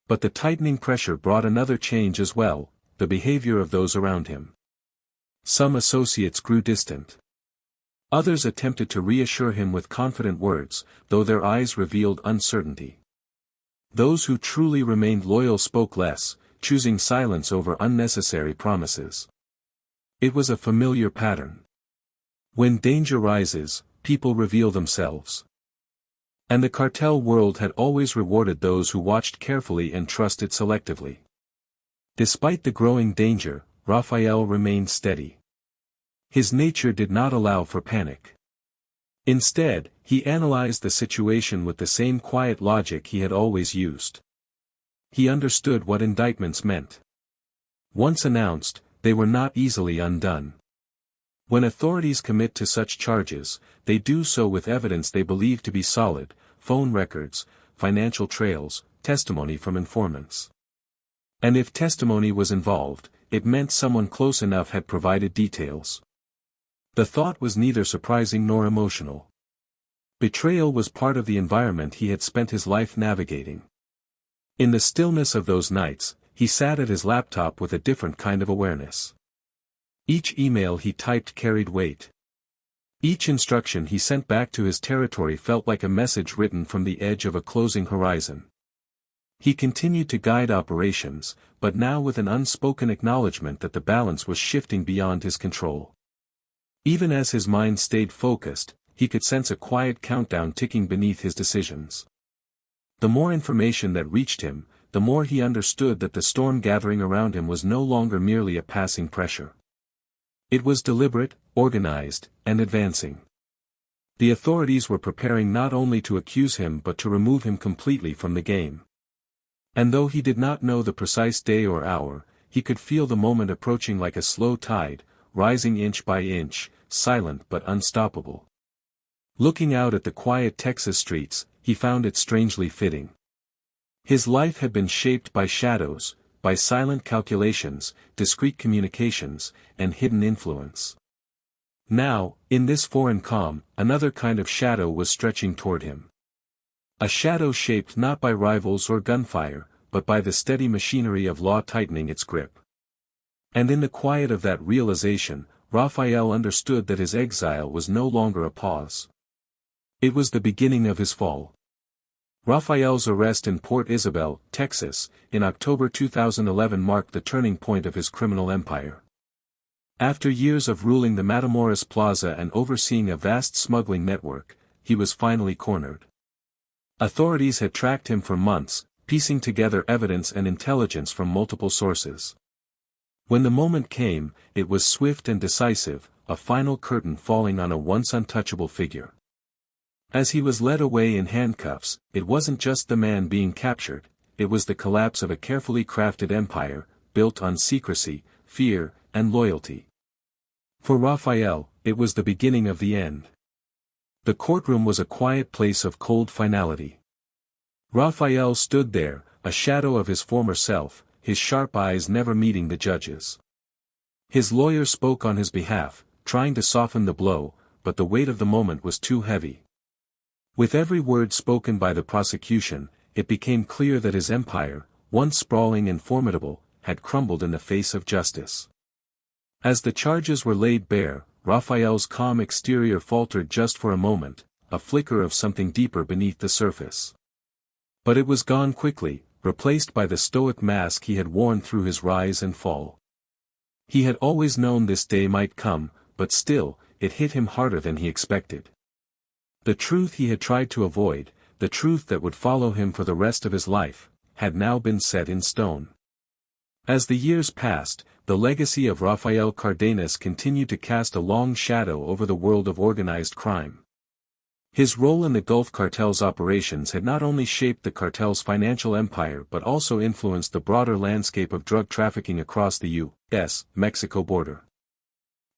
But the tightening pressure brought another change as well, the behavior of those around him. Some associates grew distant. Others attempted to reassure him with confident words, though their eyes revealed uncertainty. Those who truly remained loyal spoke less, choosing silence over unnecessary promises. It was a familiar pattern. When danger rises, people reveal themselves. And the cartel world had always rewarded those who watched carefully and trusted selectively. Despite the growing danger, Rafael remained steady. His nature did not allow for panic. Instead, he analyzed the situation with the same quiet logic he had always used. He understood what indictments meant. Once announced, they were not easily undone. When authorities commit to such charges, they do so with evidence they believe to be solid: phone records, financial trails, testimony from informants. And if testimony was involved, it meant someone close enough had provided details. The thought was neither surprising nor emotional. Betrayal was part of the environment he had spent his life navigating. In the stillness of those nights, he sat at his laptop with a different kind of awareness. Each email he typed carried weight. Each instruction he sent back to his territory felt like a message written from the edge of a closing horizon. He continued to guide operations, but now with an unspoken acknowledgement that the balance was shifting beyond his control. Even as his mind stayed focused, he could sense a quiet countdown ticking beneath his decisions. The more information that reached him, the more he understood that the storm gathering around him was no longer merely a passing pressure. It was deliberate, organized, and advancing. The authorities were preparing not only to accuse him but to remove him completely from the game. And though he did not know the precise day or hour, he could feel the moment approaching like a slow tide, rising inch by inch, silent but unstoppable. Looking out at the quiet Texas streets, he found it strangely fitting. His life had been shaped by shadows, by silent calculations, discreet communications, and hidden influence. Now, in this foreign calm, another kind of shadow was stretching toward him. A shadow shaped not by rivals or gunfire, but by the steady machinery of law tightening its grip. And in the quiet of that realization, Rafael understood that his exile was no longer a pause. It was the beginning of his fall. Rafael's arrest in Port Isabel, Texas, in October 2011 marked the turning point of his criminal empire. After years of ruling the Matamoros Plaza and overseeing a vast smuggling network, he was finally cornered. Authorities had tracked him for months, piecing together evidence and intelligence from multiple sources. When the moment came, it was swift and decisive, a final curtain falling on a once untouchable figure. As he was led away in handcuffs, it wasn't just the man being captured, it was the collapse of a carefully crafted empire, built on secrecy, fear, and loyalty. For Rafael, it was the beginning of the end. The courtroom was a quiet place of cold finality. Rafael stood there, a shadow of his former self, his sharp eyes never meeting the judge's. His lawyer spoke on his behalf, trying to soften the blow, but the weight of the moment was too heavy. With every word spoken by the prosecution, it became clear that his empire, once sprawling and formidable, had crumbled in the face of justice. As the charges were laid bare, Rafael's calm exterior faltered just for a moment, a flicker of something deeper beneath the surface. But it was gone quickly, replaced by the stoic mask he had worn through his rise and fall. He had always known this day might come, but still, it hit him harder than he expected. The truth he had tried to avoid, the truth that would follow him for the rest of his life, had now been set in stone. As the years passed, the legacy of Rafael Cardenas continued to cast a long shadow over the world of organized crime. His role in the Gulf Cartel's operations had not only shaped the cartel's financial empire but also influenced the broader landscape of drug trafficking across the U.S.-Mexico border.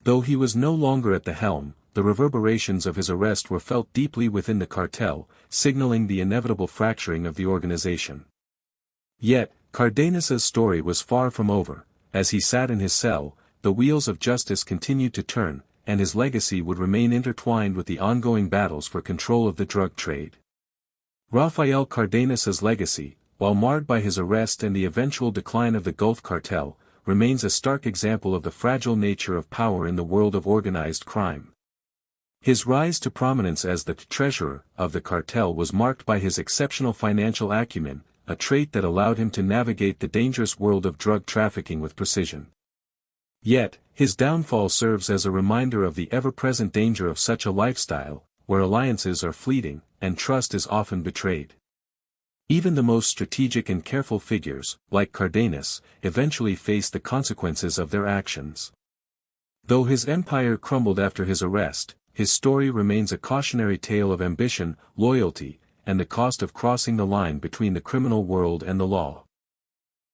Though he was no longer at the helm, the reverberations of his arrest were felt deeply within the cartel, signaling the inevitable fracturing of the organization. Yet, Cardenas's story was far from over. As he sat in his cell, the wheels of justice continued to turn, and his legacy would remain intertwined with the ongoing battles for control of the drug trade. Rafael Cardenas's legacy, while marred by his arrest and the eventual decline of the Gulf Cartel, remains a stark example of the fragile nature of power in the world of organized crime. His rise to prominence as the treasurer of the cartel was marked by his exceptional financial acumen, a trait that allowed him to navigate the dangerous world of drug trafficking with precision. Yet, his downfall serves as a reminder of the ever-present danger of such a lifestyle, where alliances are fleeting, and trust is often betrayed. Even the most strategic and careful figures, like Cardenas, eventually face the consequences of their actions. Though his empire crumbled after his arrest, his story remains a cautionary tale of ambition, loyalty, and the cost of crossing the line between the criminal world and the law.